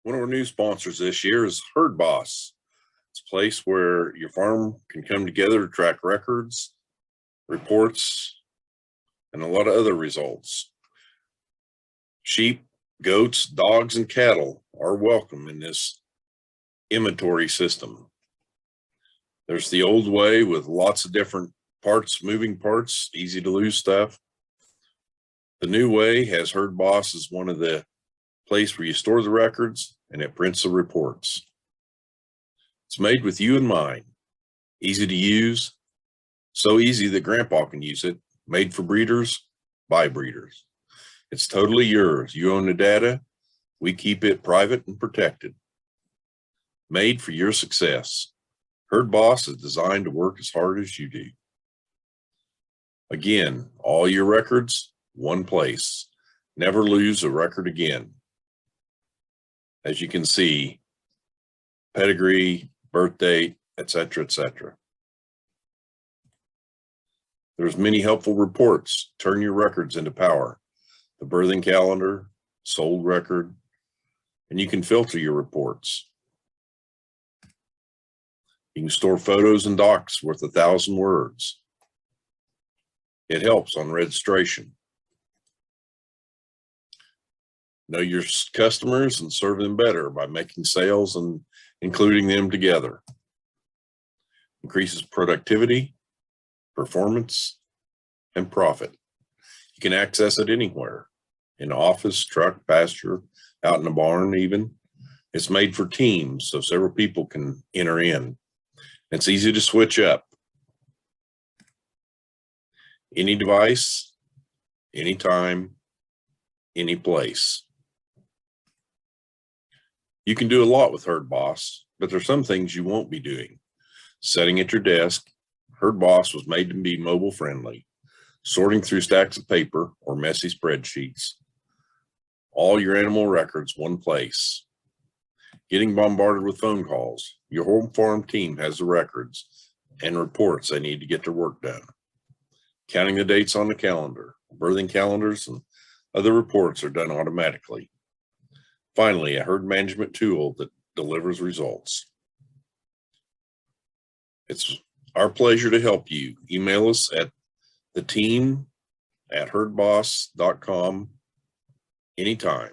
One of our new sponsors this year is Herd Boss. It's a place where your farm can come together to track records, reports, and a lot of other results. Sheep, goats, dogs, and cattle are welcome in this inventory system. There's the old way with lots of different parts, moving parts, easy to lose stuff. The new way has Herd Boss as one of the place where you store the records and it prints the reports. It's made with you in mind, easy to use, so easy that grandpa can use it, made for breeders, by breeders. It's totally yours. You own the data. We keep it private and protected. Made for your success. Herd Boss is designed to work as hard as you do. Again, all your records, one place. Never lose a record again. As you can see, pedigree, birth date, etc., etc. There's many helpful reports. Turn your records into power. The birthing calendar, sold record, and you can filter your reports. You can store photos and docs worth 1,000 words. It helps on registration. Know your customers and serve them better by making sales and including them together. Increases productivity, performance, and profit. You can access it anywhere, in office, truck, pasture, out in the barn even. It's made for teams, so several people can enter in. It's easy to switch up. Any device, anytime, any place. You can do a lot with Herd Boss, but there's some things you won't be doing. Setting at your desk, Herd Boss was made to be mobile friendly. Sorting through stacks of paper or messy spreadsheets. All your animal records one place. Getting bombarded with phone calls. Your whole farm team has the records and reports they need to get their work done. Counting the dates on the calendar, birthing calendars, and other reports are done automatically. Finally, a herd management tool that delivers results. It's our pleasure to help you. Email us at theteam@herdboss.com anytime.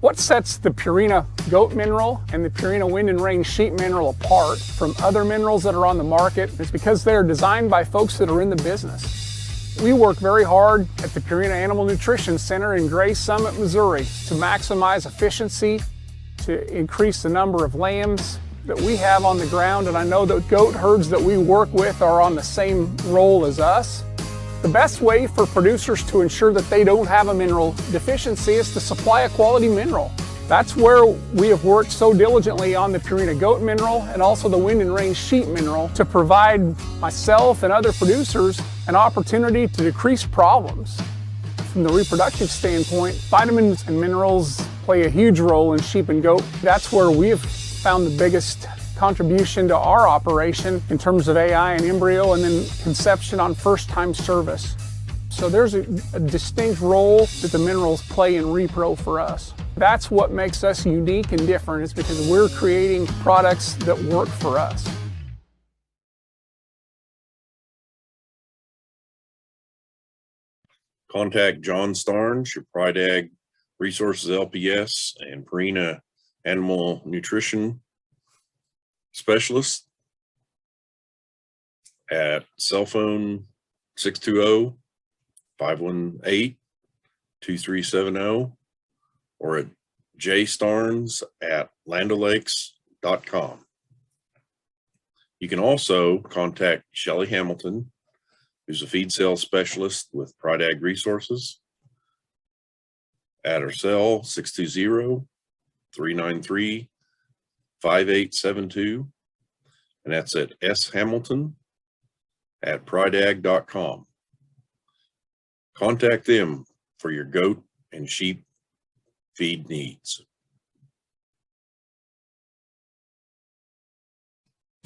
What sets the Purina goat mineral and the Purina wind and rain sheep mineral apart from other minerals that are on the market is because they are designed by folks that are in the business. We work very hard at the Purina Animal Nutrition Center in Gray Summit, Missouri to maximize efficiency, to increase the number of lambs that we have on the ground, and I know that goat herds that we work with are on the same role as us. The best way for producers to ensure that they don't have a mineral deficiency is to supply a quality mineral. That's where we have worked so diligently on the Purina goat mineral and also the wind and rain sheep mineral to provide myself and other producers an opportunity to decrease problems. From the reproductive standpoint, vitamins and minerals play a huge role in sheep and goat. That's where we have found the biggest contribution to our operation in terms of AI and embryo and then conception on first-time service. So there's a distinct role that the minerals play in repro for us. That's what makes us unique and different, is because we're creating products that work for us. Contact John Starnes, your Pride Ag Resources LPS and Purina Animal Nutrition Specialist at cell phone 620-518-2370 or at jstarnes@landolakes.com. You can also contact Shelly Hamilton, who's a feed sales specialist with Pride Ag Resources, at our cell 620-393-5872, and that's at shamilton@prideag.com. Contact them for your goat and sheep feed needs.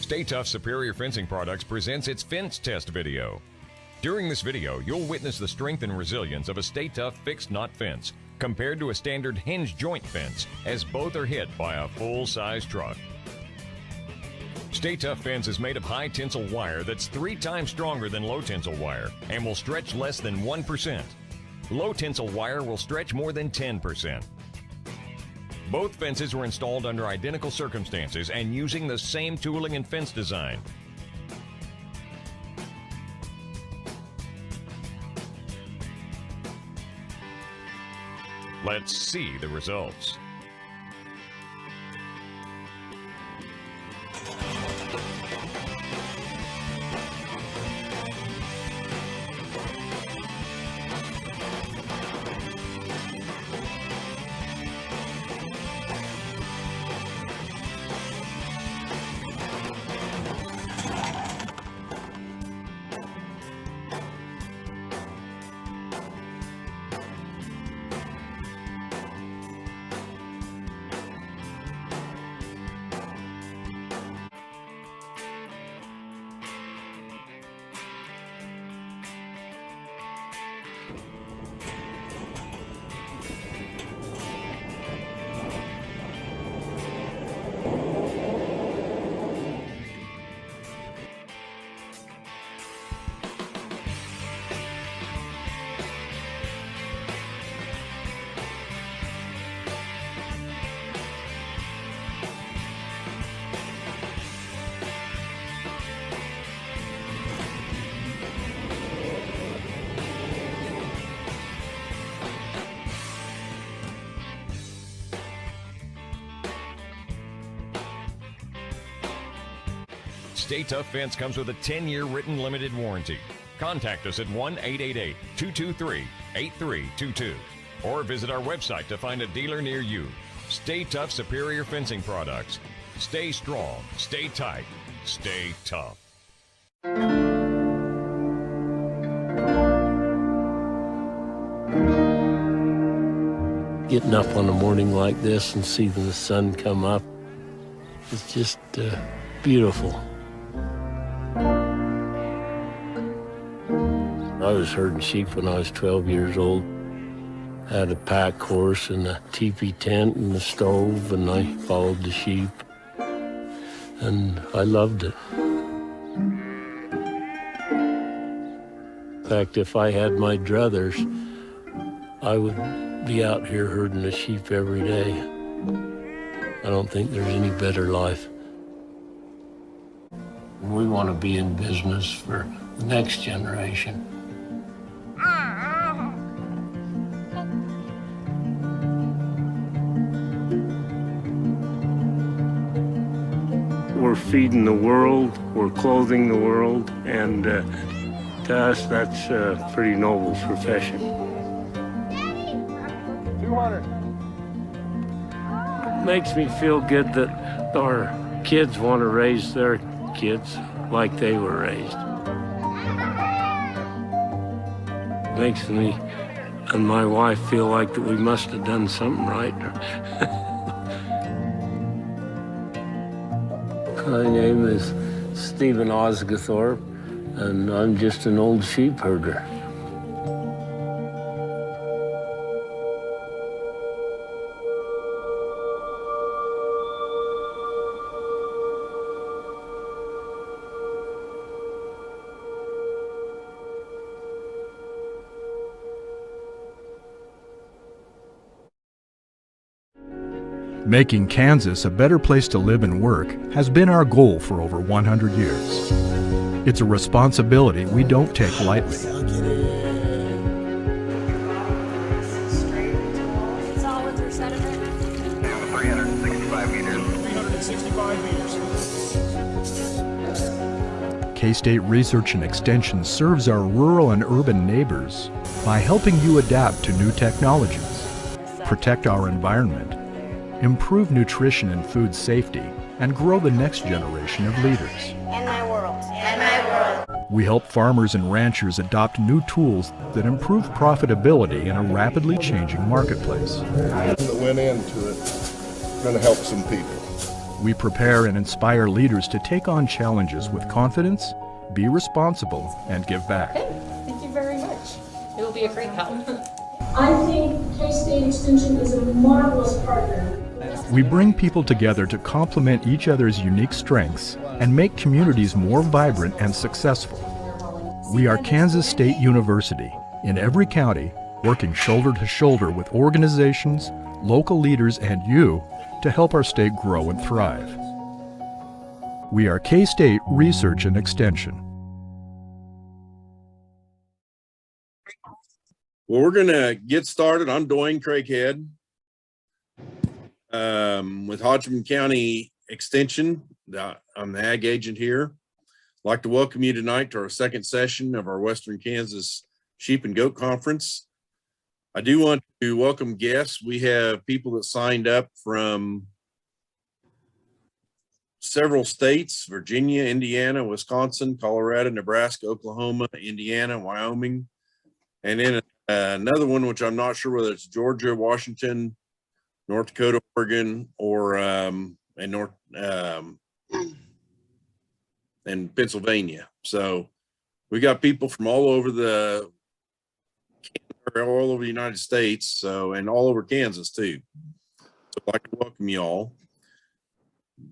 Stay Tough Superior Fencing Products presents its fence test video. During this video, you'll witness the strength and resilience of a Stay Tough fixed knot fence compared to a standard hinge joint fence, as both are hit by a full-size truck. Stay Tough fence is made of high tensile wire that's 3 times stronger than low tensile wire and will stretch less than 1%. Low tensile wire will stretch more than 10%. Both fences were installed under identical circumstances and using the same tooling and fence design. Let's see the results. Stay Tough Fence comes with a 10-year written limited warranty. Contact us at 1-888-223-8322 or visit our website to find a dealer near you. Stay Tough Superior Fencing Products. Stay strong, stay tight, stay tough. Getting up on a morning like this and seeing the sun come up, it's just beautiful. I was herding sheep when I was 12 years old. Had a pack horse and a teepee tent and a stove, and I followed the sheep. And I loved it. In fact, if I had my druthers, I would be out here herding the sheep every day. I don't think there's any better life. We want to be in business for the next generation. We're feeding the world, we're clothing the world, and to us, that's a pretty noble profession. 200. Makes me feel good that our kids want to raise their kids like they were raised. Makes me and my wife feel like that we must have done something right. My name is Stephen Osgathorpe, and I'm just an old sheep herder. Making Kansas a better place to live and work has been our goal for over 100 years. It's a responsibility we don't take lightly. It's all with your sediment. 365 meters. K-State Research and Extension serves our rural and urban neighbors by helping you adapt to new technologies, protect our environment, improve nutrition and food safety, and grow the next generation of leaders. And my world. And my world. We help farmers and ranchers adopt new tools that improve profitability in a rapidly changing marketplace. That went into it, going to help some people. We prepare and inspire leaders to take on challenges with confidence, be responsible, and give back. Thank you very much. It will be a great help. I think K-State Extension is a marvelous partner. We bring people together to complement each other's unique strengths and make communities more vibrant and successful. We are Kansas State University, in every county, working shoulder to shoulder with organizations, local leaders, and you to help our state grow and thrive. We are K-State Research and Extension. Well, we're gonna get started. I'm Dwayne Craighead with Hodgman County Extension. I'm the ag agent here. I'd like to welcome you tonight to our second session of our Western Kansas Sheep and Goat Conference. I do want to welcome guests. We have people that signed up from several states: Virginia, Indiana, Wisconsin, Colorado, Nebraska, Oklahoma, Indiana, Wyoming, and then another one, which I'm not sure whether it's Georgia, Washington, North Dakota, Oregon, or and Pennsylvania. So we got people from all over the United States, so, and all over Kansas too. So I'd like to welcome you all.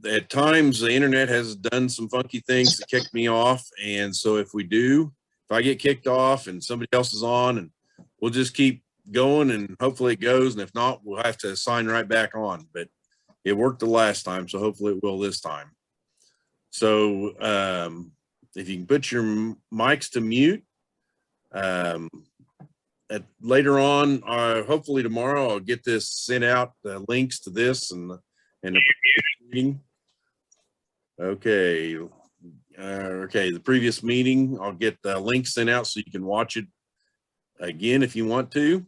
At times the internet has done some funky things to kick me off, and so if I get kicked off and somebody else is on, and we'll just keep going and hopefully it goes, and if not, we'll have to sign right back on. But it worked the last time, so hopefully it will this time. So if you can put your mics to mute. Later on, hopefully tomorrow, I'll get this sent out, the links to this and the meeting. Okay. The previous meeting, I'll get the link sent out so you can watch it again if you want to.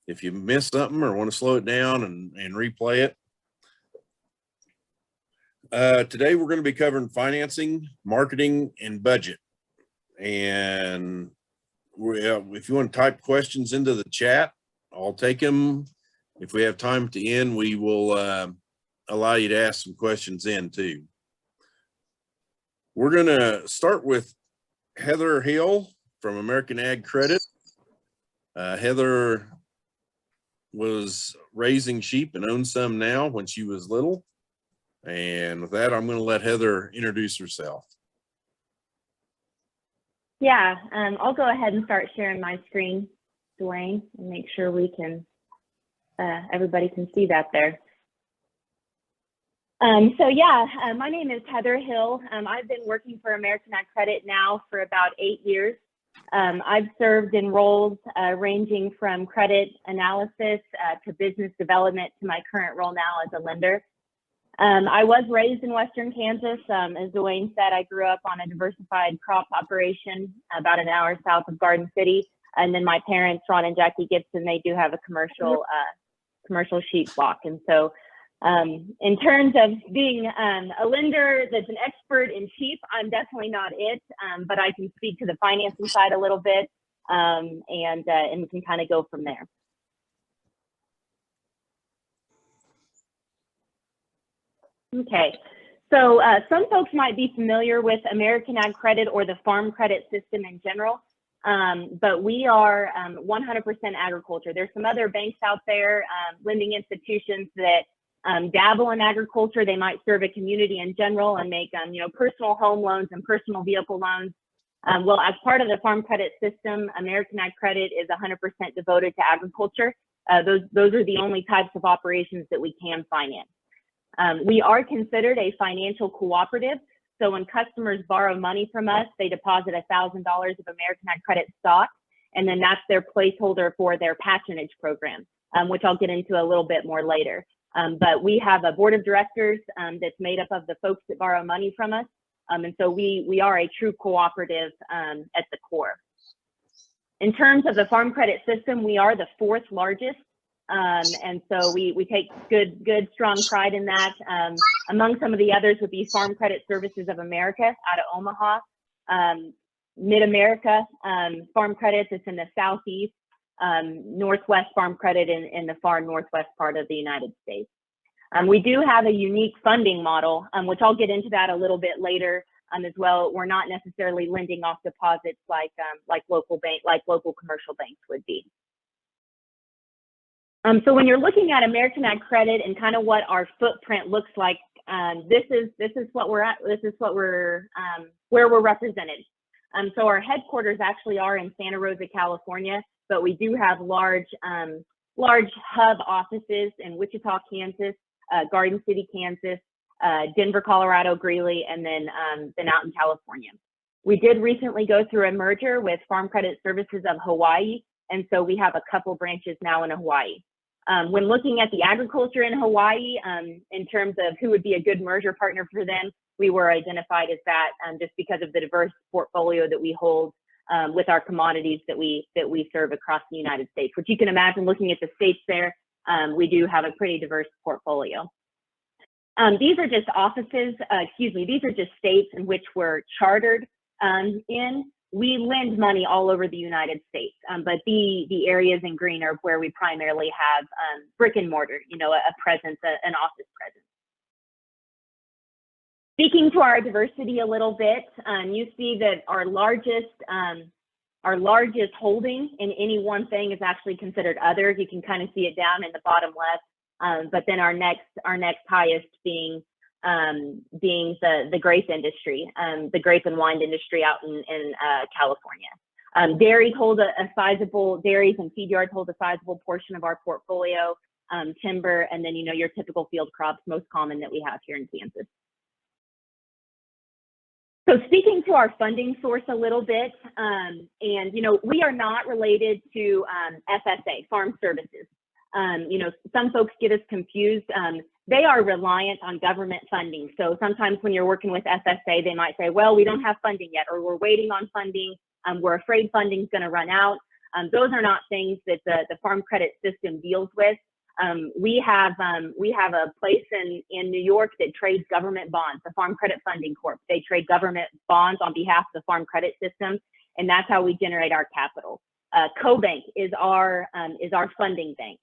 If you missed something or want to slow it down and replay it. Today we're going to be covering financing, marketing, and budget. And if you want to type questions into the chat, I'll take them. If we have time at the end, we will allow you to ask some questions in too. We're going to start with Heather Hill from American Ag Credit. Heather was raising sheep and owns some now when she was little. And with that, I'm going to let Heather introduce herself. Yeah, I'll go ahead and start sharing my screen, Dwayne, and make sure we can, everybody can see that there. My name is Heather Hill. I've been working for American Ag Credit now for about 8 years. I've served in roles ranging from credit analysis to business development to my current role now as a lender. I was raised in Western Kansas. As Dwayne said, I grew up on a diversified crop operation about an hour south of Garden City. And then my parents, Ron and Jackie Gibson, they do have a commercial sheep flock. And so in terms of being a lender that's an expert in sheep, I'm definitely not it, but I can speak to the financing side a little bit and we can kind of go from there. Okay, so some folks might be familiar with American Ag Credit or the farm credit system in general, but we are 100% agriculture. There's some other banks out there, lending institutions that dabble in agriculture. They might serve a community in general and make personal home loans and personal vehicle loans. Well, as part of the farm credit system, American Ag Credit is 100% devoted to agriculture. Those are the only types of operations that we can finance. We are considered a financial cooperative. So when customers borrow money from us, they deposit $1,000 of American Ag Credit stock, and then that's their placeholder for their patronage program, which I'll get into a little bit more later. But we have a board of directors that's made up of the folks that borrow money from us. And so we are a true cooperative at the core. In terms of the farm credit system, we are the 4th largest. And so we take good, strong pride in that. Among some of the others would be Farm Credit Services of America out of Omaha, Mid-America Farm Credit that's in the Southeast, Northwest Farm Credit in the far northwest part of the United States. We do have a unique funding model, which I'll get into that a little bit later as well. We're not necessarily lending off deposits like local commercial banks would be. So when you're looking at American Ag Credit and kind of what our footprint looks like, this is what we're at. This is what we're where we're represented. So our headquarters actually are in Santa Rosa, California, but we do have large hub offices in Wichita, Kansas, Garden City, Kansas, Denver, Colorado, Greeley, and then out in California. We did recently go through a merger with Farm Credit Services of Hawaii, and so we have a couple branches now in Hawaii. When looking at the agriculture in Hawaii, in terms of who would be a good merger partner for them, we were identified as that just because of the diverse portfolio that we hold with our commodities that we serve across the United States, which you can imagine looking at the states there, we do have a pretty diverse portfolio. These are just offices, these are just states in which we're chartered in. We lend money all over the United States, but the areas in green are where we primarily have brick and mortar, a presence, an office presence. Speaking to our diversity a little bit, you see that our largest holding in any one thing is actually considered other. You can kind of see it down in the bottom left, but then our next highest being the grape industry, the grape and wine industry out in California. Dairies and feed yards hold a sizable portion of our portfolio, timber, and then your typical field crops, most common that we have here in Kansas. So speaking to our funding source a little bit, we are not related to FSA, Farm Services. Some folks get us confused. They are reliant on government funding. So sometimes when you're working with FSA, they might say, well, we don't have funding yet, or we're waiting on funding. We're afraid funding's going to run out. Those are not things that the Farm Credit System deals with. We have a place in New York that trades government bonds, the Farm Credit Funding Corp. They trade government bonds on behalf of the Farm Credit System, and that's how we generate our capital. CoBank is our funding bank.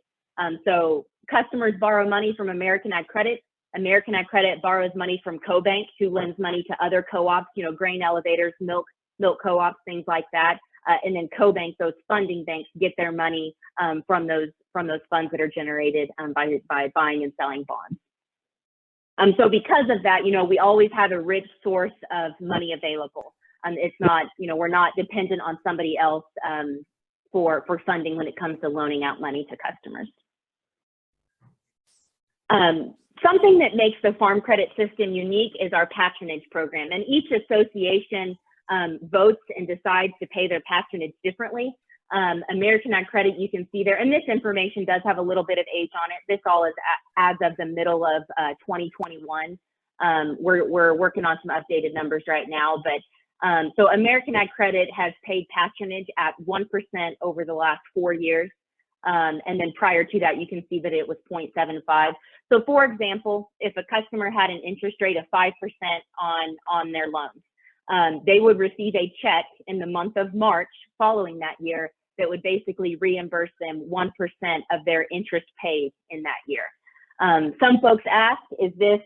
So customers borrow money from American Ag Credit. American Ag Credit borrows money from CoBank, who lends money to other co-ops, grain elevators, milk co-ops, things like that. And then CoBank, those funding banks, get their money from those funds that are generated by buying and selling bonds. So because of that, we always have a rich source of money available. It's not, we're not dependent on somebody else for funding when it comes to loaning out money to customers. Something that makes the Farm Credit System unique is our patronage program, and each association votes and decides to pay their patronage differently. American Ag Credit, you can see there, and this information does have a little bit of age on it. This all is as of the middle of 2021. We're working on some updated numbers right now, but so American Ag Credit has paid patronage at 1% over the last 4 years. And then prior to that, you can see that it was 0.75. So for example, if a customer had an interest rate of 5% on their loans, they would receive a check in the month of March following that year that would basically reimburse them 1% of their interest paid in that year. Some folks ask, is this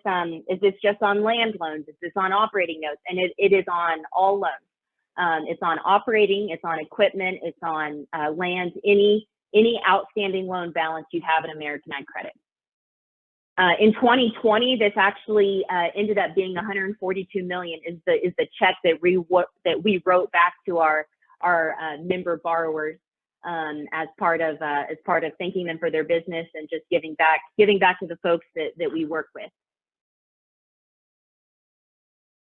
just on land loans? Is this on operating notes? And it is on all loans. It's on operating, it's on equipment, it's on land, any outstanding loan balance you have in American Ag Credit. In 2020, this actually ended up being $142 million is the check that we wrote back to our member borrowers as part of thanking them for their business and just giving back to the folks that we work with.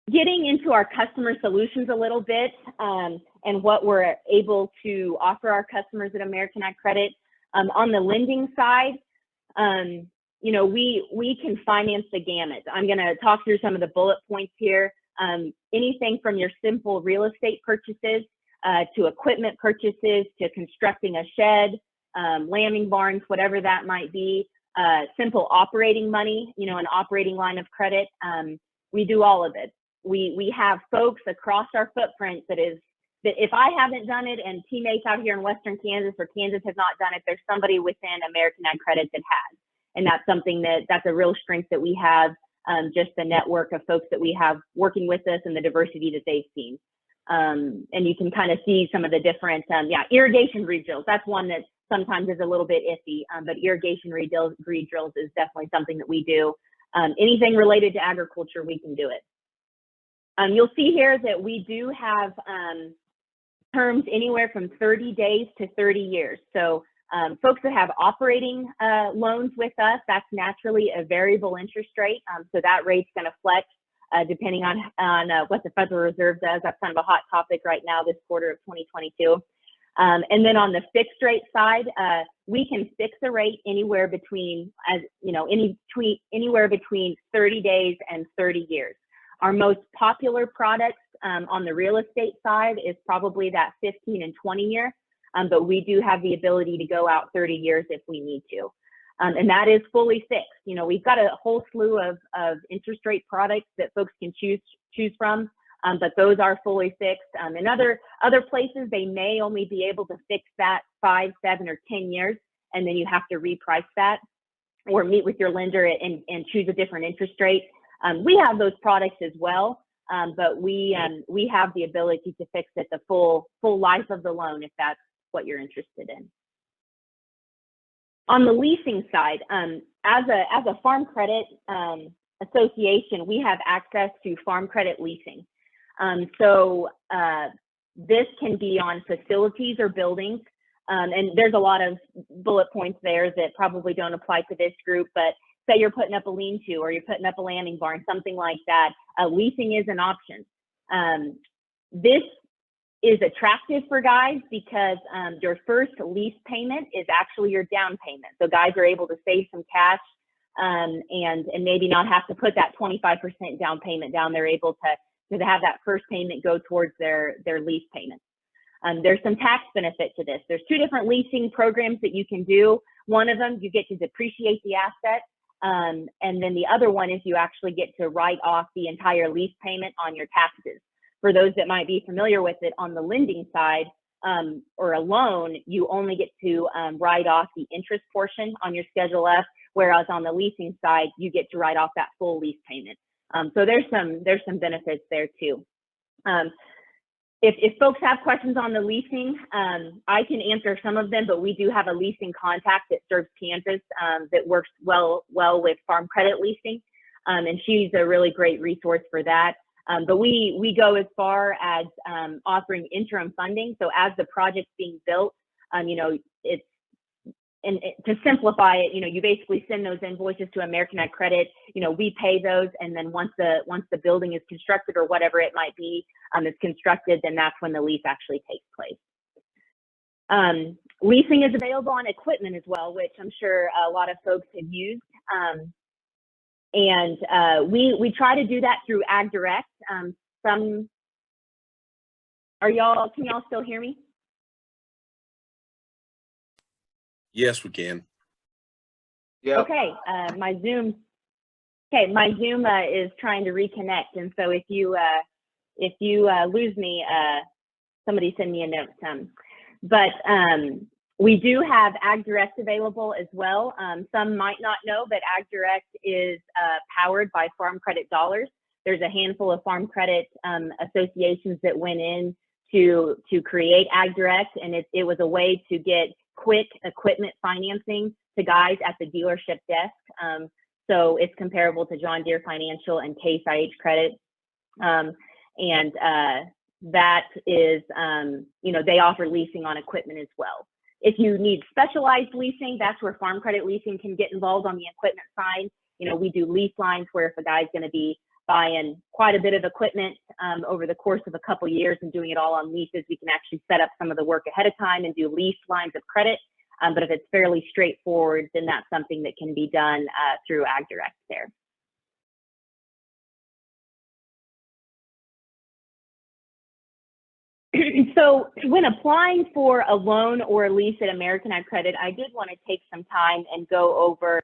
Getting into our customer solutions a little bit and what we're able to offer our customers at American Ag Credit. On the lending side, we can finance the gamut. I'm going to talk through some of the bullet points here. Anything from your simple real estate purchases to equipment purchases to constructing a shed, lambing barns, whatever that might be. Simple operating money, an operating line of credit. We do all of it. We have folks across our footprint that if I haven't done it and teammates out here in Western Kansas or Kansas have not done it, there's somebody within American Ag Credit that has. And that's something that's a real strength that we have, just the network of folks that we have working with us and the diversity that they've seen. And you can kind of see some of the different, irrigation reed drills. That's one that sometimes is a little bit iffy, but irrigation reed drills is definitely something that we do. Anything related to agriculture, we can do it. You'll see here that we do have terms anywhere from 30 days to 30 years. So folks that have operating loans with us, that's naturally a variable interest rate. So that rate's going to flex depending on what the Federal Reserve does. That's kind of a hot topic right now this quarter of 2022. And then on the fixed rate side, we can fix a rate anywhere between, anywhere between 30 days and 30 years. Our most popular products on the real estate side is probably that 15 and 20 year, but we do have the ability to go out 30 years if we need to. And that is fully fixed. We've got a whole slew of interest rate products that folks can choose from, but those are fully fixed. In other places, they may only be able to fix that 5, 7, or 10 years, and then you have to reprice that or meet with your lender and choose a different interest rate. We have those products as well, but we have the ability to fix it the full life of the loan if that's what you're interested in. On the leasing side, as a farm credit association, we have access to farm credit leasing. So this can be on facilities or buildings, and there's a lot of bullet points there that probably don't apply to this group, but say you're putting up a lean-to or you're putting up a landing barn, something like that, leasing is an option. This is attractive for guys because your first lease payment is actually your down payment. So guys are able to save some cash and maybe not have to put that 25% down payment down. They're able to have that first payment go towards their lease payment. There's some tax benefit to this. There's 2 different leasing programs that you can do. One of them, you get to depreciate the asset. And then the other one is you actually get to write off the entire lease payment on your taxes. For those that might be familiar with it, on the lending side or a loan, you only get to write off the interest portion on your Schedule F, whereas on the leasing side, you get to write off that full lease payment. So there's some benefits there too. If folks have questions on the leasing, I can answer some of them, but we do have a leasing contact that serves Kansas that works well with farm credit leasing, and she's a really great resource for that. But we go as far as offering interim funding. So as the project's being built, it's to simplify it, you basically send those invoices to American Ag Credit. We pay those, and then once the building is constructed or whatever it might be, is constructed, then that's when the lease actually takes place. Leasing is available on equipment as well, which I'm sure a lot of folks have used. And we try to do that through Ag Direct. Can y'all still hear me? Yes, we can. Yeah. Okay. My Zoom is trying to reconnect, and so if you lose me, somebody send me a note. But we do have Ag Direct available as well. Some might not know, but Ag Direct is powered by Farm Credit Dollars. There's a handful of farm credit associations that went in to create Ag Direct, and it was a way to get quick equipment financing to guys at the dealership desk. So it's comparable to John Deere Financial and Case IH Credit. And that is, they offer leasing on equipment as well. If you need specialized leasing, that's where Farm Credit Leasing can get involved on the equipment side. We do lease lines where if a guy's going to be buying quite a bit of equipment over the course of a couple years and doing it all on leases, we can actually set up some of the work ahead of time and do lease lines of credit. But if it's fairly straightforward, then that's something that can be done through Ag Direct there. So when applying for a loan or a lease at American Ag Credit, I did want to take some time and go over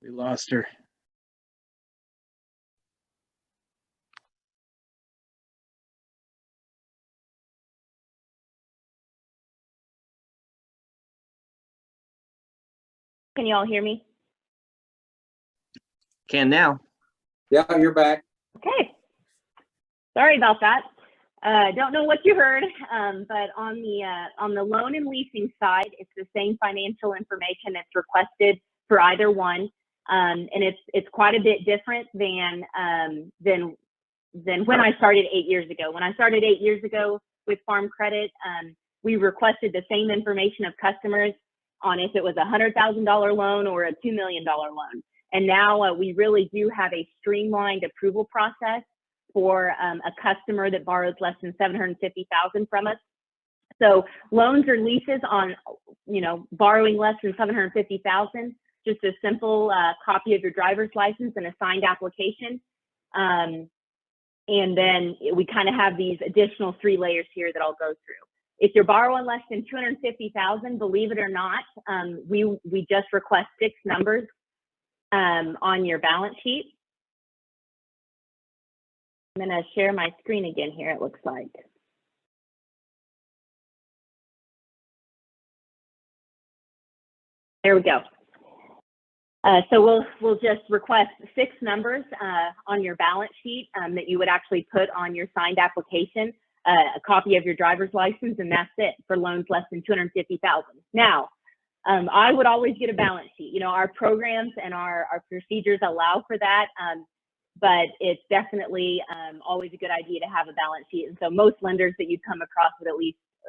We lost her. Can you all hear me? Can now. Yeah, you're back. Okay. Sorry about that. Don't know what you heard, but on the loan and leasing side, it's the same financial information that's requested for either one, and it's quite a bit different than when I started 8 years ago. When I started 8 years ago with Farm Credit, we requested the same information of customers on if it was a $100,000 loan or a $2 million loan. And now we really do have a streamlined approval process for a customer that borrows less than $750,000 from us. So loans or leases on, borrowing less than $750,000, just a simple copy of your driver's license and a signed application. And then we kind of have these additional 3 layers here that I'll go through. If you're borrowing less than $250,000, believe it or not, we just request 6 numbers on your balance sheet. I'm going to share my screen again here, it looks like. There we go. So we'll just request 6 numbers on your balance sheet that you would actually put on your signed application, a copy of your driver's license, and that's it for loans less than $250,000. Now, I would always get a balance sheet. Our programs and our procedures allow for that, but it's definitely always a good idea to have a balance sheet. And so most lenders that you come across would at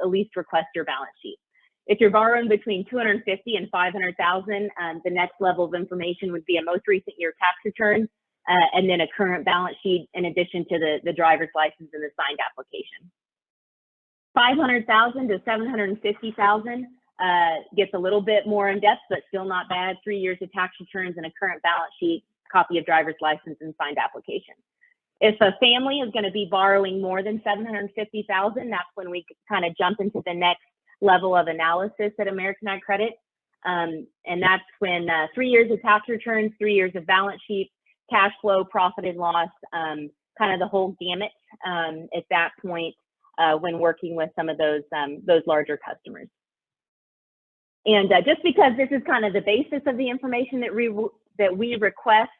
least request your balance sheet. If you're borrowing between $250,000 and $500,000, the next level of information would be a most recent year tax return, and then a current balance sheet in addition to the driver's license and the signed application. $500,000 to $750,000 gets a little bit more in depth, but still not bad. 3 years of tax returns and a current balance sheet, copy of driver's license, and signed application. If a family is going to be borrowing more than $750,000, that's when we kind of jump into the next level of analysis at American Ag Credit. And that's when 3 years of tax returns, 3 years of balance sheet, cash flow, profit and loss, kind of the whole gamut at that point when working with some of those larger customers. And just because this is kind of the basis of the information that we request,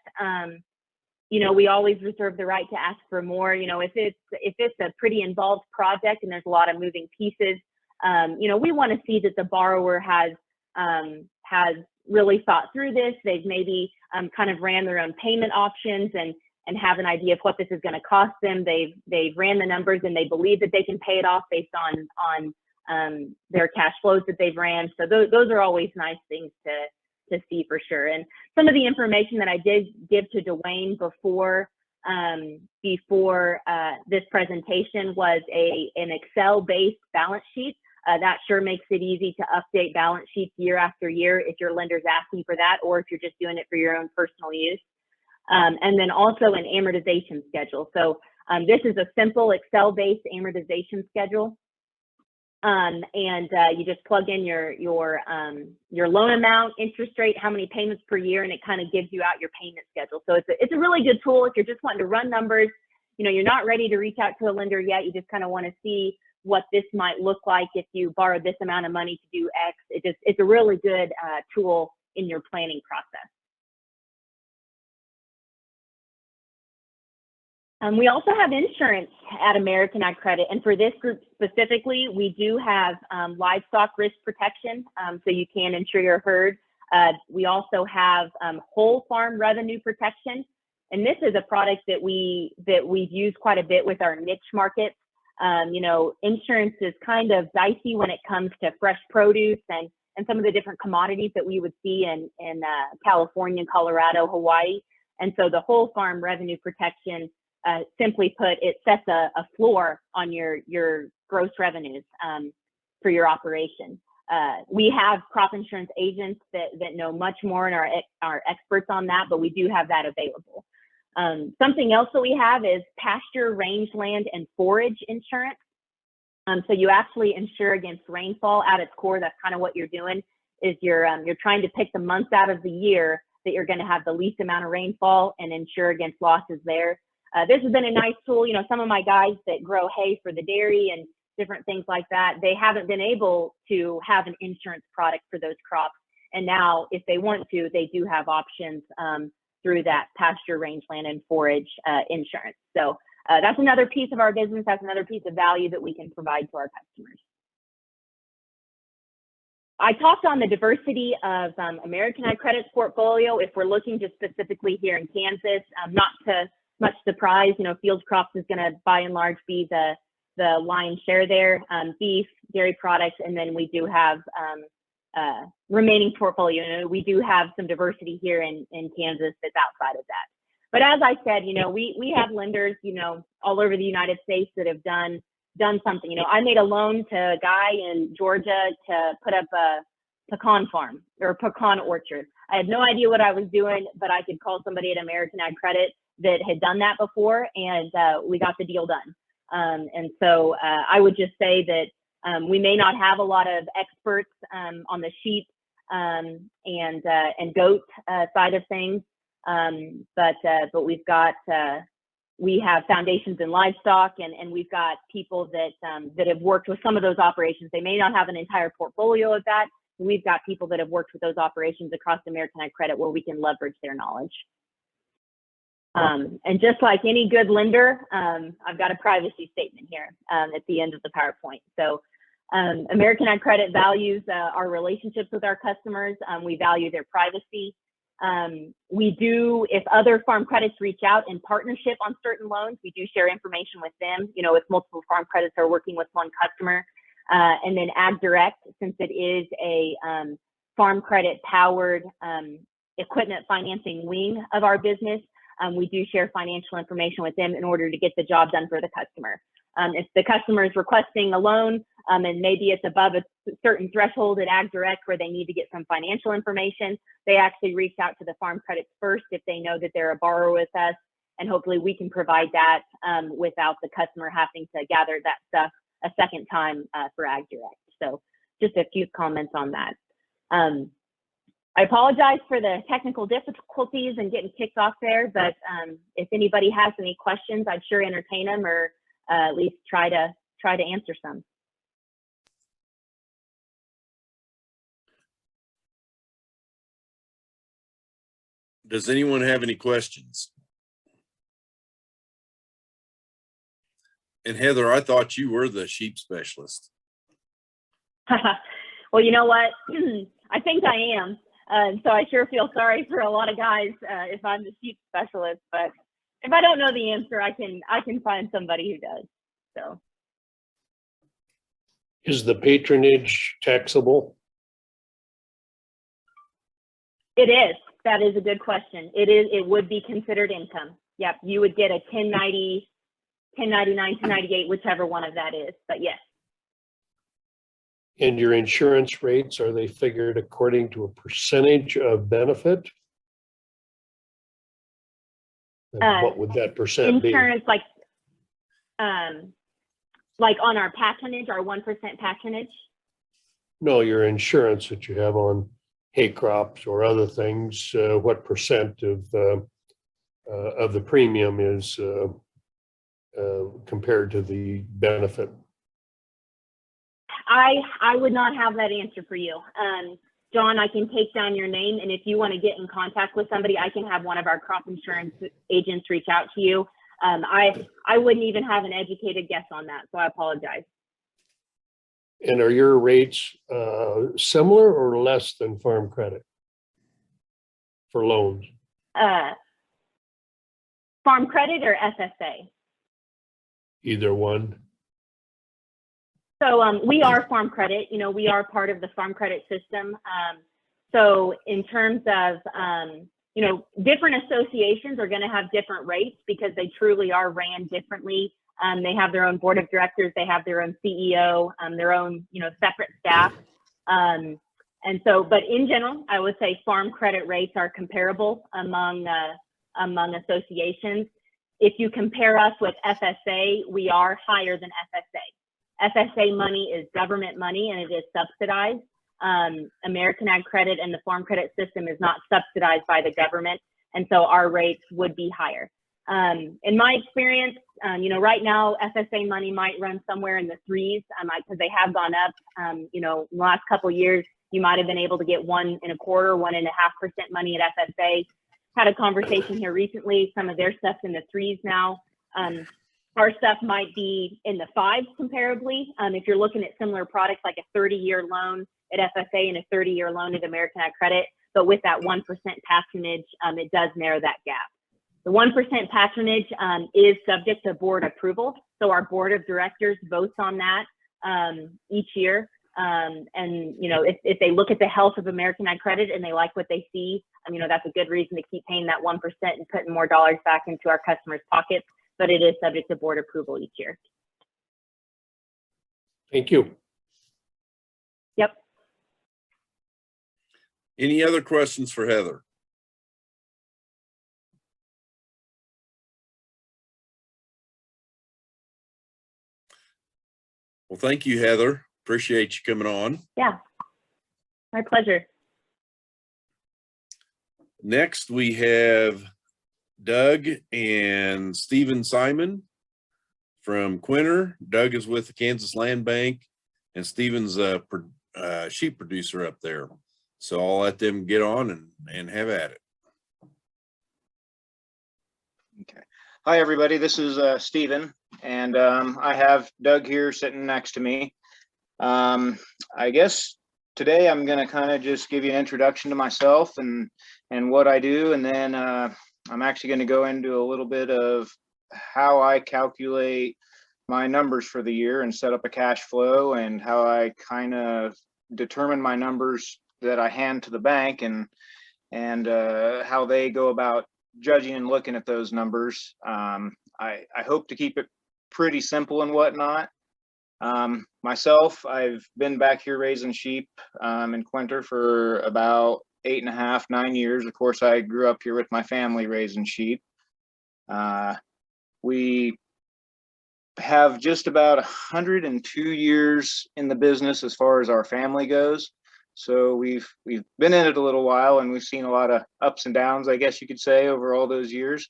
we always reserve the right to ask for more. If it's a pretty involved project and there's a lot of moving pieces, we want to see that the borrower has really thought through this. They've maybe kind of ran their own payment options and have an idea of what this is going to cost them. They've ran the numbers and they believe that they can pay it off based on their cash flows that they've ran. So those are always nice things to see for sure. And some of the information that I did give to Dwayne before this presentation was an Excel-based balance sheet. That sure makes it easy to update balance sheets year after year if your lender's asking for that, or if you're just doing it for your own personal use. And then also an amortization schedule. So this is a simple Excel-based amortization schedule. And you just plug in your loan amount, interest rate, how many payments per year, and it kind of gives you out your payment schedule. So it's a really good tool if you're just wanting to run numbers. You're not ready to reach out to a lender yet. You just kind of want to see what this might look like if you borrow this amount of money to do X. It's a really good tool in your planning process. We also have insurance at American Ag Credit, and for this group specifically, we do have livestock risk protection, so you can insure your herd. We also have whole farm revenue protection, and this is a product that we've used quite a bit with our niche markets. Insurance is kind of dicey when it comes to fresh produce and some of the different commodities that we would see in California, Colorado, Hawaii, and so the whole farm revenue protection. Simply put, it sets a floor on your gross revenues for your operation. We have crop insurance agents that know much more and are experts on that, but we do have that available. Something else that we have is pasture, rangeland, and forage insurance. So you actually insure against rainfall at its core. That's kind of what you're doing, is you're trying to pick the months out of the year that you're going to have the least amount of rainfall and insure against losses there. This has been a nice tool. You know, some of my guys that grow hay for the dairy and different things like that, they haven't been able to have an insurance product for those crops. And now if they want to, they do have options through that pasture, rangeland, and forage insurance. So that's another piece of our business. That's another piece of value that we can provide to our customers. I talked on the diversity of American Ag Credit's portfolio. If we're looking just specifically here in Kansas, not to much surprise, you know, field crops is going to by and large be the lion's share there, beef, dairy products, and then we do have remaining portfolio. You know, we do have some diversity here in Kansas that's outside of that. But as I said, you know, we have lenders, you know, all over the United States that have done something. You know, I made a loan to a guy in Georgia to put up a pecan farm or a pecan orchard. I had no idea what I was doing, but I could call somebody at American Ag Credit that had done that before, and we got the deal done. And so I would just say that we may not have a lot of experts on the sheep and goat side of things, but we've got we have foundations in livestock, and we've got people that have worked with some of those operations. They may not have an entire portfolio of that. We've got people that have worked with those operations across American Ag Credit where we can leverage their knowledge. And just like any good lender, I've got a privacy statement here at the end of the PowerPoint. So American Ag Credit values our relationships with our customers. We value their privacy. We do, if other farm credits reach out in partnership on certain loans, we do share information with them. You know, if multiple farm credits are working with one customer. And then Ag Direct, since it is a farm credit powered equipment financing wing of our business, we do share financial information with them in order to get the job done for the customer. If the customer is requesting a loan and maybe it's above a certain threshold at Ag Direct where they need to get some financial information, they actually reach out to the farm credits first if they know that they're a borrower with us, and hopefully we can provide that without the customer having to gather that stuff a second time for Ag Direct. So just a few comments on that. I apologize for the technical difficulties and getting kicked off there, but if anybody has any questions, I'd sure entertain them, or at least try to answer some. Does anyone have any questions? And Heather, I thought you were the sheep specialist. Well, you know what? I think I am. So I sure feel sorry for a lot of guys if I'm the sheep specialist, but if I don't know the answer, I can find somebody who does. So, is the patronage taxable? It is. That is a good question. It is. It would be considered income. Yep. You would get a 1090, 1099, 1098, whichever one of that is. But yes. And your insurance rates, are they figured according to a percentage of benefit? What would that percent be? Insurance, like on our patronage, our 1% patronage? No, your insurance that you have on hay crops or other things, what percent of the premium is compared to the benefit? I would not have that answer for you. John, I can take down your name, and if you want to get in contact with somebody, I can have one of our crop insurance agents reach out to you. I wouldn't even have an educated guess on that, so I apologize. And are your rates similar or less than Farm Credit for loans? Farm Credit or FSA? Either one. So we are Farm Credit. You know, we are part of the Farm Credit system. So in terms of, you know, different associations are going to have different rates because they truly are ran differently. They have their own board of directors. They have their own CEO, their own, you know, separate staff. And so, but in general, I would say Farm Credit rates are comparable among associations. If you compare us with FSA, we are higher than FSA. FSA money is government money and it is subsidized. American Ag Credit and the Farm Credit System is not subsidized by the government, and so our rates would be higher. In my experience, right now FSA money might run somewhere in the threes because they have gone up. In the last couple of years, you might have been able to get 1.25%, 1.5% money at FSA. Had a conversation here recently. Some of their stuff's in the threes now. Our stuff might be in the fives comparably. If you're looking at similar products like a 30-year loan at FSA and a 30-year loan at American Ag Credit, but with that 1% patronage, it does narrow that gap. The 1% patronage is subject to board approval. So our board of directors votes on that each year. If they look at the health of American Ag Credit and they like what they see, that's a good reason to keep paying that 1% and putting more dollars back into our customers' pockets, but it is subject to board approval each year. Thank you. Yep. Any other questions for Heather? Well, thank you, Heather. Appreciate you coming on. Yeah, my pleasure. Next, we have Doug and Stephen Simon from Quinter. Doug is with the Kansas Land Bank, and Stephen's a sheep producer up there. So I'll let them get on and have at it. Okay. Hi, everybody. This is Stephen, and I have Doug here sitting next to me. I guess today I'm going to kind of just give you an introduction to myself and what I do, and then I'm actually going to go into a little bit of how I calculate my numbers for the year and set up a cash flow, and how I kind of determine my numbers that I hand to the bank, and how they go about judging and looking at those numbers. I hope to keep it pretty simple and whatnot. Myself, I've been back here raising sheep in Quinter for about 8.5, 9 years. Of course, I grew up here with my family raising sheep. We have just about 102 years in the business as far as our family goes. So we've been in it a little while, and we've seen a lot of ups and downs, I guess you could say, over all those years.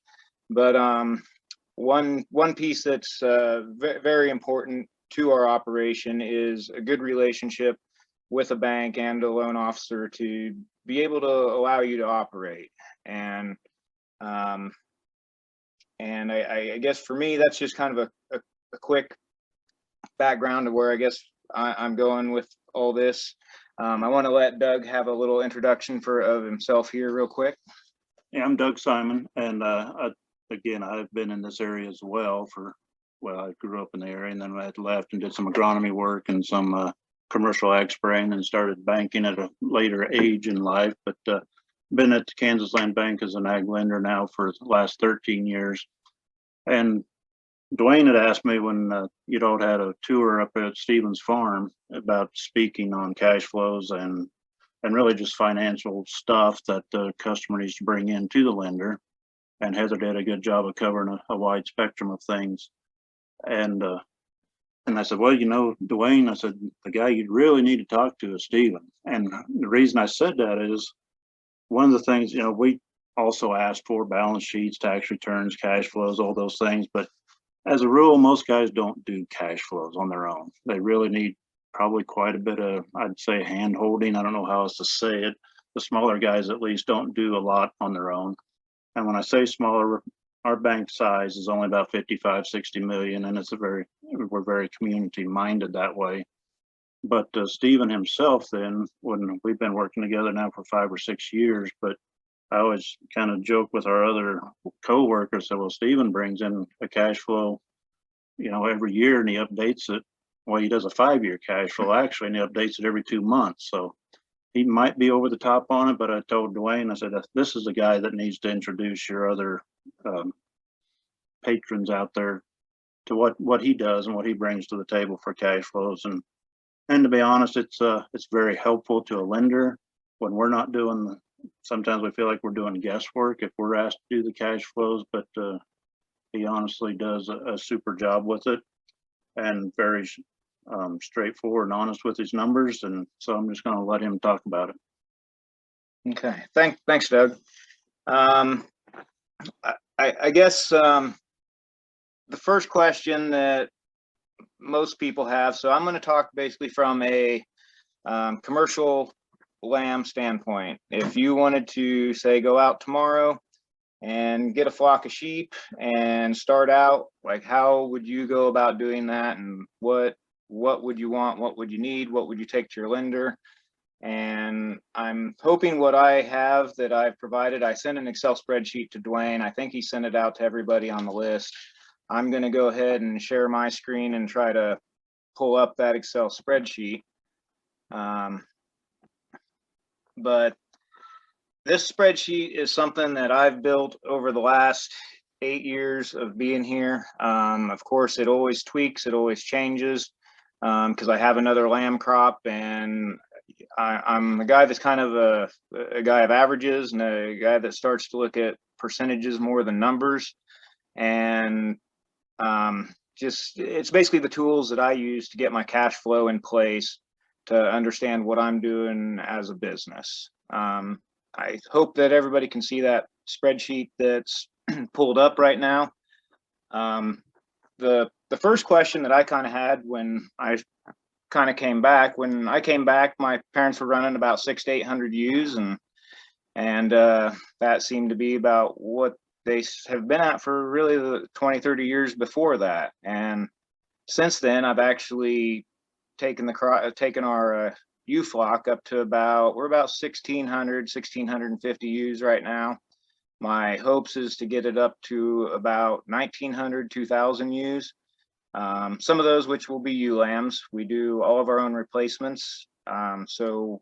But one piece that's very important to our operation is a good relationship with a bank and a loan officer to be able to allow you to operate. And I guess for me, that's just kind of a quick background of where I guess I'm going with all this. I want to let Doug have a little introduction of himself here real quick. Yeah, I'm Doug Simon, and again, I've been in this area as well I grew up in the area, and then I had left and did some agronomy work and some commercial ag spraying, and started banking at a later age in life, but been at the Kansas Land Bank as an ag lender now for the last 13 years. And Dwayne had asked me when you'd all had a tour up at Stephen's farm about speaking on cash flows and really just financial stuff that the customer needs to bring in to the lender. And Heather did a good job of covering a wide spectrum of things. And I said, well, Dwayne, I said, the guy you'd really need to talk to is Stephen. And the reason I said that is one of the things, we also ask for balance sheets, tax returns, cash flows, all those things. But as a rule, most guys don't do cash flows on their own. They really need probably quite a bit of, I'd say, hand holding. I don't know how else to say it. The smaller guys at least don't do a lot on their own. And when I say smaller, our bank size is only about 55, 60 million, and we're very community minded that way. But Stephen himself, then, when we've been working together now for 5 or 6 years, but I always kind of joke with our other co-workers, so, well, Stephen brings in a cash flow, every year, and he updates it. Well, he does a 5-year cash flow actually, and he updates it every 2 months. So he might be over the top on it, but I told Dwayne, I said, this is the guy that needs to introduce your other patrons out there to what he does and what he brings to the table for cash flows. And to be honest, it's very helpful to a lender when we're not doing sometimes we feel like we're doing guesswork if we're asked to do the cash flows, but he honestly does a super job with it, and very straightforward and honest with his numbers, and so I'm just going to let him talk about it. Okay, thanks, Doug. I guess the first question that most people have, so I'm going to talk basically from a commercial lamb standpoint. If you wanted to say go out tomorrow and get a flock of sheep and start out, like how would you go about doing that, and what would you want, what would you need, what would you take to your lender? And I'm hoping what I have that I've provided, I sent an Excel spreadsheet to Dwayne. I think he sent it out to everybody on the list. I'm going to go ahead and share my screen and try to pull up that Excel spreadsheet. But this spreadsheet is something that I've built over the last 8 years of being here. Of course, it always tweaks, it always changes, because I have another lamb crop, and I'm a guy that's kind of a guy of averages and a guy that starts to look at percentages more than numbers. And just it's basically the tools that I use to get my cash flow in place to understand what I'm doing as a business. I hope that everybody can see that spreadsheet that's pulled up right now. The first question that I kind of had when I kind of came back, my parents were running about 600 to 800 ewes, and that seemed to be about what they have been at for really the 20-30 years before that. And since then, I've actually taken our ewe flock up to we're about 1,650 ewes right now. My hopes is to get it up to about 1,900, 2,000 ewes. Some of those which will be ewe lambs. We do all of our own replacements. So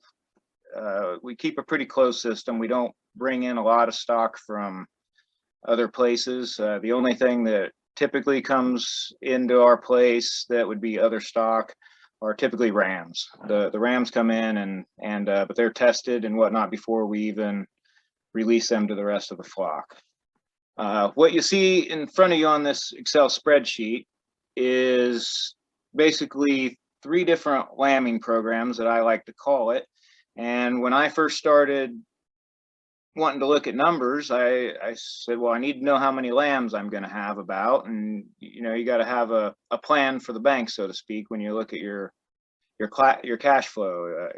we keep a pretty close system. We don't bring in a lot of stock from other places. The only thing that typically comes into our place that would be other stock are typically rams. The rams come in but they're tested and whatnot before we even release them to the rest of the flock. What you see in front of you on this Excel spreadsheet is basically 3 different lambing programs that I like to call it. And when I first started wanting to look at numbers, I said, well, I need to know how many lambs I'm going to have about. And, you know, you got to have a plan for the bank, so to speak, when you look at your cash flow.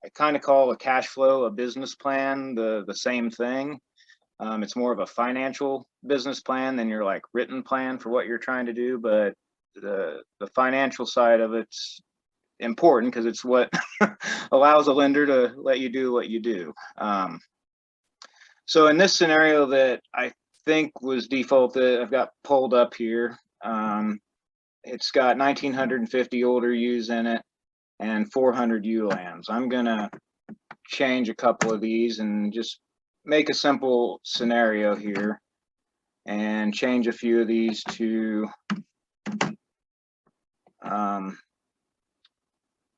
I kind of call a cash flow a business plan the same thing. It's more of a financial business plan than your like written plan for what you're trying to do. But the financial side of it's important because it's what allows a lender to let you do what you do. So in this scenario that I think was defaulted, I've got pulled up here. It's got 1,950 older ewes in it and 400 ewe lambs. I'm gonna change a couple of these and just make a simple scenario here and change a few of these to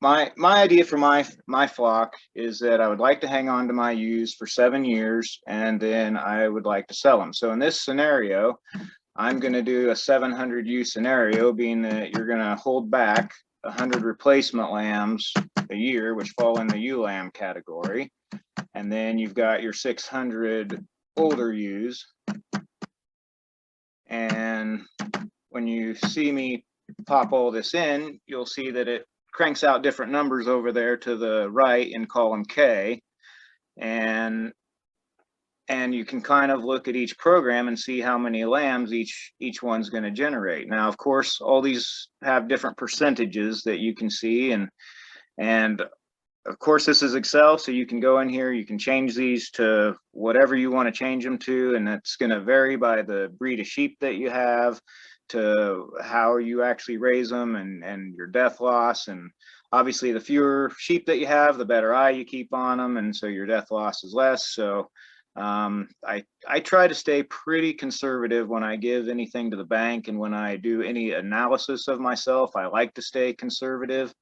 my idea for my flock is that I would like to hang on to my ewes for 7 years, and then I would like to sell them. So in this scenario, I'm going to do a 700 ewe scenario, being that you're going to hold back 100 replacement lambs a year, which fall in the ewe lamb category. And then you've got your 600 older ewes. And when you see me pop all this in, you'll see that it cranks out different numbers over there to the right in column K. And you can kind of look at each program and see how many lambs each one's going to generate. Now, of course, all these have different percentages that you can see, and of course, this is Excel, so you can go in here, you can change these to whatever you want to change them to, and it's going to vary by the breed of sheep that you have, to how you actually raise them, and your death loss. And obviously, the fewer sheep that you have, the better eye you keep on them, and so your death loss is less. So I try to stay pretty conservative when I give anything to the bank, and when I do any analysis of myself, I like to stay conservative.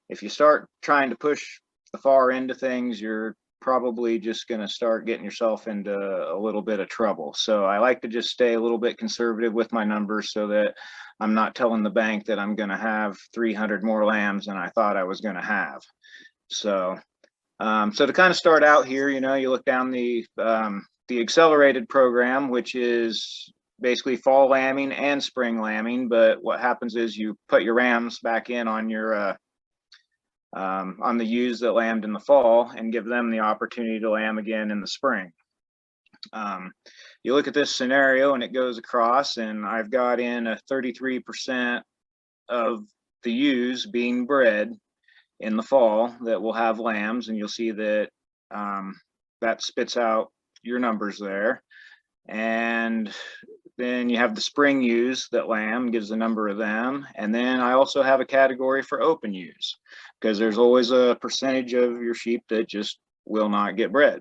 If you start trying to push the far end of things, you're probably just going to start getting yourself into a little bit of trouble. So I like to just stay a little bit conservative with my numbers so that I'm not telling the bank that I'm going to have 300 more lambs than I thought I was going to have. So, so to kind of start out here, you know, you look down the accelerated program, which is basically fall lambing and spring lambing. But what happens is you put your rams back in on your on the ewes that lambed in the fall and give them the opportunity to lamb again in the spring. You look at this scenario and it goes across, and I've got in a 33% of the ewes being bred in the fall that will have lambs, and you'll see that that spits out your numbers there. And then you have the spring ewes that lamb, gives the number of them. And then I also have a category for open ewes, because there's always a percentage of your sheep that just will not get bred.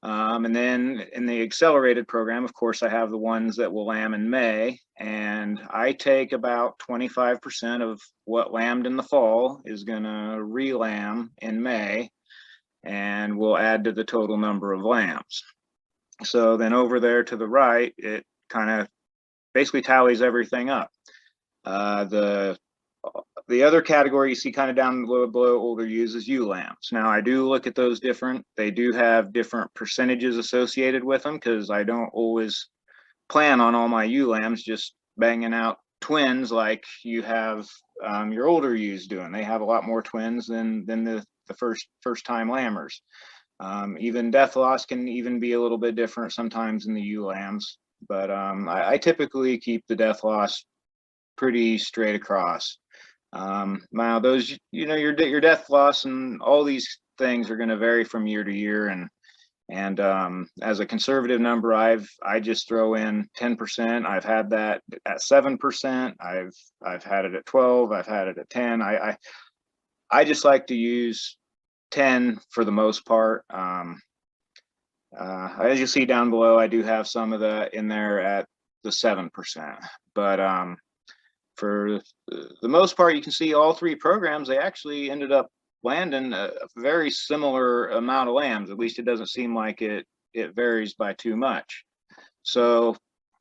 And then in the accelerated program, of course, I have the ones that will lamb in May, and I take about 25% of what lambed in the fall is going to re-lamb in May, and we'll add to the total number of lambs. So then over there to the right, it kind of basically tallies everything up. The other category you see kind of down below older ewes is ewe lambs. Now I do look at those different. They do have different percentages associated with them, because I don't always plan on all my ewe lambs just banging out twins like you have your older ewes doing. They have a lot more twins than the first time lambers. Even death loss can even be a little bit different sometimes in the ewe lambs, but I typically keep the death loss pretty straight across. Now those, you know, your death loss and all these things are going to vary from year to year, and as a conservative number, I just throw in 10%. I've had that at 7%. I've had it at 12. I've had it at 10. I just like to use 10 for the most part. As you see down below, I do have some of that in there at the 7%, but for the most part, you can see all three programs, they actually ended up landing a very similar amount of lambs. At least it doesn't seem like it varies by too much. So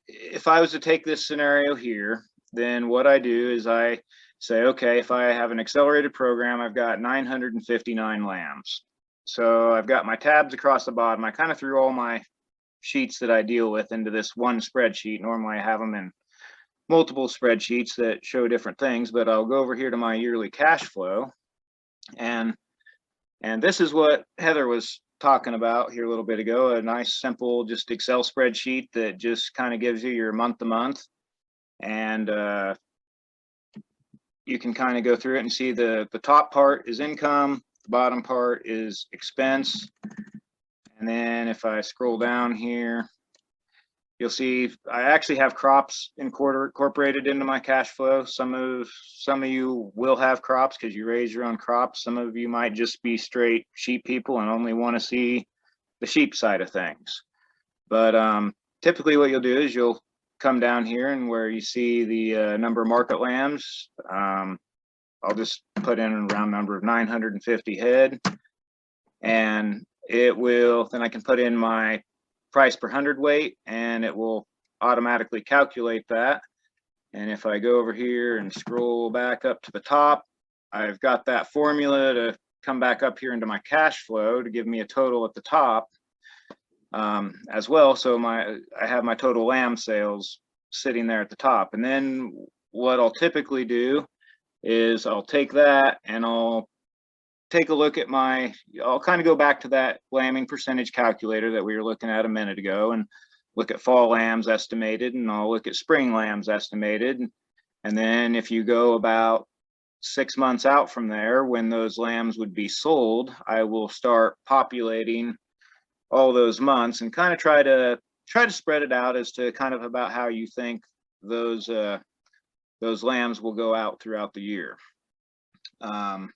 if I was to take this scenario here, then what I do is I say, okay, if I have an accelerated program, I've got 959 lambs. So I've got my tabs across the bottom. I kind of threw all my sheets that I deal with into this one spreadsheet. Normally I have them in multiple spreadsheets that show different things, but I'll go over here to my yearly cash flow. And this is what Heather was talking about here a little bit ago, a nice simple just Excel spreadsheet that just kind of gives you your month to month. And you can kind of go through it and see the top part is income, the bottom part is expense. And then if I scroll down here, you'll see I actually have crops incorporated into my cash flow. Some of you will have crops because you raise your own crops. Some of you might just be straight sheep people and only want to see the sheep side of things. But typically what you'll do is you'll come down here, and where you see the number of market lambs, I'll just put in a round number of 950 head, and it will, then I can put in my price per hundredweight, and it will automatically calculate that. And if I go over here and scroll back up to the top, I've got that formula to come back up here into my cash flow to give me a total at the top as well. So I have my total lamb sales sitting there at the top. And then what I'll typically do is I'll take that and I'll take a look at I'll kind of go back to that lambing percentage calculator that we were looking at a minute ago and look at fall lambs estimated, and I'll look at spring lambs estimated. And then if you go about 6 months out from there, when those lambs would be sold, I will start populating all those months and kind of try to spread it out as to kind of about how you think those lambs will go out throughout the year. And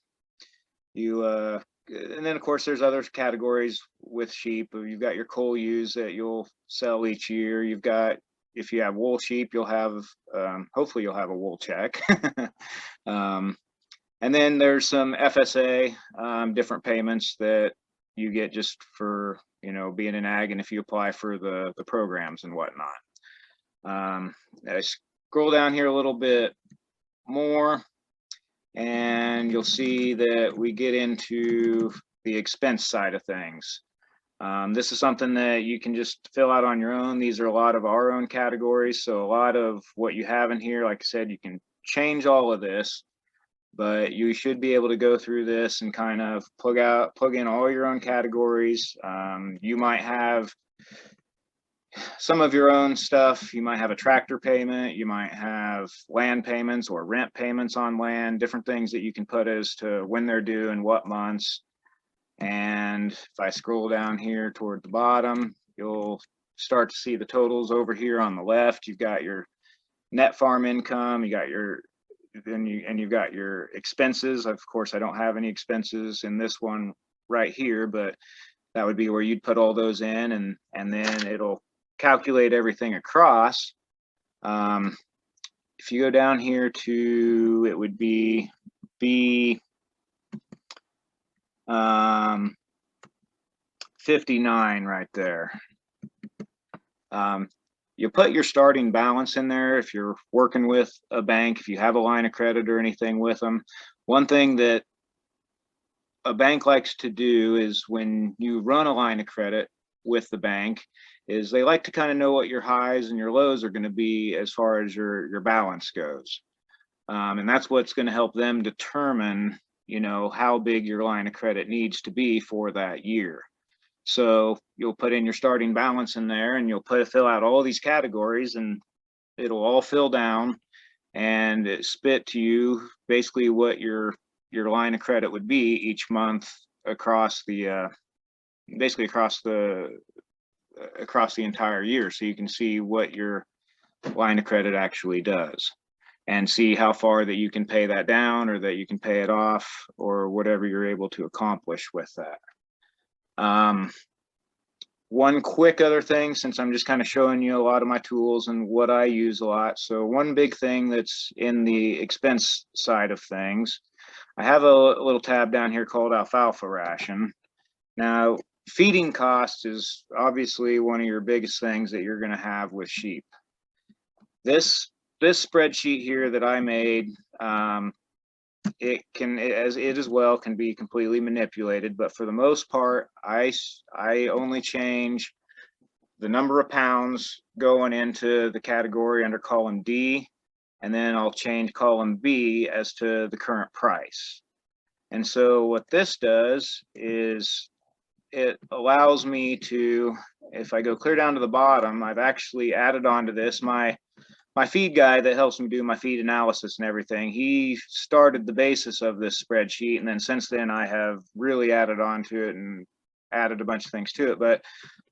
then of course there's other categories with sheep. You've got your coal ewes that you'll sell each year. You've got, if you have wool sheep, you'll have hopefully you'll have a wool check. And then there's some FSA different payments that you get just for, you know, being an ag and if you apply for the programs and whatnot. I scroll down here a little bit more and you'll see that we get into the expense side of things. This is something that you can just fill out on your own. These are a lot of our own categories. So a lot of what you have in here, like I said, you can change all of this, but you should be able to go through this and kind of plug in all your own categories. You might have some of your own stuff. You might have a tractor payment, you might have land payments or rent payments on land, different things that you can put as to when they're due and what months. And if I scroll down here toward the bottom, you'll start to see the totals over here on the left. You've got your net farm income, you got your you've got your expenses. Of course, I don't have any expenses in this one right here, but that would be where you'd put all those in, and then it'll calculate everything across. If you go down here to, it would be B 59 right there. You put your starting balance in there if you're working with a bank, if you have a line of credit or anything with them. One thing that a bank likes to do is when you run a line of credit with the bank is they like to kind of know what your highs and your lows are going to be as far as your balance goes. And that's what's going to help them determine, you know, how big your line of credit needs to be for that year. So you'll put in your starting balance in there and you'll fill out all these categories and it'll all fill down and it spit to you basically what your line of credit would be each month across the basically across the entire year, so you can see what your line of credit actually does and see how far that you can pay that down or that you can pay it off or whatever you're able to accomplish with that. One quick other thing, since I'm just kind of showing you a lot of my tools and what I use a lot. So one big thing that's in the expense side of things, I have a little tab down here called alfalfa ration. Now, feeding cost is obviously one of your biggest things that you're going to have with sheep. This spreadsheet here that I made, it as well can be completely manipulated, but for the most part, I only change the number of pounds going into the category under column D, and then I'll change column B as to the current price. And so what this does is it allows me to, if I go clear down to the bottom, I've actually added on to this my feed guy that helps me do my feed analysis and everything. He started the basis of this spreadsheet, and then since then I have really added on to it and added a bunch of things to it. But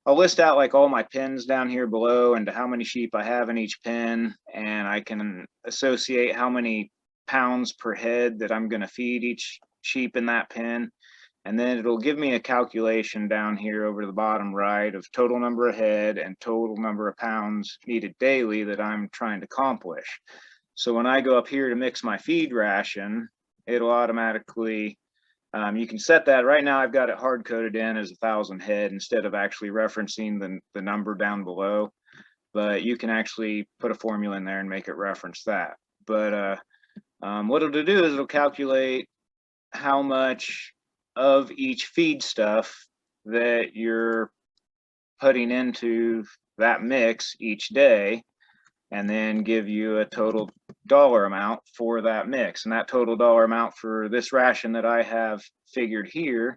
I'll list out like all my pens down here below and to how many sheep I have in each pen, and I can associate how many pounds per head that I'm going to feed each sheep in that pen. And then it'll give me a calculation down here over to the bottom right of total number of head and total number of pounds needed daily that I'm trying to accomplish. So when I go up here to mix my feed ration, it'll automatically, you can set that. Right now I've got it hard coded in as 1,000 head instead of actually referencing the number down below. But you can actually put a formula in there and make it reference that. But what it'll do is it'll calculate how much of each feed stuff that you're putting into that mix each day, and then give you a total dollar amount for that mix. And that total dollar amount for this ration that I have figured here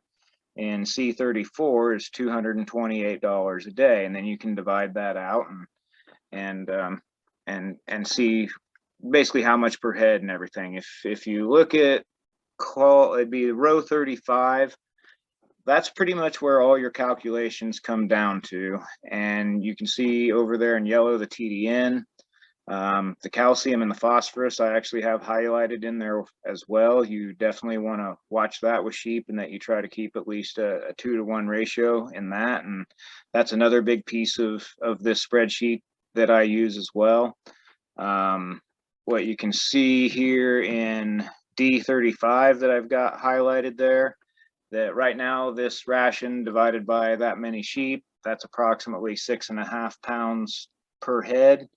in C34 is $228 a day. And then you can divide that out and see basically how much per head and everything. If you look at it'd be row 35, that's pretty much where all your calculations come down to. And you can see over there in yellow the TDN, the calcium and the phosphorus I actually have highlighted in there as well. You definitely want to watch that with sheep, and that you try to keep at least a 2-to-1 ratio in that. And that's another big piece of this spreadsheet that I use as well. What you can see here in D35 that I've got highlighted there, that right now this ration divided by that many sheep, that's approximately 6.5 pounds per head.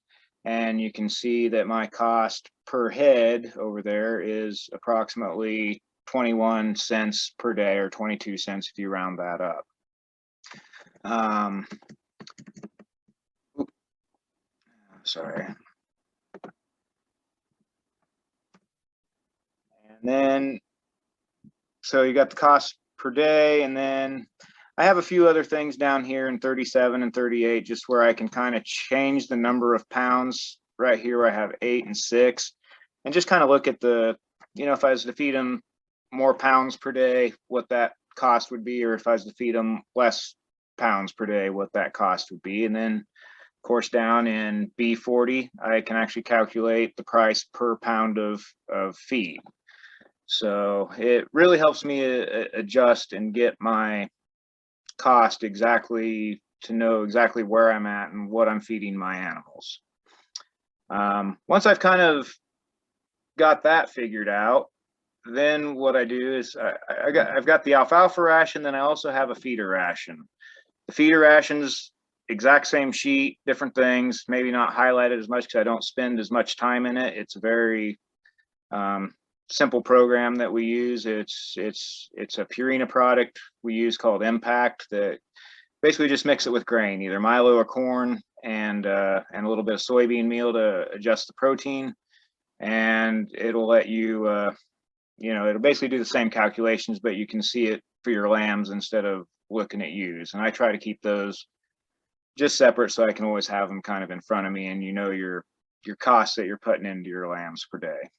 And you can see that my cost per head over there is approximately 21 cents per day, or 22 cents if you round that up. Sorry. And then, so you got the cost per day, and then I have a few other things down here in 37 and 38, just where I can kind of change the number of pounds. Right here, I have 8 and 6, and just kind of look at the, if I was to feed them more pounds per day, what that cost would be, or if I was to feed them less pounds per day, what that cost would be. And then, of course, down in B40, I can actually calculate the price per pound of feed. So it really helps me adjust and get my cost exactly, to know exactly where I'm at and what I'm feeding my animals. Once I've kind of got that figured out, then what I do is I've got the alfalfa ration, then I also have a feeder ration. The feeder ration's exact same sheet, different things, maybe not highlighted as much because I don't spend as much time in it. It's a very simple program that we use. It's a Purina product we use called Impact, that basically just mix it with grain, either milo or corn, and a little bit of soybean meal to adjust the protein, and it'll let you it'll basically do the same calculations, but you can see it for your lambs instead of looking at ewes. And I try to keep those just separate so I can always have them kind of in front of me, and your costs that you're putting into your lambs per day.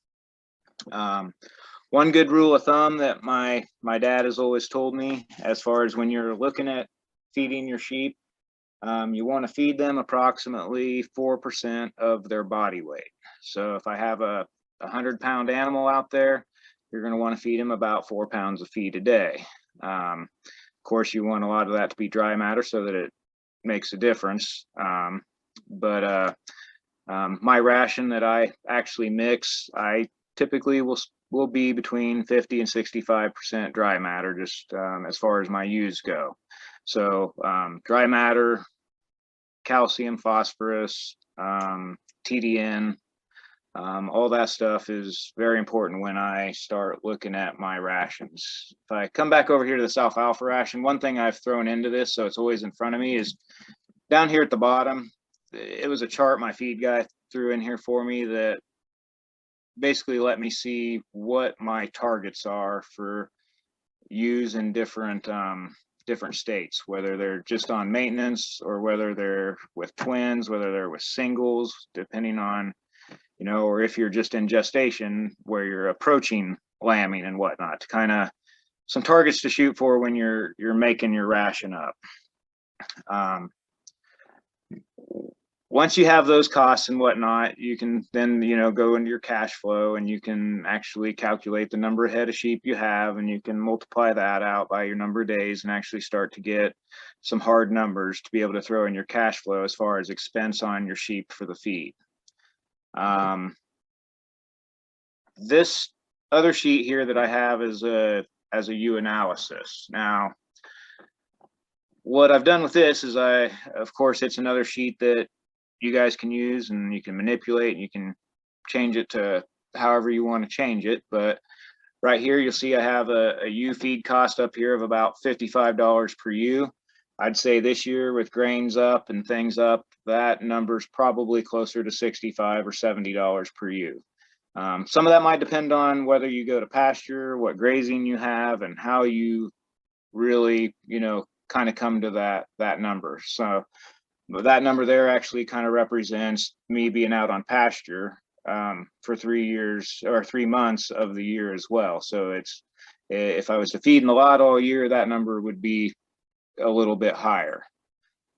One good rule of thumb that my dad has always told me, as far as when you're looking at feeding your sheep, you want to feed them approximately 4% of their body weight. So if I have a 100-pound animal out there, you're going to want to feed him about 4 pounds of feed a day. Of course, you want a lot of that to be dry matter so that it makes a difference. My ration that I actually mix, I typically will be between 50 and 65% dry matter, just as far as my ewes go. So dry matter, calcium, phosphorus, TDN, all that stuff is very important when I start looking at my rations. If I come back over here to this alfalfa ration, one thing I've thrown into this, so it's always in front of me, is down here at the bottom, it was a chart my feed guy threw in here for me that basically let me see what my targets are for ewes in different states, whether they're just on maintenance or whether they're with twins, whether they're with singles, depending on, or if you're just in gestation where you're approaching lambing and whatnot, to kind of some targets to shoot for when you're making your ration up. Once you have those costs and whatnot, you can then, go into your cash flow, and you can actually calculate the number of head of sheep you have, and you can multiply that out by your number of days and actually start to get some hard numbers to be able to throw in your cash flow as far as expense on your sheep for the feed. This other sheet here that I have is as a ewe analysis. Now, what I've done with this is of course, it's another sheet that you guys can use and you can manipulate, and you can change it to however you want to change it. But right here, you'll see I have a ewe feed cost up here of about $55 per ewe. I'd say this year, with grains up and things up, that number's probably closer to $65 or $70 per ewe. Some of that might depend on whether you go to pasture, what grazing you have, and how you really, kind of come to that number. So that number there actually kind of represents me being out on pasture for 3 years or 3 months of the year as well. So if I was to feed in the lot all year, that number would be a little bit higher.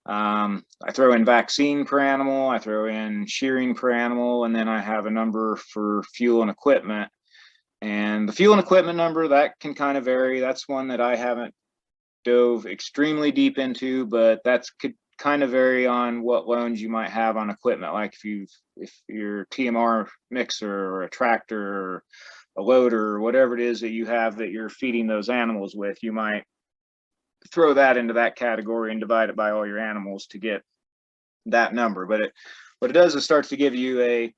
I throw in vaccine per animal, I throw in shearing per animal, and then I have a number for fuel and equipment. And the fuel and equipment number, that can kind of vary. That's one that I haven't dove extremely deep into, but could kind of vary on what loans you might have on equipment. Like if your TMR mixer or a tractor or loader or whatever it is that you have that you're feeding those animals with, you might throw that into that category and divide it by all your animals to get that number. But what it does is starts to give you a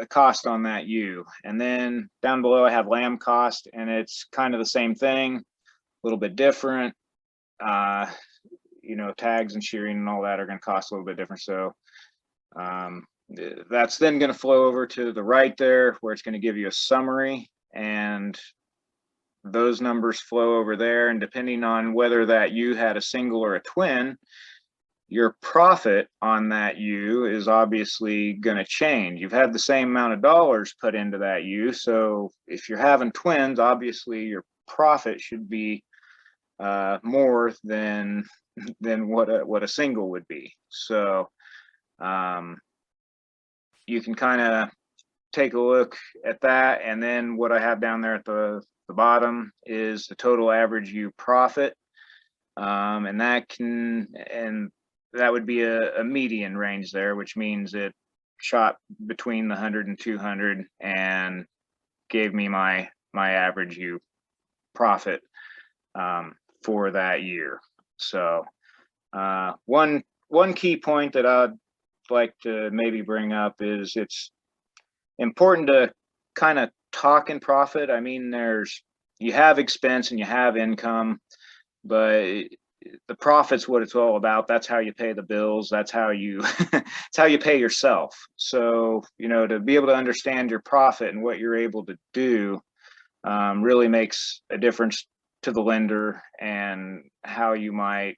cost on that ewe. And then down below I have lamb cost, and it's kind of the same thing, a little bit different. You know, tags and shearing and all that are going to cost a little bit different. So that's then going to flow over to the right there, where it's going to give you a summary, and those numbers flow over there. And depending on whether that ewe had a single or a twin, your profit on that ewe is obviously going to change. You've had the same amount of dollars put into that ewe, so if you're having twins, obviously your profit should be more than what a single would be. So you can kind of take a look at that. And then what I have down there at the bottom is the total average ewe profit, and that would be a median range there, which means it shot between the 100 and 200 and gave me my average ewe profit for that year. So one key point that I'd like to maybe bring up is it's important to kind of talk in profit. I mean, you have expense and you have income, but the profit's what it's all about. That's how you pay the bills. That's how you it's how you pay yourself. So, you know, to be able to understand your profit and what you're able to do really makes a difference to the lender and how you might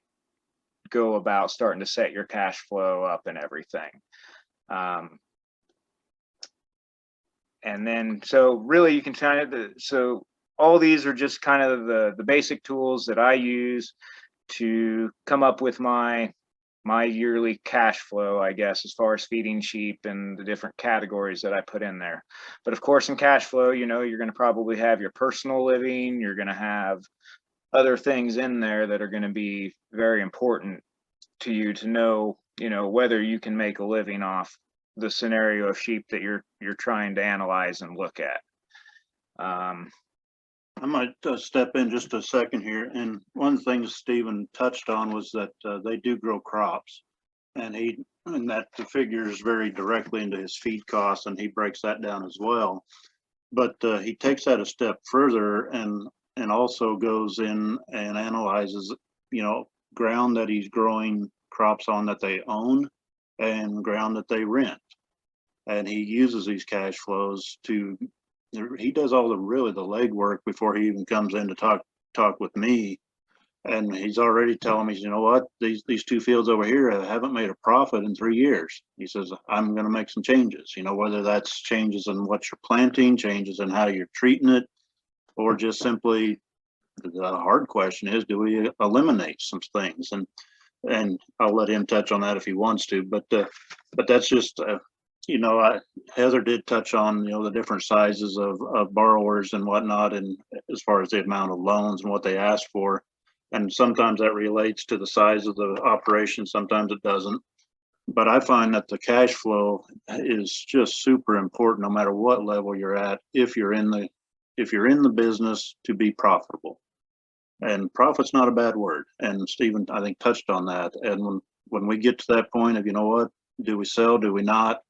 go about starting to set your cash flow up and everything. And then, so really you can kind of, so all these are just kind of the basic tools that I use to come up with my yearly cash flow, I guess, as far as feeding sheep and the different categories that I put in there. But of course, in cash flow, you know, you're going to probably have your personal living, you're going to have other things in there that are going to be very important to you to know, you know, whether you can make a living off the scenario of sheep that you're trying to analyze and look at. I might step in just a second here. And one of the things Stephen touched on was that they do grow crops, and that figures very directly into his feed costs, and he breaks that down as well. But he takes that a step further and also goes in and analyzes, you know, ground that he's growing crops on that they own and ground that they rent. And he uses these cash flows to, he does all the legwork before he even comes in to talk with me. And he's already telling me, you know what, these two fields over here haven't made a profit in 3 years. He says, I'm going to make some changes, you know, whether that's changes in what you're planting, changes in how you're treating it, or just simply the hard question is, do we eliminate some things? And I'll let him touch on that if he wants to, but that's just, you know, Heather did touch on, you know, the different sizes of borrowers and whatnot, and as far as the amount of loans and what they ask for. And sometimes that relates to the size of the operation, sometimes it doesn't. But I find that the cash flow is just super important no matter what level you're at, if you're in the business to be profitable. And profit's not a bad word. And Stephen, I think, touched on that. And when we get to that point of, you know what, do we sell, do we not?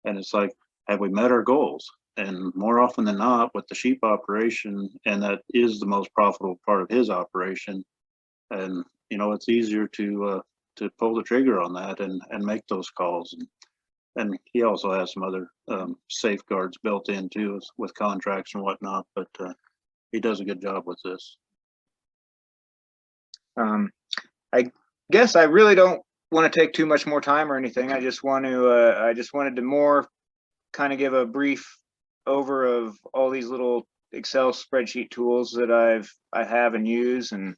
And it's like, have we met our goals? And more often than not, with the sheep operation, and that is the most profitable part of his operation. And, you know, it's easier to pull the trigger on that and make those calls. And he also has some other safeguards built in too, with contracts and whatnot, but he does a good job with this. I guess I really don't want to take too much more time or anything. I just wanted to more kind of give a brief over of all these little Excel spreadsheet tools that I have and use, and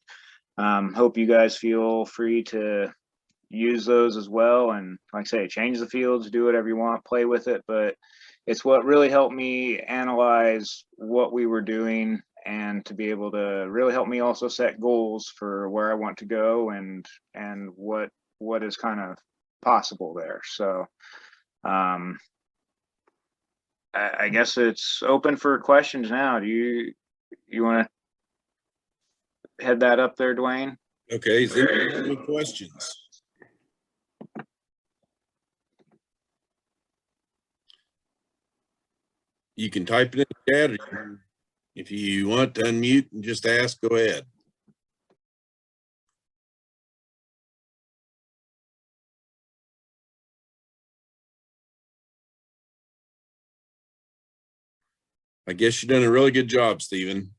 hope you guys feel free to use those as well. And like I say, change the fields, do whatever you want, play with it, but it's what really helped me analyze what we were doing, and to be able to really help me also set goals for where I want to go and what is kind of possible there. So I guess it's open for questions now. Do you want to head that up there, Dwayne? Okay, is there any questions? You can type it in the chat, or you can, if you want to unmute and just ask, go ahead. I guess you've done a really good job, Stephen.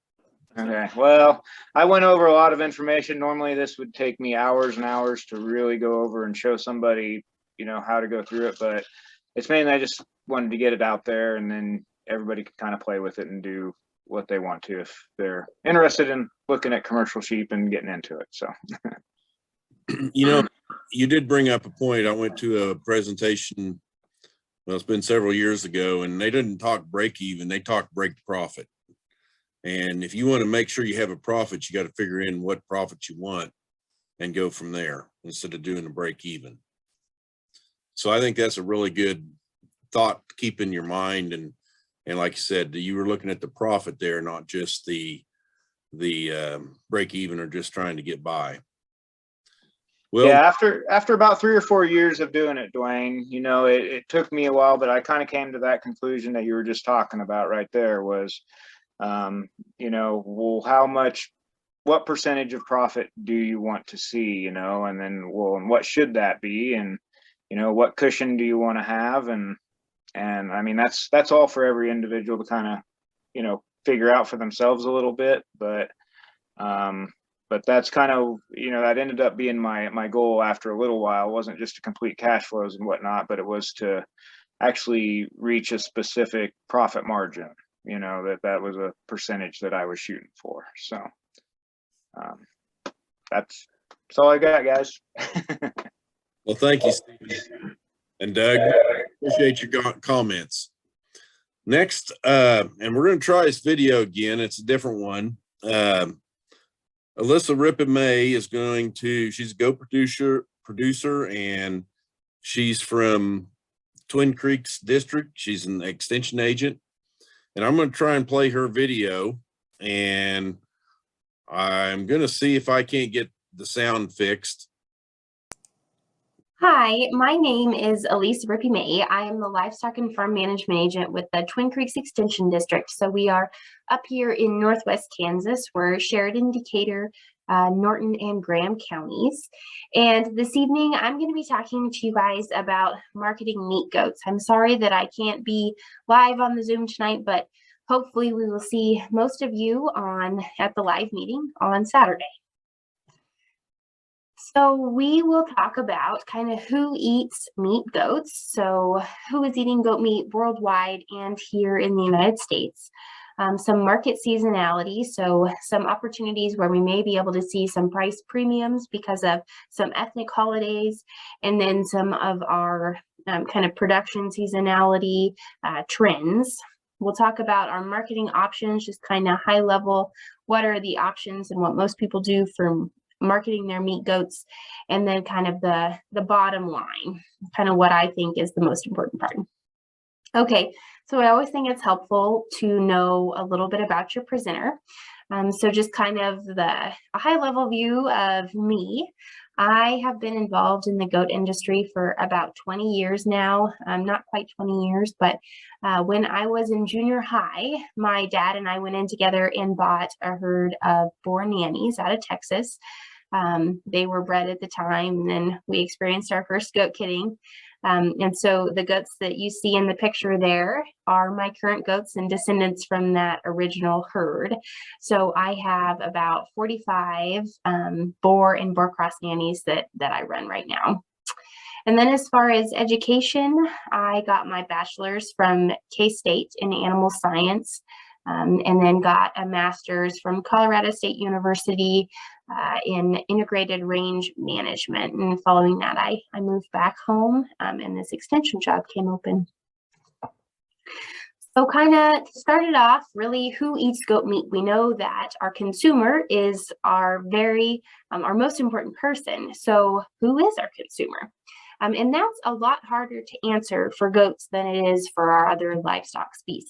Okay, well, I went over a lot of information. Normally this would take me hours and hours to really go over and show somebody, you know, how to go through it, but it's mainly I just wanted to get it out there, and then everybody could kind of play with it and do what they want to if they're interested in looking at commercial sheep and getting into it. So You know, you did bring up a point. I went to a presentation, well, it's been several years ago, and they didn't talk break even, they talked break profit. And if you want to make sure you have a profit, you got to figure in what profit you want and go from there instead of doing a break even. So I think that's a really good thought to keep in your mind. And like you said, you were looking at the profit there, not just the break even or just trying to get by. Well, yeah, after about 3 or 4 years of doing it, Dwayne, you know, it took me a while, but I kind of came to that conclusion that you were just talking about right there was, you know, well, what percentage of profit do you want to see, you know, and then, well, and what should that be? And, you know, what cushion do you want to have? And I mean, that's all for every individual to kind of, you know, figure out for themselves a little bit, but that's kind of, you know, that ended up being my goal after a little while. It wasn't just to complete cash flows and whatnot, but it was to actually reach a specific profit margin, you know, that was a percentage that I was shooting for. So that's all I got, guys. well, thank you, Stephen. And Doug, appreciate your comments. Next, and we're going to try this video again. It's a different one. Alyssa Rippon-May is she's a goat producer, and she's from Twin Creeks District. She's an extension agent, and I'm going to try and play her video, and I'm going to see if I can't get the sound fixed. Hi, my name is Alyssa Rippon-May. I am the Livestock and Farm Management Agent with the Twin Creeks Extension District. So we are up here in Northwest Kansas. We're Sheridan, Decatur, Norton, and Graham counties. And this evening, I'm going to be talking to you guys about marketing meat goats. I'm sorry that I can't be live on the Zoom tonight, but hopefully we will see most of you at the live meeting on Saturday. So we will talk about kind of who eats meat goats. So who is eating goat meat worldwide and here in the United States. Some market seasonality, so some opportunities where we may be able to see some price premiums because of some ethnic holidays, and then some of our kind of production seasonality trends. We'll talk about our marketing options, just kind of high level, what are the options and what most people do for marketing their meat goats, and then kind of the bottom line, kind of what I think is the most important part. Okay, so I always think it's helpful to know a little bit about your presenter. So just kind of a high level view of me. I have been involved in the goat industry for about 20 years now, not quite 20 years, but when I was in junior high, my dad and I went in together and bought a herd of Boer nannies out of Texas. They were bred at the time, and then we experienced our first goat kidding. And so the goats that you see in the picture there are my current goats and descendants from that original herd. So I have about 45 Boer and Boer cross nannies that I run right now. And then as far as education, I got my bachelor's from K-State in animal science, and then got a master's from Colorado State University in integrated range management. And following that, I moved back home and this extension job came open. So kind of to start it off, really, who eats goat meat? We know that our consumer is our most important person. So who is our consumer? And that's a lot harder to answer for goats than it is for our other livestock species.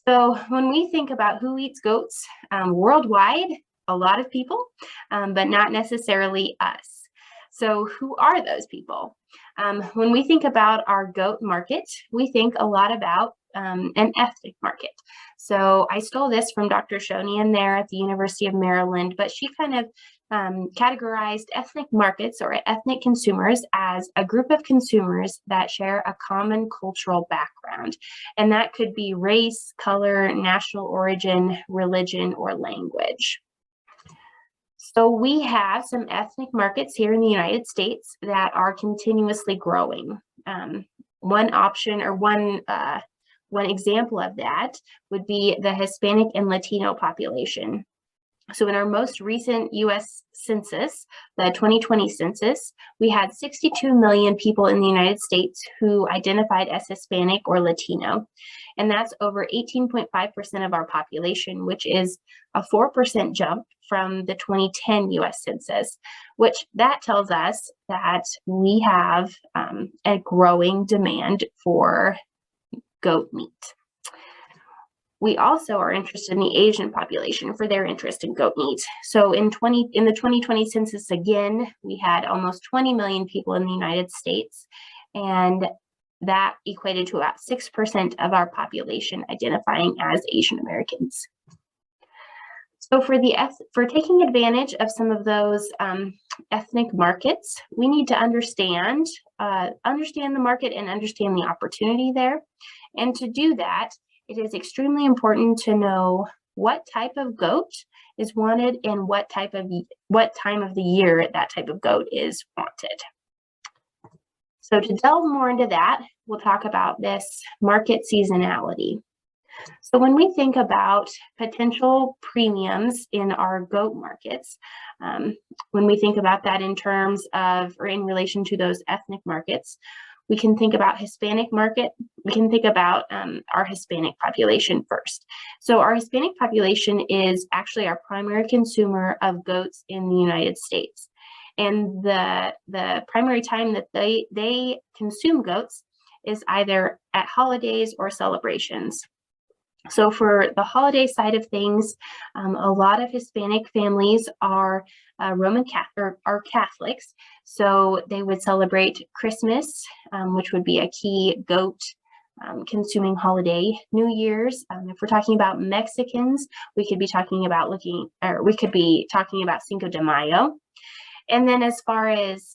So when we think about who eats goats worldwide, a lot of people, but not necessarily us. So who are those people? When we think about our goat market, we think a lot about an ethnic market. So I stole this from Dr. Shonian there at the University of Maryland, but she kind of categorized ethnic markets or ethnic consumers as a group of consumers that share a common cultural background. And that could be race, color, national origin, religion, or language. So we have some ethnic markets here in the United States that are continuously growing. One option or one example of that would be the Hispanic and Latino population. So in our most recent US census, the 2020 census, we had 62 million people in the United States who identified as Hispanic or Latino. And that's over 18.5% of our population, which is a 4% jump from the 2010 US census, which that tells us that we have a growing demand for goat meat. We also are interested in the Asian population for their interest in goat meat. So in the 2020 census, again, we had almost 20 million people in the United States, and that equated to about 6% of our population identifying as Asian Americans. So for taking advantage of some of those ethnic markets, we need to understand the market and understand the opportunity there. And to do that, it is extremely important to know what type of goat is wanted and what time of the year that type of goat is wanted. So to delve more into that, we'll talk about this market seasonality. So when we think about potential premiums in our goat markets, when we think about that in terms of or in relation to those ethnic markets, we can think about Hispanic market. We can think about our Hispanic population first. So our Hispanic population is actually our primary consumer of goats in the United States. And the primary time that they consume goats is either at holidays or celebrations. So for the holiday side of things, a lot of Hispanic families are Roman Catholic or Catholics. So they would celebrate Christmas, which would be a key goat consuming holiday. New Year's. If we're talking about Mexicans, we could be talking about Cinco de Mayo. And then as far as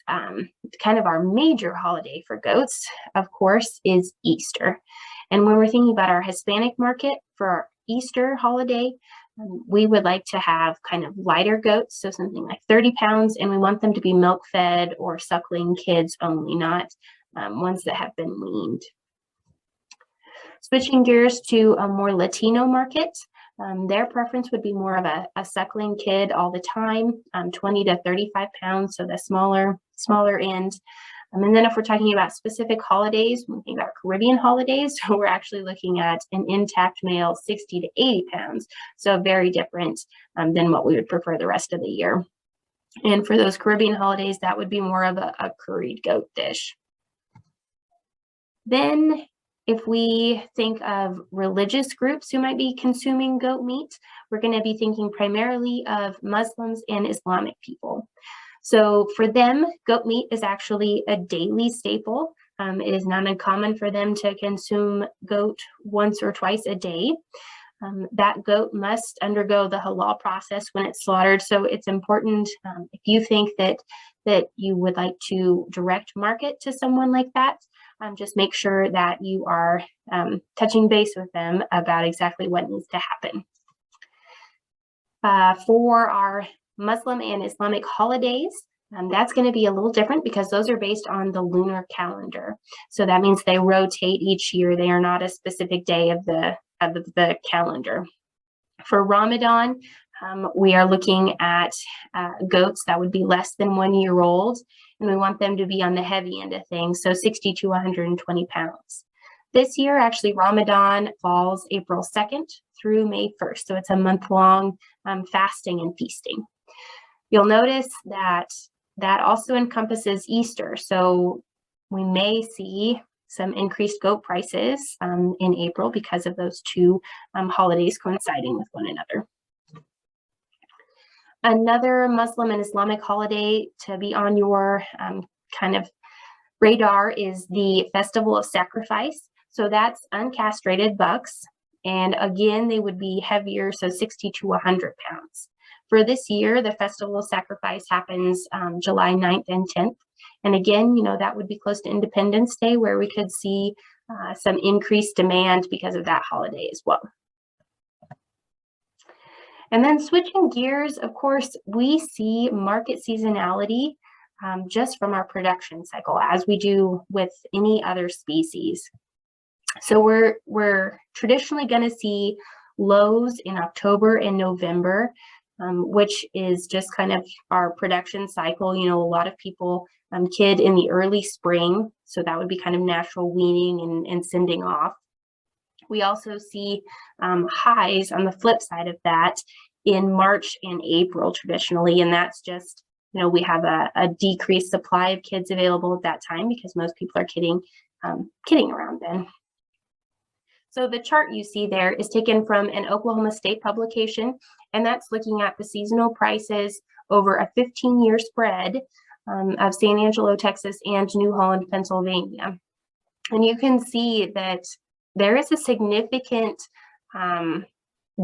kind of our major holiday for goats, of course, is Easter. And when we're thinking about our Hispanic market for our Easter holiday, we would like to have kind of lighter goats, so something like 30 pounds, and we want them to be milk fed or suckling kids only, not ones that have been weaned. Switching gears to a more Latino market, their preference would be more of a suckling kid all the time, 20 to 35 pounds, so the smaller end. And then if we're talking about specific holidays, when we think about Caribbean holidays, we're actually looking at an intact male 60 to 80 pounds. So very different than what we would prefer the rest of the year. And for those Caribbean holidays, that would be more of a curried goat dish. Then if we think of religious groups who might be consuming goat meat, we're going to be thinking primarily of Muslims and Islamic people. So for them, goat meat is actually a daily staple. It is not uncommon for them to consume goat once or twice a day. That goat must undergo the halal process when it's slaughtered. So it's important if you think that you would like to direct market to someone like that, just make sure that you are touching base with them about exactly what needs to happen. For our Muslim and Islamic holidays, that's going to be a little different because those are based on the lunar calendar. So that means they rotate each year. They are not a specific day of the calendar. For Ramadan, we are looking at goats that would be less than 1 year old, and we want them to be on the heavy end of things, so 60 to 120 pounds. This year, actually, Ramadan falls April 2nd through May 1st, so it's a month-long fasting and feasting. You'll notice that that also encompasses Easter. So we may see some increased goat prices in April because of those two holidays coinciding with one another. Another Muslim and Islamic holiday to be on your kind of radar is the Festival of Sacrifice. So that's uncastrated bucks. And again, they would be heavier, so 60 to 100 pounds. For this year, the Festival of Sacrifice happens July 9th and 10th. And again, you know, that would be close to Independence Day, where we could see some increased demand because of that holiday as well. And then switching gears, of course, we see market seasonality just from our production cycle, as we do with any other species. So we're traditionally going to see lows in October and November, which is just kind of our production cycle. You know, a lot of people kid in the early spring, so that would be kind of natural weaning and sending off. We also see highs on the flip side of that in March and April traditionally, and that's just, you know, we have a decreased supply of kids available at that time because most people are kidding around then. So the chart you see there is taken from an Oklahoma State publication, and that's looking at the seasonal prices over a 15-year spread of San Angelo, Texas, and New Holland, Pennsylvania. And you can see that there is a significant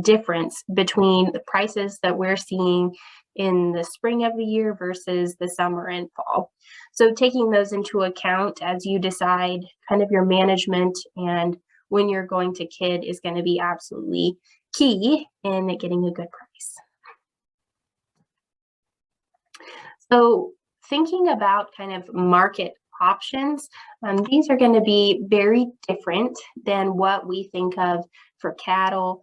difference between the prices that we're seeing in the spring of the year versus the summer and fall. So taking those into account as you decide kind of your management and when you're going to kid is going to be absolutely key in getting a good price. So thinking about kind of market options, these are going to be very different than what we think of for cattle,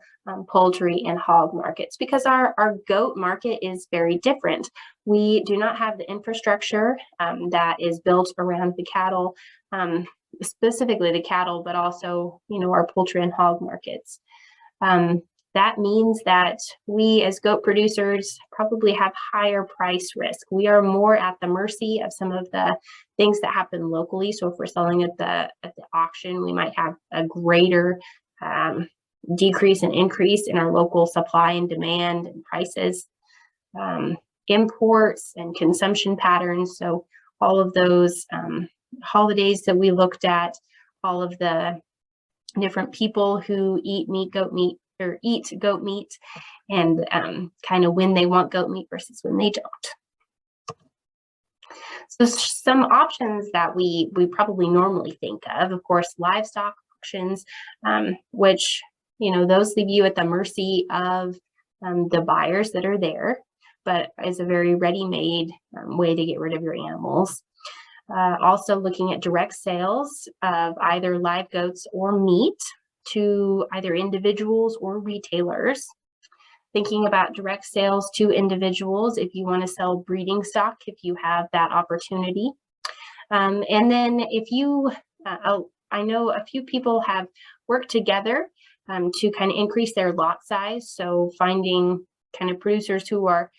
poultry, and hog markets, because our goat market is very different. We do not have the infrastructure that is built around the cattle, specifically the cattle, but also, you know, our poultry and hog markets. That means that we as goat producers probably have higher price risk. We are more at the mercy of some of the things that happen locally. So if we're selling at the auction, we might have a greater decrease and increase in our local supply and demand and prices, imports and consumption patterns. So all of those holidays that we looked at, all of the different people who eat goat meat, and kind of when they want goat meat versus when they don't. So some options that we probably normally think of course, livestock auctions, which, you know, those leave you at the mercy of the buyers that are there, but is a very ready-made way to get rid of your animals. Also looking at direct sales of either live goats or meat to either individuals or retailers. Thinking about direct sales to individuals if you want to sell breeding stock, if you have that opportunity. And then if you, I know a few people have worked together to kind of increase their lot size. So finding kind of producers who are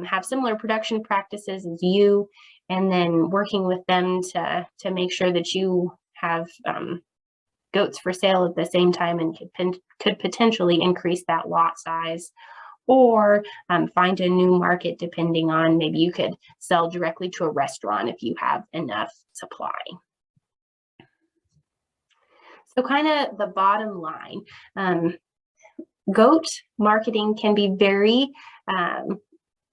have similar production practices as you, and then working with them to make sure that you have goats for sale at the same time and could potentially increase that lot size, or find a new market depending on maybe you could sell directly to a restaurant if you have enough supply. So kind of the bottom line, goat marketing can be very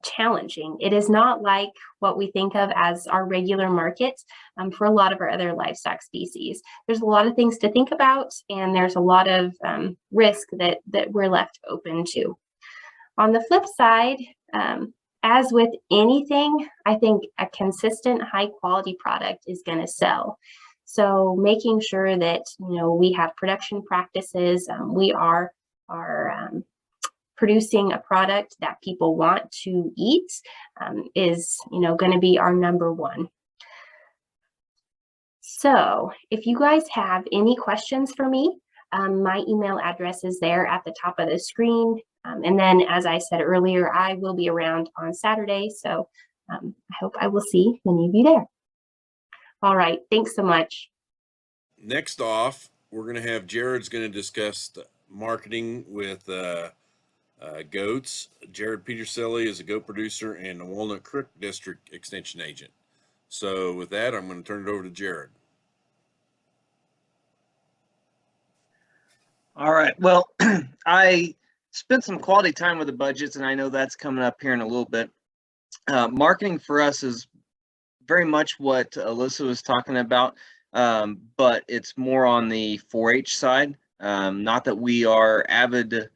challenging. It is not like what we think of as our regular market for a lot of our other livestock species. There's a lot of things to think about, and there's a lot of risk that we're left open to. On the flip side, as with anything, I think a consistent high quality product is going to sell. So making sure that, you know, we have production practices, we are producing a product that people want to eat is, you know, going to be our number one. So if you guys have any questions for me, my email address is there at the top of the screen. And then, as I said earlier, I will be around on Saturday. So I hope I will see many of you there. All right, thanks so much. Next off, we're going to have Jared's going to discuss the marketing with goats. Jared Peterselli is a goat producer and the Walnut Creek District Extension Agent. So with that, I'm going to turn it over to Jared. All right. Well, I spent some quality time with the budgets, and I know that's coming up here in a little bit. Marketing for us is very much what Alyssa was talking about, but it's more on the 4-H side. Not that we are avid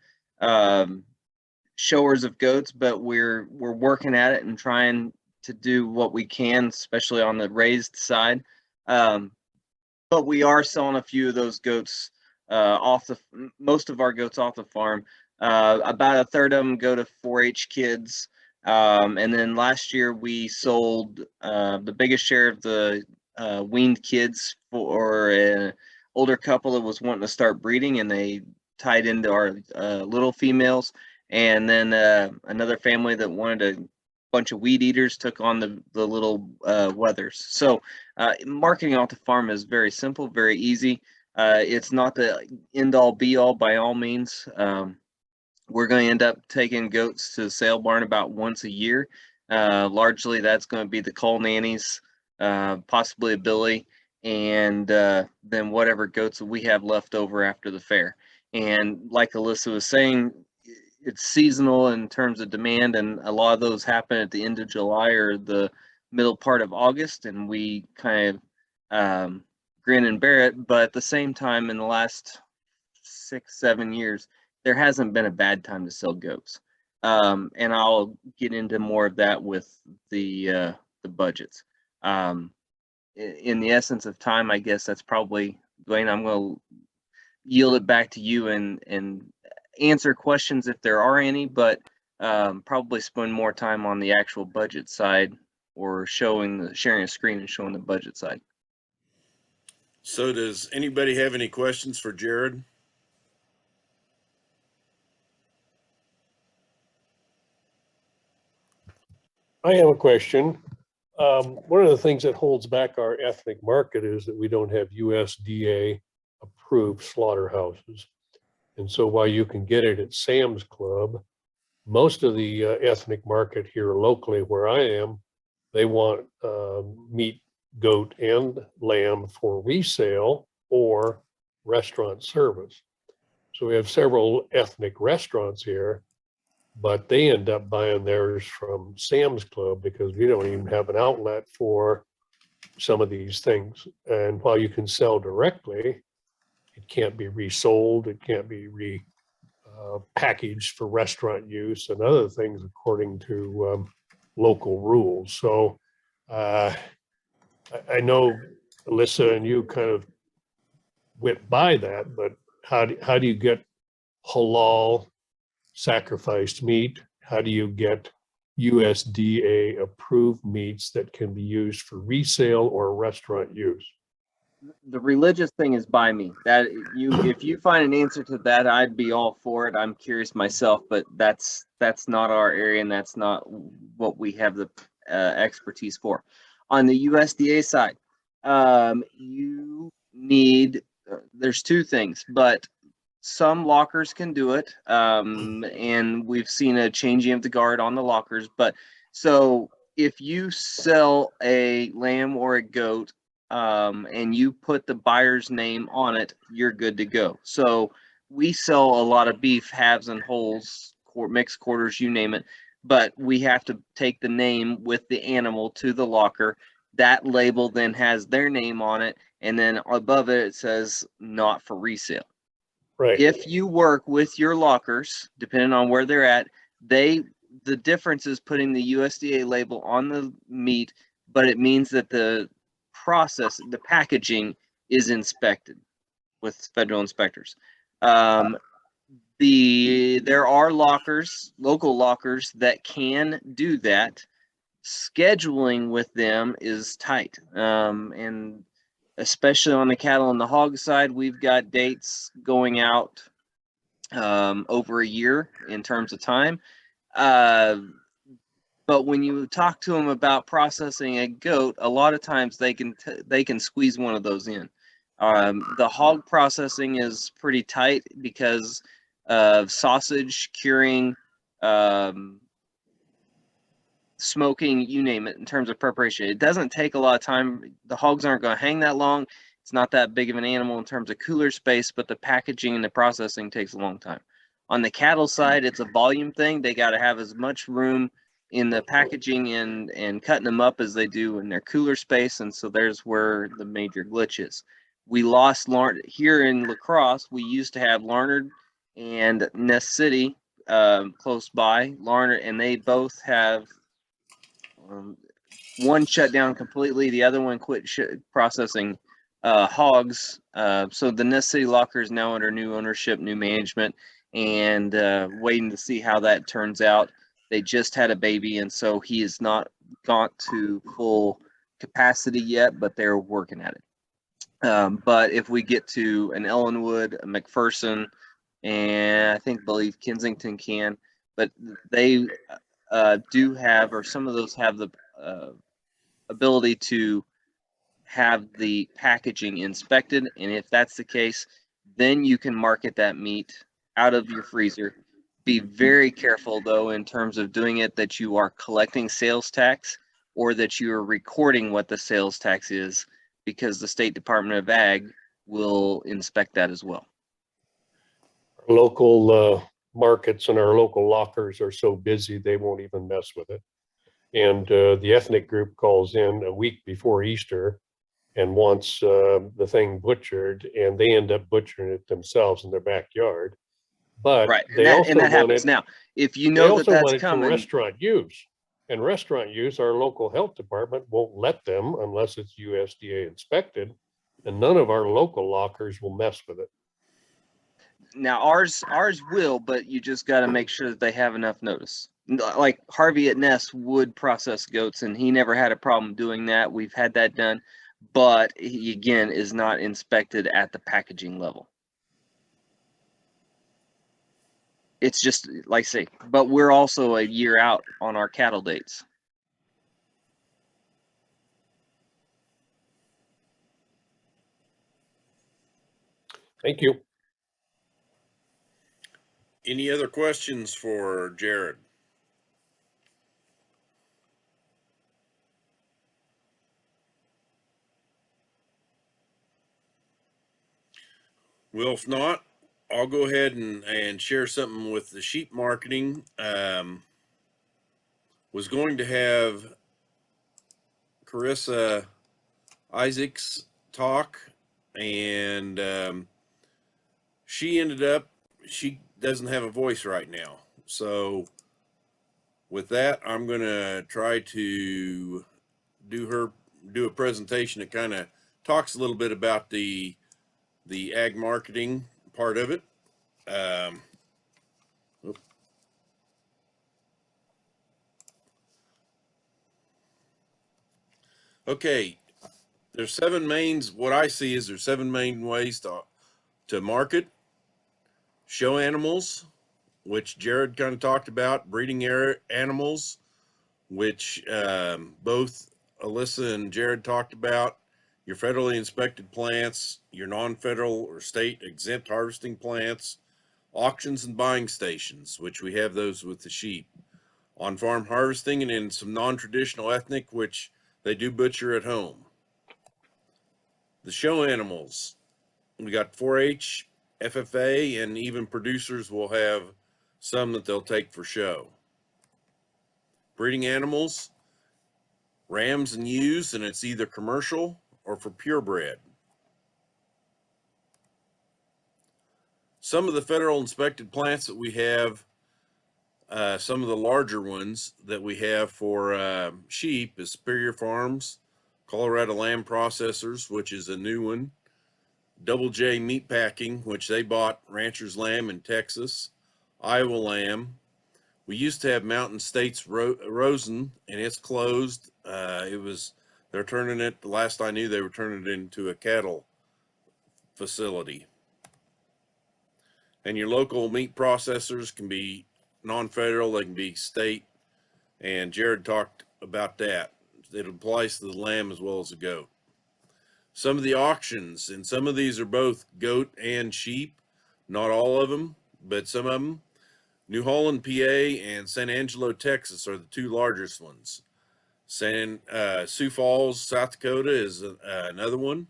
showers of goats, but we're working at it and trying to do what we can, especially on the raised side. But we are selling a few of those goats most of our goats off the farm. About a third of them go to 4-H kids. And then last year we sold the biggest share of the weaned kids for an older couple that was wanting to start breeding, and they tied into our little females. And then another family that wanted a bunch of weed eaters took on the little wethers. So marketing off the farm is very simple, very easy. It's not the end all be all by all means. We're going to end up taking goats to the sale barn about once a year. Largely that's going to be the cull nannies, possibly a billy, and then whatever goats that we have left over after the fair. And like Alyssa was saying, it's seasonal in terms of demand, and a lot of those happen at the end of July or the middle part of August, and we kind of grin and bear it. But at the same time, in the last 6-7 years, there hasn't been a bad time to sell goats. And I'll get into more of that with the budgets. In the essence of time, I guess that's probably, Dwayne, I'm going to yield it back to you and answer questions if there are any, but probably spend more time on the actual budget side, or sharing a screen and showing the budget side. So does anybody have any questions for Jared? I have a question. One of the things that holds back our ethnic market is that we don't have USDA approved slaughterhouses. And so while you can get it at Sam's Club, most of the ethnic market here locally where I am, they want meat, goat, and lamb for resale or restaurant service. So we have several ethnic restaurants here, but they end up buying theirs from Sam's Club because we don't even have an outlet for some of these things. And while you can sell directly, it can't be resold, it can't be packaged for restaurant use and other things according to local rules. So I know Alyssa and you kind of went by that, but how do you get halal sacrificed meat? How do you get USDA approved meats that can be used for resale or restaurant use? The religious thing is by me. That if you find an answer to that, I'd be all for it. I'm curious myself, but that's not our area, and that's not what we have the expertise for. On the USDA side, you need there's two things, but some lockers can do it, and we've seen a changing of the guard on the lockers. But so if you sell a lamb or a goat, and you put the buyer's name on it, you're good to go. So we sell a lot of beef, halves and wholes, mixed quarters, you name it, but we have to take the name with the animal to the locker. That label then has their name on it, and then above it, it says not for resale. Right. If you work with your lockers, depending on where they're at, the difference is putting the USDA label on the meat, but it means that the process, the packaging is inspected with federal inspectors. There are lockers, local lockers, that can do that. Scheduling with them is tight, and especially on the cattle and the hog side, we've got dates going out over a year in terms of time. But when you talk to them about processing a goat, a lot of times they can squeeze one of those in. The hog processing is pretty tight because of sausage, curing, smoking, you name it, in terms of preparation. It doesn't take a lot of time. The hogs aren't going to hang that long. It's not that big of an animal in terms of cooler space, but the packaging and the processing takes a long time. On the cattle side, it's a volume thing. They got to have as much room in the packaging and cutting them up as they do in their cooler space. And so there's where the major glitch is. We lost here in La Crosse. We used to have Larned and Ness City close by. Larned, and they both have one shut down completely. The other one quit processing hogs. So the Ness City locker is now under new ownership, new management, and waiting to see how that turns out. They just had a baby, and so he has not got to full capacity yet, but they're working at it. But if we get to an Ellenwood, a McPherson, and I believe Kensington can, but they do have, or some of those have the ability to have the packaging inspected. And if that's the case, then you can market that meat out of your freezer. Be very careful though, in terms of doing it, that you are collecting sales tax or that you are recording what the sales tax is, because the State Department of Ag will inspect that as well. Local markets and our local lockers are so busy, they won't even mess with it. And the ethnic group calls in a week before Easter and wants the thing butchered, and they end up butchering it themselves in their backyard. But right, they also and that want happens. it, now, if you know that that's coming, for restaurant use. And restaurant use, our local health department won't let them unless it's USDA inspected, and none of our local lockers will mess with it. now ours will, but you just got to make sure that they have enough notice. Like Harvey at Ness would process goats, and he never had a problem doing that. We've had that done, but he again is not inspected at the packaging level. It's just like I say, but we're also a year out on our cattle dates. Thank you. Any other questions for Jared? Well, if not, I'll go ahead and share something with the sheep marketing. Was going to have Carissa Isaacs talk, and she ended up, she doesn't have a voice right now. So with that, I'm going to try to do a presentation that kind of talks a little bit about the ag marketing part of it. Okay, there's what I see is there's 7 main ways to market. Show animals, which Jared kind of talked about, breeding animals, which both Alyssa and Jared talked about, your federally inspected plants, your non-federal or state exempt harvesting plants, auctions and buying stations, which we have those with the sheep, on-farm harvesting, and in some non-traditional ethnic, which they do butcher at home. The show animals, we got 4-H, FFA, and even producers will have some that they'll take for show. Breeding animals, rams and ewes, and it's either commercial or for purebred. Some of the federal inspected plants that we have, some of the larger ones that we have for sheep is Superior Farms, Colorado Lamb Processors, which is a new one, Double J Meat Packing, which they bought Rancher's Lamb in Texas, Iowa Lamb. We used to have Mountain States Rosen, and it's closed. They're turning it, the last I knew, they were turning it into a cattle facility. And your local meat processors can be non-federal, they can be state, And Jared talked about that. It applies to the lamb as well as the goat. Some of the auctions, and some of these are both goat and sheep, not all of them, but some of them. New Holland, PA, and San Angelo, Texas are the two largest ones. Sioux Falls, South Dakota is another one.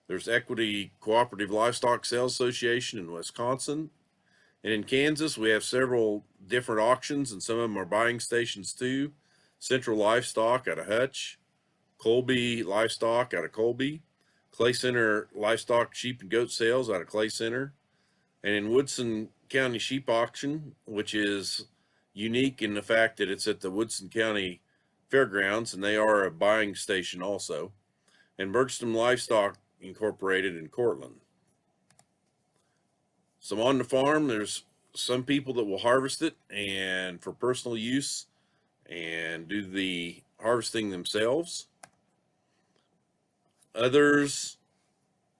There's Equity Cooperative Livestock Sales Association in Wisconsin. And in Kansas, we have several different auctions, and some of them are buying stations too. Central Livestock out of Hutch, Colby Livestock out of Colby, Clay Center Livestock Sheep and Goat Sales out of Clay Center, and in Woodson County Sheep Auction, which is unique in the fact that it's at the Woodson County Fairgrounds, and they are a buying station also, and Bergston Livestock Incorporated in Cortland. So on the farm, there's some people that will harvest it and for personal use and do the harvesting themselves. Others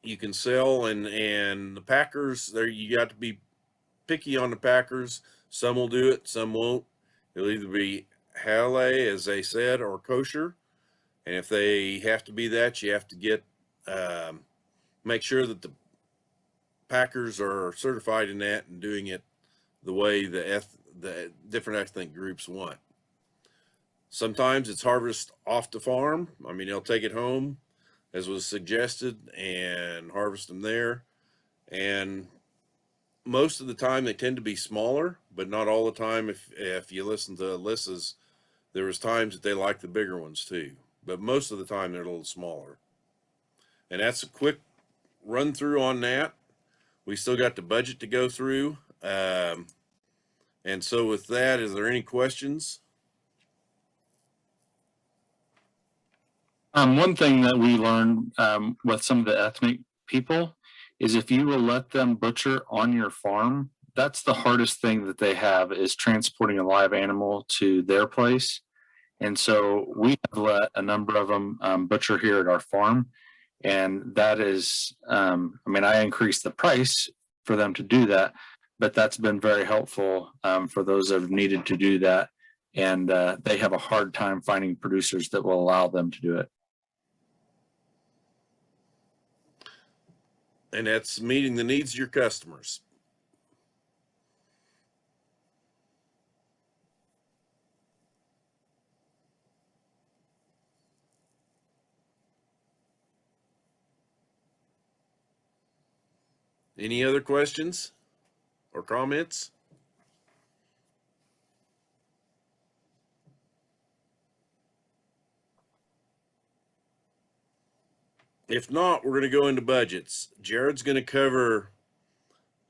you can sell, and the packers there, you got to be picky on the packers. Some will do it, some won't. It'll either be halal, as they said, or kosher. And if they have to be that, you have to get make sure that the packers are certified in that and doing it the way the different ethnic groups want. Sometimes it's harvest off the farm. I mean, they'll take it home, as was suggested, and harvest them there. And most of the time they tend to be smaller, but not all the time. If you listen to Alyssa's, there was times that they like the bigger ones too, but most of the time they're a little smaller. And that's a quick run through on that. We still got the budget to go through. And so with that, is there any questions? One thing that we learned with some of the ethnic people is if you will let them butcher on your farm, that's the hardest thing that they have, is transporting a live animal to their place. And so we have let a number of them butcher here at our farm. And that is, I mean, I increased the price for them to do that, but that's been very helpful for those that have needed to do that. And they have a hard time finding producers that will allow them to do it. And that's meeting the needs of your customers. Any other questions or comments? If not, we're going to go into budgets. Jared's going to cover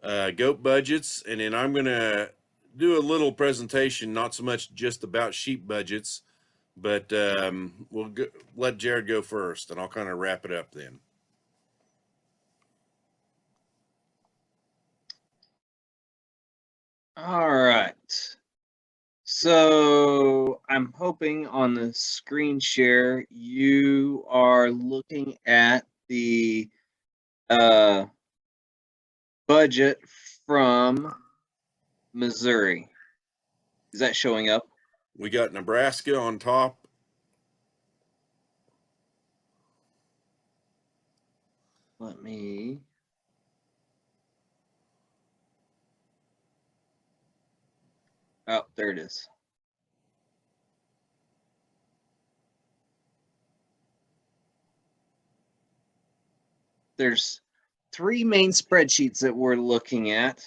goat budgets, and then I'm going to do a little presentation, not so much just about sheep budgets, but we'll let Jared go first, and I'll kind of wrap it up then. All right. So I'm hoping on the screen share you are looking at the budget from Missouri. Is that showing up? We got Nebraska on top. Let me. Oh, there it is. There's three main spreadsheets that we're looking at.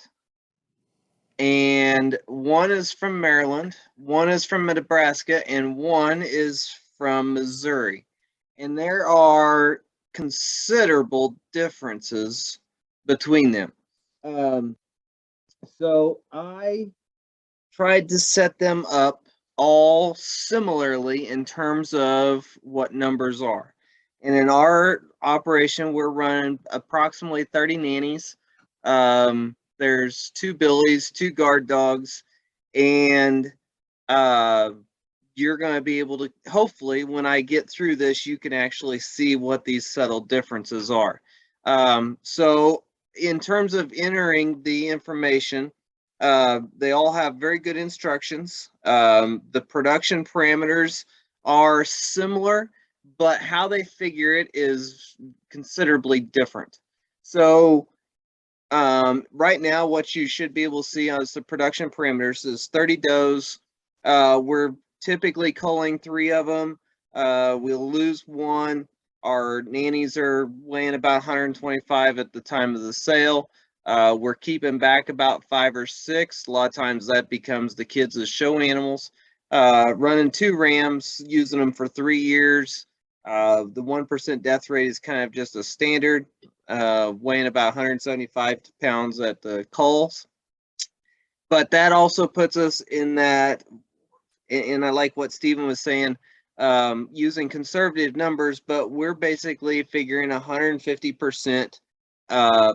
And one is from Maryland, one is from Nebraska, and one is from Missouri. And there are considerable differences between them. So I tried to set them up all similarly in terms of what numbers are. And in our operation, we're running approximately 30 nannies. There's 2 billies, 2 guard dogs, and you're going to be able to, hopefully, when I get through this, you can actually see what these subtle differences are. So in terms of entering the information, They all have very good instructions. The production parameters are similar, but how they figure it is considerably different. So right now, what you should be able to see on the production parameters is 30 does. We're typically culling 3 of them. We'll lose 1. Our nannies are weighing about 125 at the time of the sale. We're keeping back about 5 or 6. A lot of times that becomes the kids as show animals. Running 2 rams, using them for 3 years. The 1% death rate is kind of just a standard, weighing about 175 pounds at the culls. But that also puts us in that, and I like what Stephen was saying, using conservative numbers, but we're basically figuring 150%,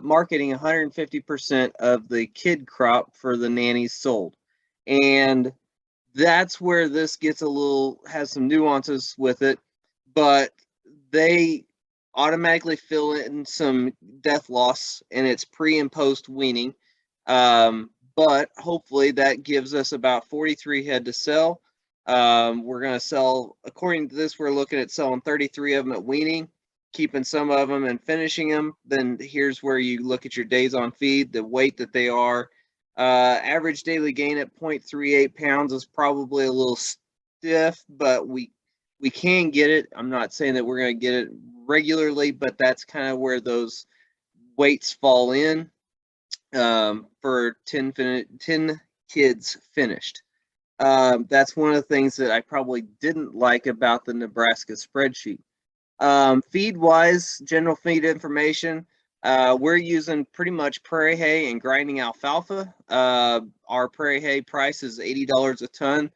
marketing 150% of the kid crop for the nannies sold. And that's where this gets has some nuances with it, but they automatically fill in some death loss, and it's pre and post weaning. But hopefully that gives us about 43 head to sell. We're going to sell, according to this, we're looking at selling 33 of them at weaning, keeping some of them and finishing them. Then here's where you look at your days on feed, the weight that they are. Average daily gain at 0.38 pounds is probably a little stiff, but we can get it. I'm not saying that we're going to get it regularly, but that's kind of where those weights fall in for 10 kids finished. That's one of the things that I probably didn't like about the Nebraska spreadsheet. Feed wise, general feed information, we're using pretty much prairie hay and grinding alfalfa. Our prairie hay price is $80 a ton.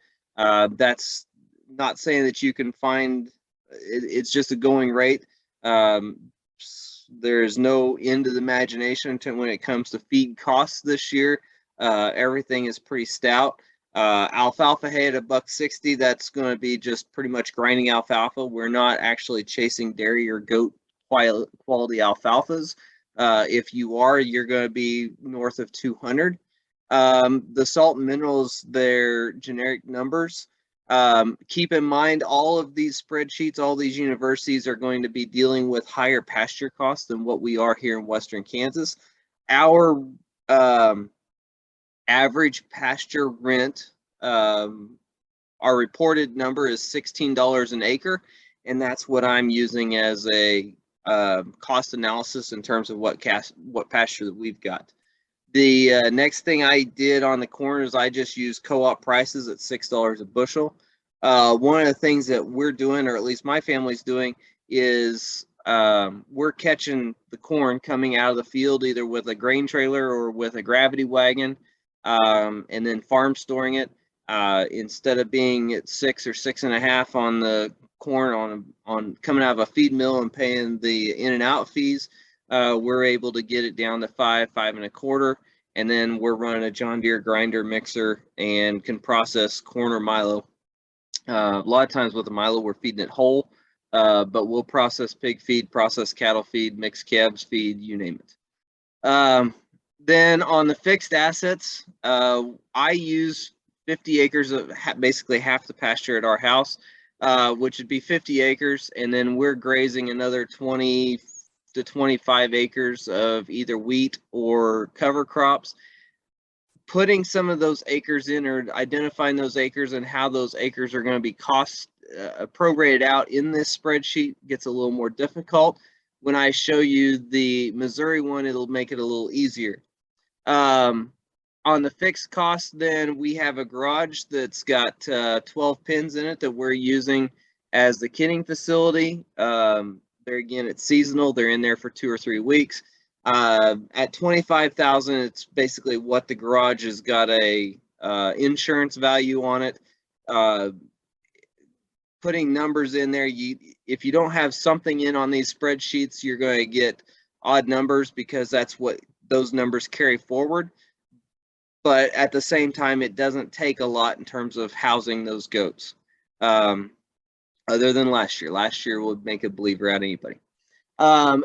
That's not saying that you can find, it's just a going rate. There's no end to the imagination when it comes to feed costs this year. Everything is pretty stout. Alfalfa hay at $1.60, that's going to be just pretty much grinding alfalfa. We're not actually chasing dairy or goat quality alfalfas. If you are, you're going to be north of 200. The salt and minerals, they're generic numbers. Keep in mind, all of these spreadsheets, all these universities are going to be dealing with higher pasture costs than what we are here in Western Kansas. Our average pasture rent, our reported number is $16 an acre, and that's what I'm using as a cost analysis in terms of what pasture that we've got. The next thing I did on the corn is I just used co-op prices at $6 a bushel. One of the things that we're doing, or at least my family's doing, is we're catching the corn coming out of the field either with a grain trailer or with a gravity wagon, and then farm storing it. Instead of being at 6 or 6.5 on the corn on coming out of a feed mill and paying the in and out fees, we're able to get it down to 5, 5.25, and then we're running a John Deere grinder mixer and can process corn or milo. A lot of times with the milo, we're feeding it whole, but we'll process pig feed, process cattle feed, mix calves feed, you name it. Then on the fixed assets, I use 50 acres of basically half the pasture at our house, which would be 50 acres, and then we're grazing another 20 to 25 acres of either wheat or cover crops. Putting some of those acres in, or identifying those acres and how those acres are going to be cost prorated out in this spreadsheet gets a little more difficult. When I show you the Missouri one, it'll make it a little easier. On the fixed cost, then we have a garage that's got 12 pins in it that we're using as the kitting facility. There again, it's seasonal. They're in there for 2 or 3 weeks. At $25,000, it's basically what the garage has got a insurance value on it. Putting numbers in there, if you don't have something in on these spreadsheets, you're going to get odd numbers because that's what those numbers carry forward. But at the same time, it doesn't take a lot in terms of housing those goats. Other than last year. Last year would make a believer out of anybody.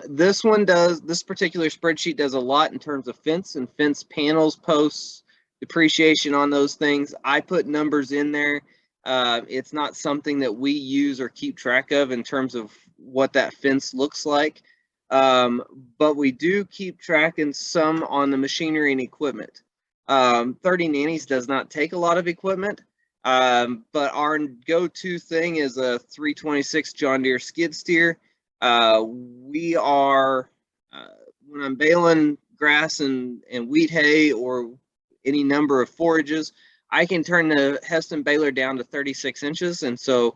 This particular spreadsheet does a lot in terms of fence and fence panels, posts, depreciation on those things. I put numbers in there. It's not something that we use or keep track of in terms of what that fence looks like. But we do keep tracking some on the machinery and equipment. 30 Nannies does not take a lot of equipment, but our go-to thing is a 326 John Deere skid steer. We are, when I'm baling grass and wheat hay or any number of forages, I can turn the Heston baler down to 36 inches. And so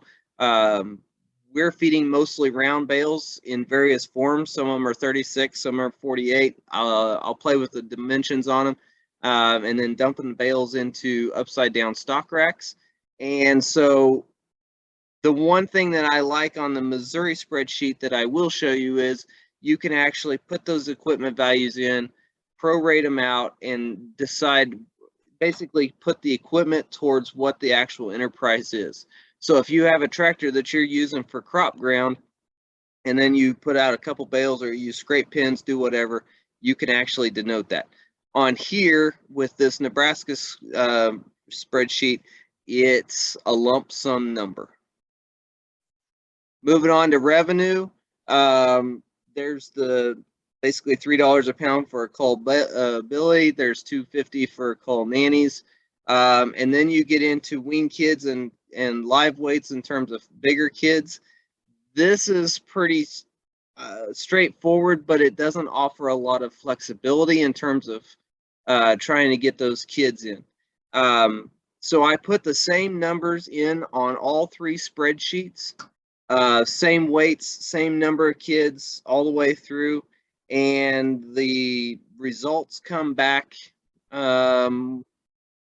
we're feeding mostly round bales in various forms. Some of them are 36, some are 48. I'll play with the dimensions on them, and then dumping the bales into upside down stock racks. And so the one thing that I like on the Missouri spreadsheet that I will show you is you can actually put those equipment values in, prorate them out, and decide, basically put the equipment towards what the actual enterprise is. So if you have a tractor that you're using for crop ground, and then you put out a couple bales or you scrape pins, do whatever, you can actually denote that. On here with this Nebraska spreadsheet, it's a lump sum number. Moving on to revenue, there's the basically $3 a pound for a cull Billy. There's $2.50 for cull Nannies, and then you get into wean kids and live weights in terms of bigger kids. This is pretty straightforward, but it doesn't offer a lot of flexibility in terms of trying to get those kids in. So I put the same numbers in on all three spreadsheets, same weights, same number of kids all the way through, and the results come back about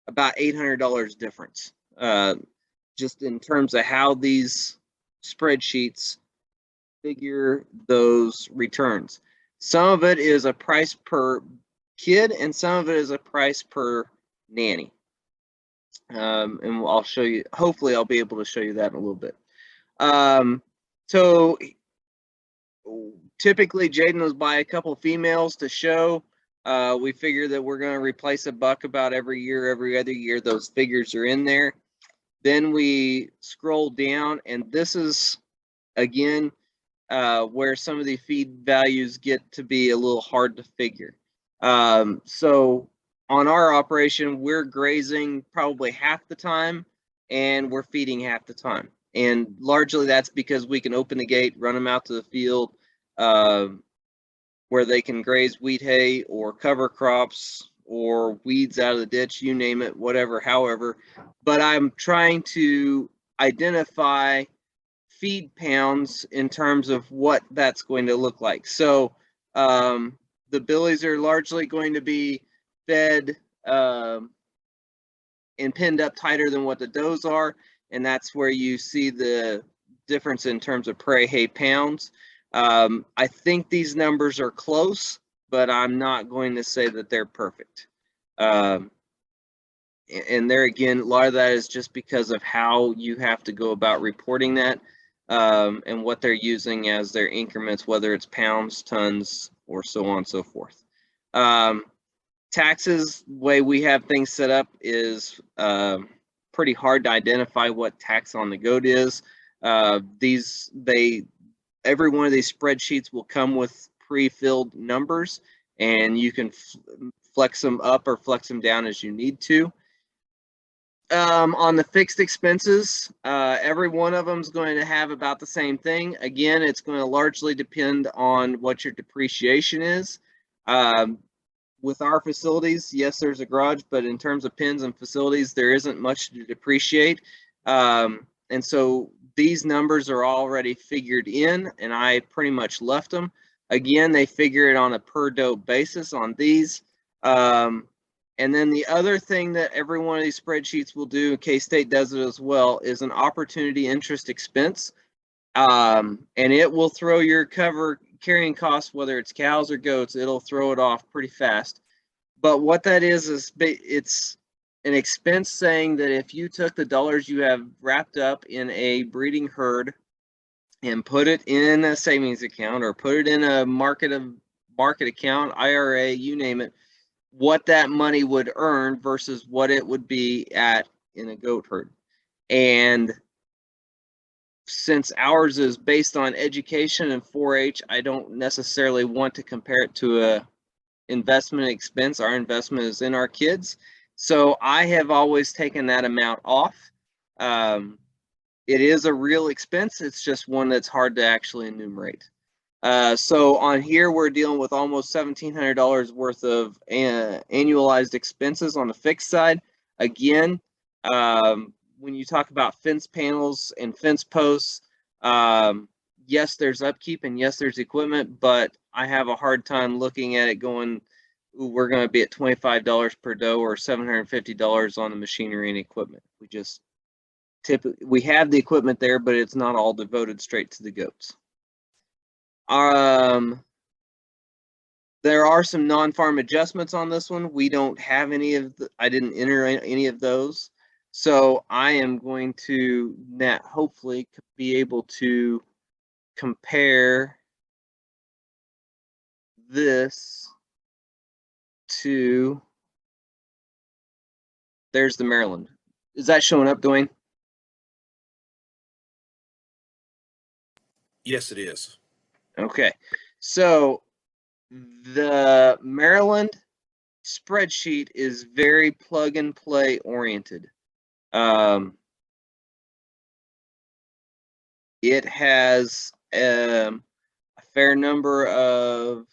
$800 difference, just in terms of how these spreadsheets figure those returns. Some of it is a price per kid, and some of it is a price per nanny. And I'll show you, hopefully I'll be able to show you that in a little bit. So typically Jaden will buy a couple females to show. We figure that we're going to replace a buck about every year, every other year. Those figures are in there. Then we scroll down, and this is, again, where some of the feed values get to be a little hard to figure. So on our operation, we're grazing probably half the time, and we're feeding half the time. And largely that's because we can open the gate, run them out to the field where they can graze wheat hay or cover crops or weeds out of the ditch, you name it, whatever, however. But I'm trying to identify feed pounds in terms of what that's going to look like. So the billies are largely going to be fed and pinned up tighter than what the does are. And that's where you see the difference in terms of prairie hay pounds. I think these numbers are close, but I'm not going to say that they're perfect. And there again, a lot of that is just because of how you have to go about reporting that and what they're using as their increments, whether it's pounds, tons, or so on and so forth. Taxes, the way we have things set up is pretty hard to identify what tax on the goat is. Every one of these spreadsheets will come with pre-filled numbers, and you can flex them up or flex them down as you need to. On the fixed expenses, every one of them is going to have about the same thing. Again, it's going to largely depend on what your depreciation is. With our facilities, yes, there's a garage, but in terms of pens and facilities, there isn't much to depreciate. And so these numbers are already figured in, and I pretty much left them. Again, they figure it on a per doe basis on these. And then the other thing that every one of these spreadsheets will do, K-State does it as well, is an opportunity interest expense. And it will throw your carrying costs, whether it's cows or goats, it'll throw it off pretty fast. But what that is it's an expense saying that if you took the dollars you have wrapped up in a breeding herd and put it in a savings account or put it in a market account, IRA, you name it, what that money would earn versus what it would be at in a goat herd. And since ours is based on education and 4-H, I don't necessarily want to compare it to a investment expense. Our investment is in our kids. So I have always taken that amount off. It is a real expense. It's just one that's hard to actually enumerate. So on here, we're dealing with almost $1,700 worth of annualized expenses on the fixed side. Again, when you talk about fence panels and fence posts, yes, there's upkeep and yes, there's equipment, but I have a hard time looking at it going, ooh, we're going to be at $25 per doe or $750 on the machinery and equipment. We just typically, we have the equipment there, but it's not all devoted straight to the goats. There are some non-farm adjustments on this one. We don't have any of the, I didn't enter any of those. So I am going to hopefully be able to compare this to, there's the Maryland. Is that showing up, Dwayne? Yes, it is. Okay, so the Maryland spreadsheet is very plug and play oriented. It has a fair number of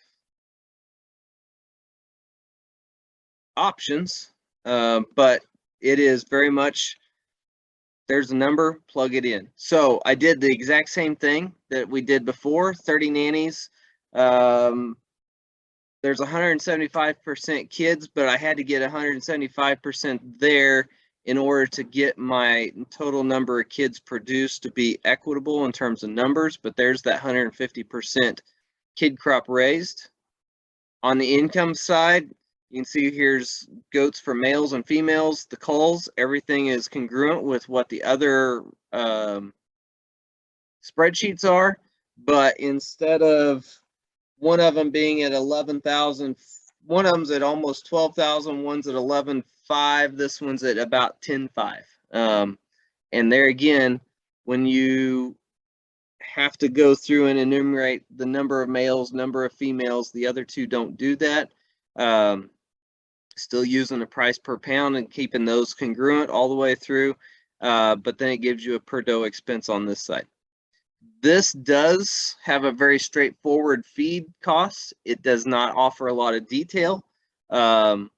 options, but it is very much, there's a number, plug it in. So I did the exact same thing that we did before, 30 nannies. There's 175% kids, but I had to get 175% there in order to get my total number of kids produced to be equitable in terms of numbers. But there's that 150% kid crop raised. On the income side, you can see here's goats for males and females, the culls, everything is congruent with what the other spreadsheets are, but instead of one of them being at 11,000, one of them's at almost 12,000, one's at 11,500, this one's at about 10,500. And there again, when you have to go through and enumerate the number of males, number of females, the other two don't do that. Still using the price per pound and keeping those congruent all the way through, but then it gives you a per doe expense on this side. This does have a very straightforward feed cost. It does not offer a lot of detail. But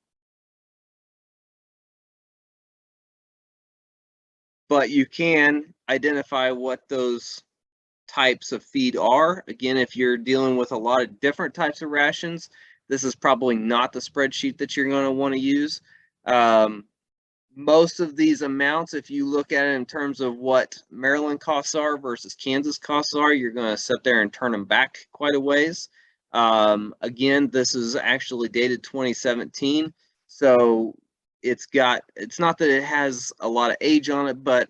you can identify what those types of feed are. Again, if you're dealing with a lot of different types of rations, this is probably not the spreadsheet that you're going to want to use. Most of these amounts, if you look at it in terms of what Maryland costs are versus Kansas costs are, you're going to sit there and turn them back quite a ways. Again, this is actually dated 2017. So it's not that it has a lot of age on it, but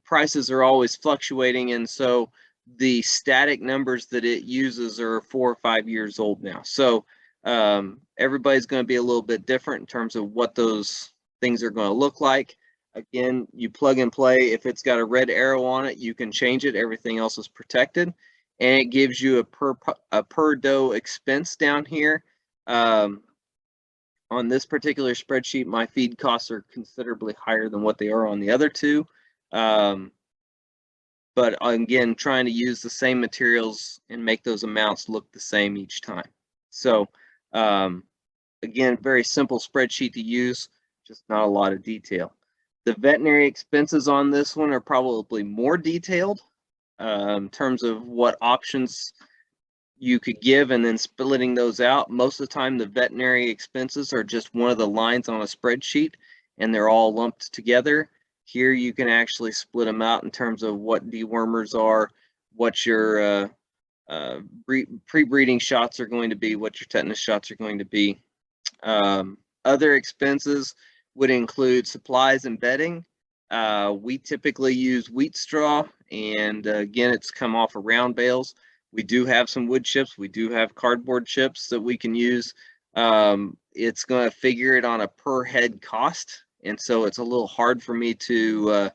prices are always fluctuating. And so the static numbers that it uses are 4 or 5 years old now. So everybody's going to be a little bit different in terms of what those things are going to look like. Again, you plug and play. If it's got a red arrow on it, you can change it. Everything else is protected. And it gives you a per doe expense down here. On this particular spreadsheet, my feed costs are considerably higher than what they are on the other two. But again, trying to use the same materials and make those amounts look the same each time. So again, very simple spreadsheet to use, just not a lot of detail. The veterinary expenses on this one are probably more detailed in terms of what options you could give and then splitting those out. Most of the time, the veterinary expenses are just one of the lines on a spreadsheet and they're all lumped together. Here you can actually split them out in terms of what dewormers are, what your pre-breeding shots are going to be, what your tetanus shots are going to be. Other expenses would include supplies and bedding. We typically use wheat straw, and again, it's come off of round bales. We do have some wood chips. We do have cardboard chips that we can use. It's going to figure it on a per head cost. And so it's a little hard for me to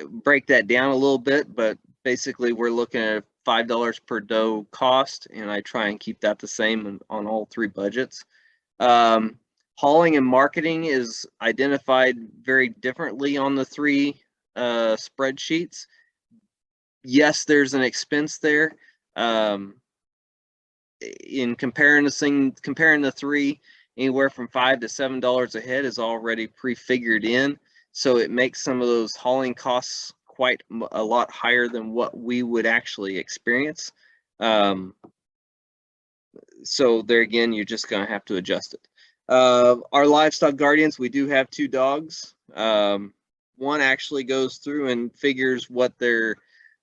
break that down a little bit, but basically we're looking at $5 per doe cost, and I try and keep that the same on all three budgets. Hauling and marketing is identified very differently on the three spreadsheets. Yes, there's an expense there. In comparing the three, anywhere from $5 to $7 a head is already prefigured in. So it makes some of those hauling costs quite a lot higher than what we would actually experience. So there again, you're just going to have to adjust it. Our livestock guardians, we do have 2 dogs. One actually goes through and figures what their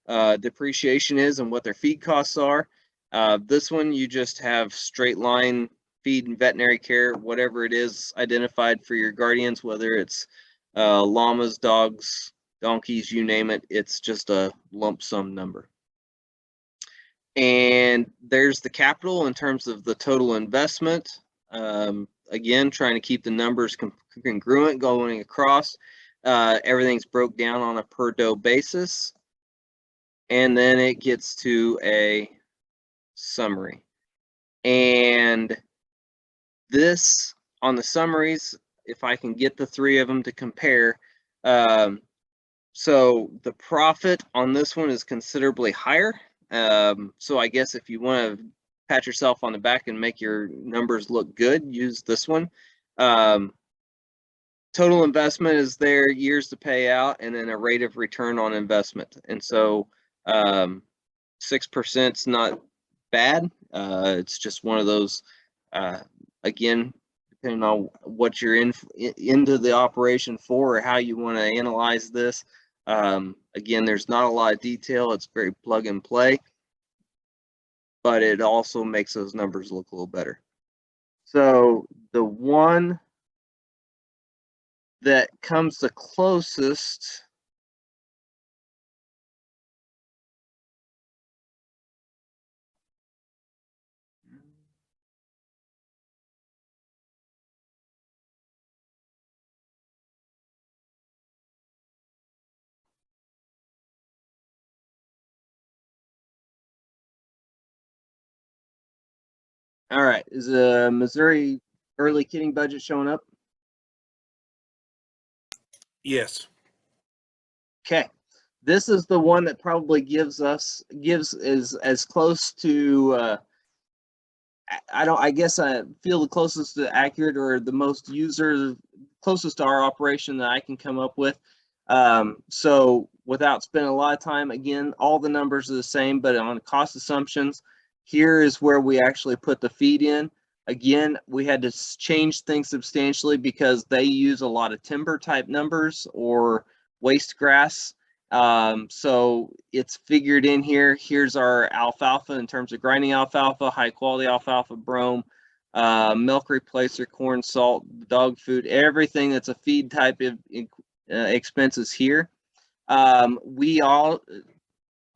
depreciation is and what their feed costs are. This one, you just have straight line feed and veterinary care, whatever it is identified for your guardians, whether it's llamas, dogs, donkeys, you name it, it's just a lump sum number. And there's the capital in terms of the total investment. Again, trying to keep the numbers congruent going across. Everything's broke down on a per doe basis. And then it gets to a summary. And this, on the summaries, if I can get the 3 of them to compare, so the profit on this one is considerably higher. So I guess if you want to pat yourself on the back and make your numbers look good, use this one. Total investment is there, years to pay out, and then a rate of return on investment. And so 6% is not bad. It's just one of those, again, depending on what you're into the operation for or how you want to analyze this. Again, there's not a lot of detail. It's very plug and play, but it also makes those numbers look a little better. So the one that comes the closest All right, is the Missouri early kidding budget showing up? Yes. Okay, this is the one that probably gives is as close to I guess I feel the closest to accurate or the most closest to our operation that I can come up with. So without spending a lot of time, again, all the numbers are the same, but on cost assumptions, here is where we actually put the feed in. Again, we had to change things substantially because they use a lot of timber type numbers or waste grass. So it's figured in here. Here's our alfalfa in terms of grinding alfalfa, high quality alfalfa, brome, milk replacer, corn, salt, dog food, everything that's a feed type of expenses here.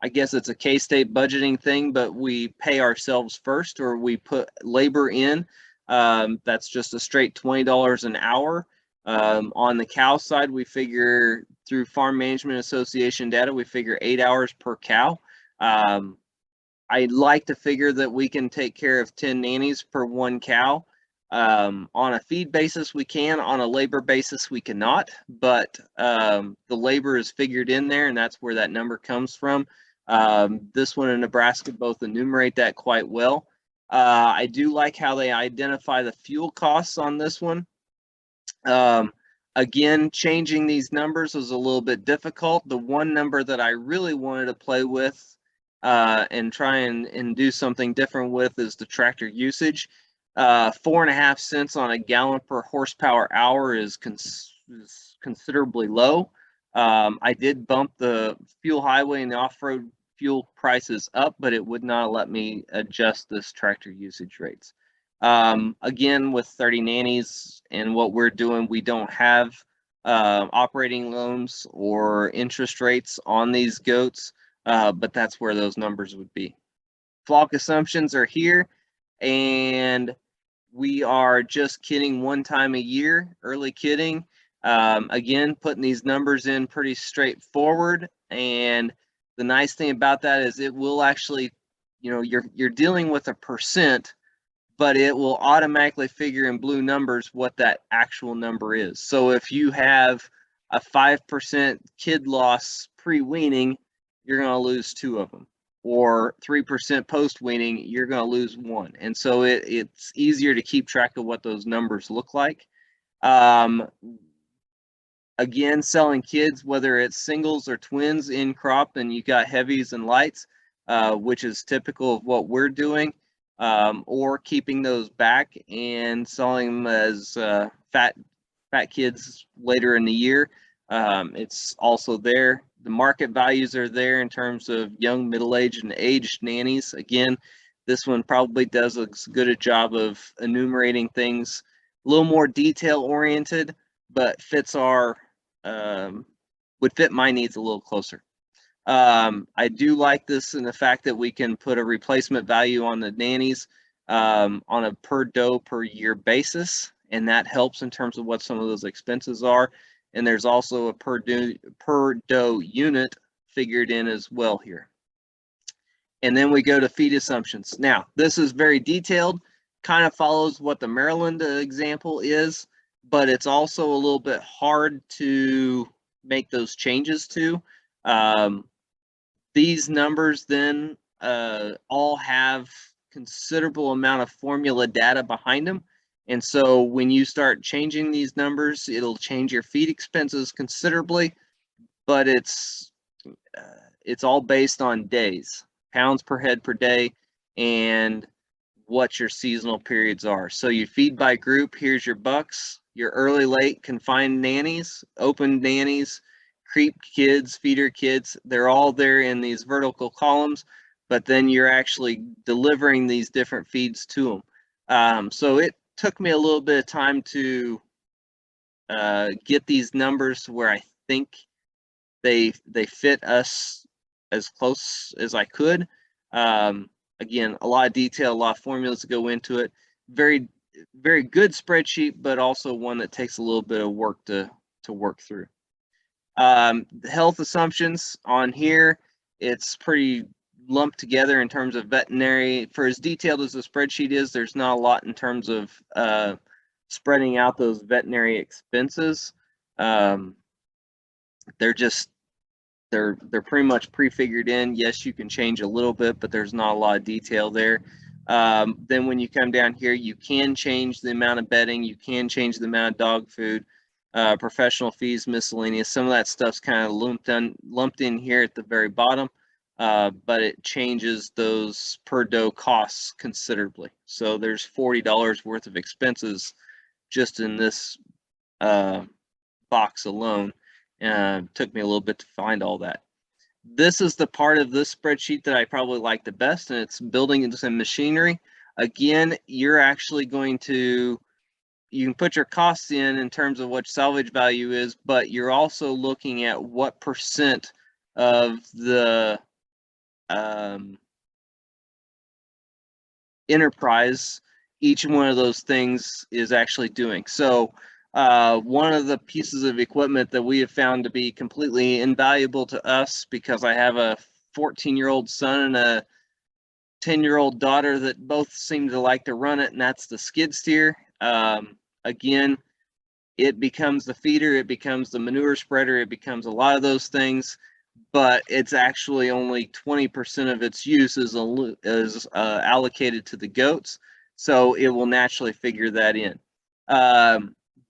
I guess it's a K-State budgeting thing, but we pay ourselves first, or we put labor in. That's just a straight $20 an hour. On the cow side, we figure through Farm Management Association data, we figure 8 hours per cow. I'd like to figure that we can take care of 10 nannies per 1 cow. On a feed basis, we can. On a labor basis, we cannot. But the labor is figured in there, and that's where that number comes from. This one in Nebraska both enumerate that quite well. I do like how they identify the fuel costs on this one. Again, changing these numbers was a little bit difficult. The one number that I really wanted to play with and try and do something different with is the tractor usage. 4.5 cents on a gallon per horsepower hour is considerably low. I did bump the fuel highway and the off-road fuel prices up, but it would not let me adjust this tractor usage rates. Again, with 30 nannies and what we're doing, we don't have operating loans or interest rates on these goats, but that's where those numbers would be. Flock assumptions are here, and We are just kidding one time a year, early kidding. Again, putting these numbers in pretty straightforward. And the nice thing about that is it will actually, you know, you're dealing with a percent, but it will automatically figure in blue numbers what that actual number is. So if you have a 5% kid loss pre-weaning, you're going to lose 2 of them. Or 3% post-weaning, you're going to lose 1. And so it's easier to keep track of what those numbers look like. Again, selling kids, whether it's singles or twins in crop, and you got heavies and lights, which is typical of what we're doing, or keeping those back and selling them as fat kids later in the year. It's also there. The market values are there in terms of young, middle-aged, and aged nannies. Again, this one probably does as good a job of enumerating things, a little more detail-oriented, but fits our would fit my needs a little closer. I do like this in the fact that we can put a replacement value on the nannies on a per doe per year basis, and that helps in terms of what some of those expenses are. And there's also a per doe unit figured in as well here. And then we go to feed assumptions. Now, this is very detailed, kind of follows what the Maryland example is, but it's also a little bit hard to make those changes to. These numbers then all have considerable amount of formula data behind them. And so when you start changing these numbers, it'll change your feed expenses considerably, but it's all based on days, pounds per head per day, and what your seasonal periods are. So you feed by group, here's your bucks, your early, late, confined nannies, open nannies, creep kids, feeder kids, they're all there in these vertical columns, but then you're actually delivering these different feeds to them. So it took me a little bit of time to get these numbers to where I think they fit us as close as I could. Again, a lot of detail, a lot of formulas to go into it. Very, very good spreadsheet, but also one that takes a little bit of work to work through. The health assumptions on here, it's pretty lumped together in terms of veterinary. For as detailed as the spreadsheet is, there's not a lot in terms of spreading out those veterinary expenses. They're pretty much prefigured in. Yes, you can change a little bit, but there's not a lot of detail there. Then when you come down here, you can change the amount of bedding, you can change the amount of dog food, professional fees, miscellaneous. Some of that stuff's kind of lumped in here at the very bottom, but it changes those per doe costs considerably. So there's $40 worth of expenses just in this box alone. Took me a little bit to find all that. This is the part of this spreadsheet that I probably like the best, and it's building into some machinery. Again, you're actually going to, you can put your costs in terms of what salvage value is, but you're also looking at what percent of the enterprise each one of those things is actually doing. So one of the pieces of equipment that we have found to be completely invaluable to us, because I have a 14-year-old son and a 10-year-old daughter that both seem to like to run it, and that's the skid steer. Again, it becomes the feeder, it becomes the manure spreader, it becomes a lot of those things, but it's actually only 20% of its use is allocated to the goats, so it will naturally figure that in.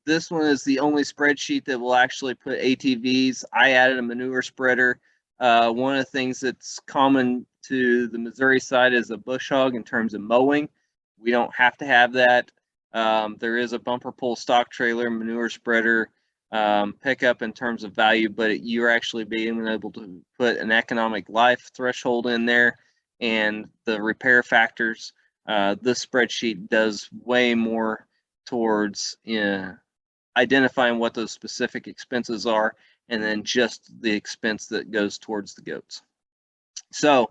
This one is the only spreadsheet that will actually put ATVs. I added a manure spreader. One of the things that's common to the Missouri side is a bush hog in terms of mowing. We don't have to have that. There is a bumper pull stock trailer, manure spreader, pickup in terms of value, but you're actually being able to put an economic life threshold in there and the repair factors. This spreadsheet does way more towards identifying what those specific expenses are, and then just the expense that goes towards the goats. So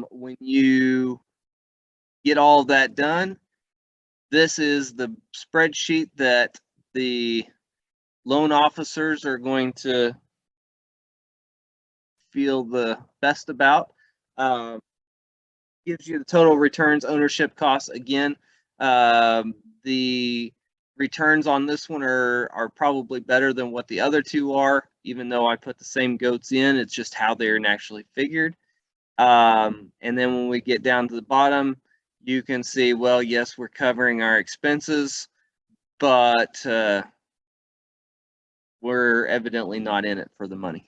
when you get all of that done, This is the spreadsheet that the loan officers are going to feel the best about. Gives you the total returns, ownership costs. Again, the returns on this one are probably better than what the other two are, even though I put the same goats in. It's just how they're naturally figured. And then when we get down to the bottom, you can see, well, yes, we're covering our expenses, but we're evidently not in it for the money.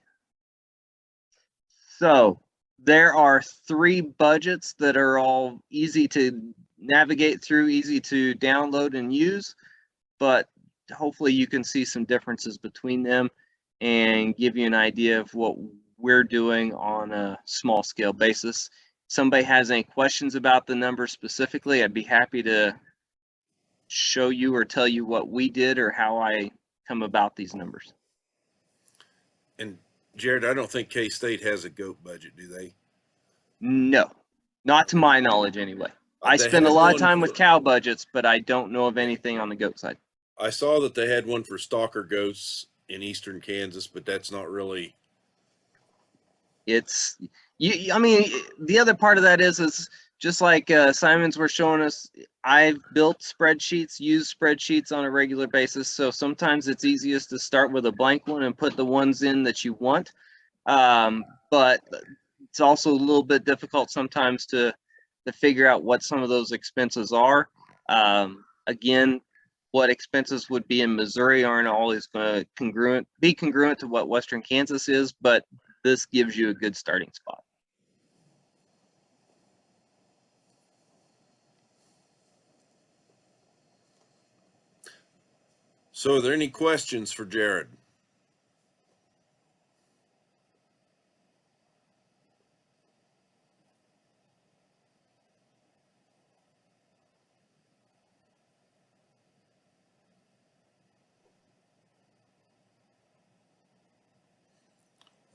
So there are 3 budgets that are all easy to navigate through, easy to download and use, but hopefully you can see some differences between them and give you an idea of what we're doing on a small scale basis. If somebody has any questions about the numbers specifically, I'd be happy to show you or tell you what we did or how I come about these numbers. And Jared, I don't think K-State has a goat budget, do they? No, not to my knowledge anyway. I They spend a had lot of one time for- with cow budgets, but I don't know of anything on the goat side. I saw that they had one for stalker goats in eastern Kansas, but that's not really. It's I mean, the other part of that is just like Simons were showing us. I've built spreadsheets, used spreadsheets on a regular basis. So sometimes it's easiest to start with a blank one and put the ones in that you want. But it's also a little bit difficult sometimes to figure out what some of those expenses are. Again, what expenses would be in Missouri aren't always going to be congruent to what Western Kansas is, but this gives you a good starting spot. So are there any questions for Jared?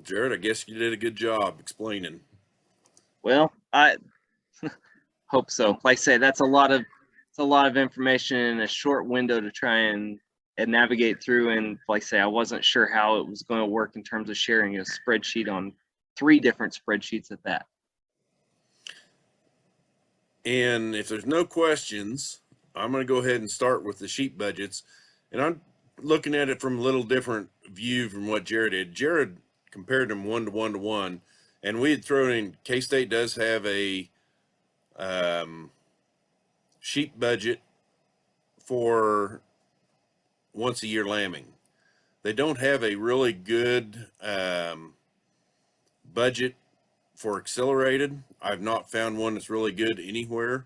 Jared, I guess you did a good job explaining. Well, I hope so. Like I say, it's a lot of information in a short window to try and navigate through. And like I say, I wasn't sure how it was going to work in terms of sharing a spreadsheet on 3 different spreadsheets at that. And if there's no questions, I'm going to go ahead and start with the sheep budgets. And I'm looking at it from a little different view from what Jared did. Jared compared them 1 to 1 to 1. And we had thrown in, K-State does have a sheep budget for once a year lambing. They don't have a really good budget for accelerated. I've not found one that's really good anywhere,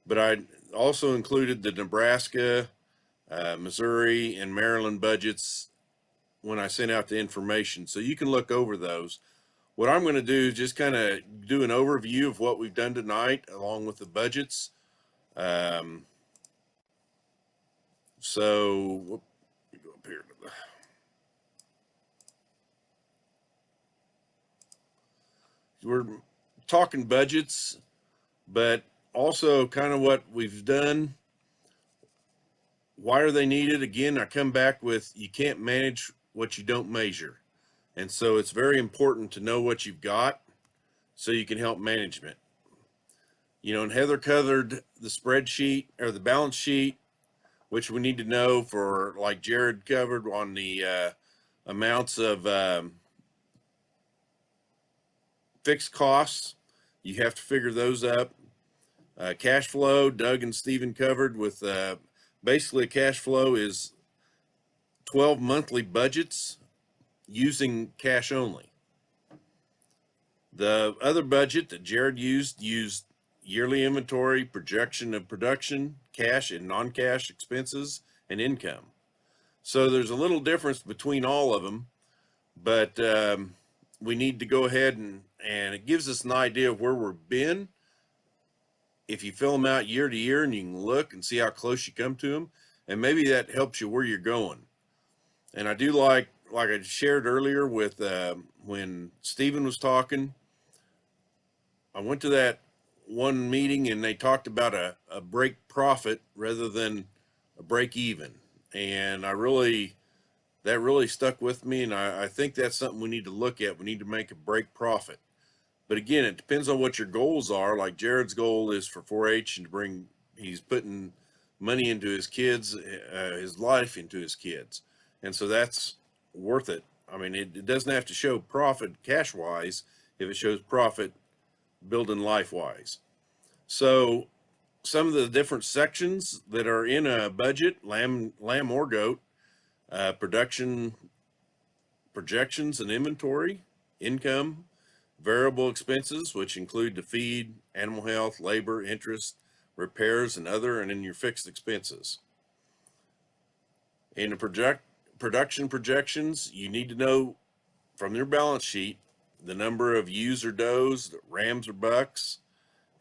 but I also included the Nebraska, Missouri, and Maryland budgets when I sent out the information. So you can look over those. What I'm going to do is just kind of do an overview of what we've done tonight along with the budgets. So let me go up here to we're talking budgets, but also kind of what we've done. Why are they needed? Again, I come back with, you can't manage what you don't measure. And so it's very important to know what you've got so you can help management. You know, and Heather covered the spreadsheet or the balance sheet, which we need to know for, like Jared covered on the amounts of fixed costs. You have to figure those up. Cash flow, Doug and Stephen covered with basically cash flow is 12 monthly budgets using cash only. The other budget that Jared used yearly inventory, projection of production, cash and non-cash expenses, and income. So there's a little difference between all of them, but we need to go ahead and it gives us an idea of where we've been. If you fill them out year to year and you can look and see how close you come to them, and maybe that helps you where you're going. And I do like I shared earlier with when Stephen was talking, I went to that one meeting and they talked about a break profit rather than a break even. And that really stuck with me. And I think that's something we need to look at. We need to make a break profit. But again, it depends on what your goals are. Like Jared's goal is for 4-H and he's putting money into his kids, his life into his kids. And so that's worth it. I mean, it doesn't have to show profit cash wise if it shows profit building life wise. So some of the different sections that are in a budget, lamb or goat, production projections and inventory, income, variable expenses, which include the feed, animal health, labor, interest, repairs, and other, and then your fixed expenses. In the production projections, you need to know from your balance sheet the number of ewes or does, rams or bucks,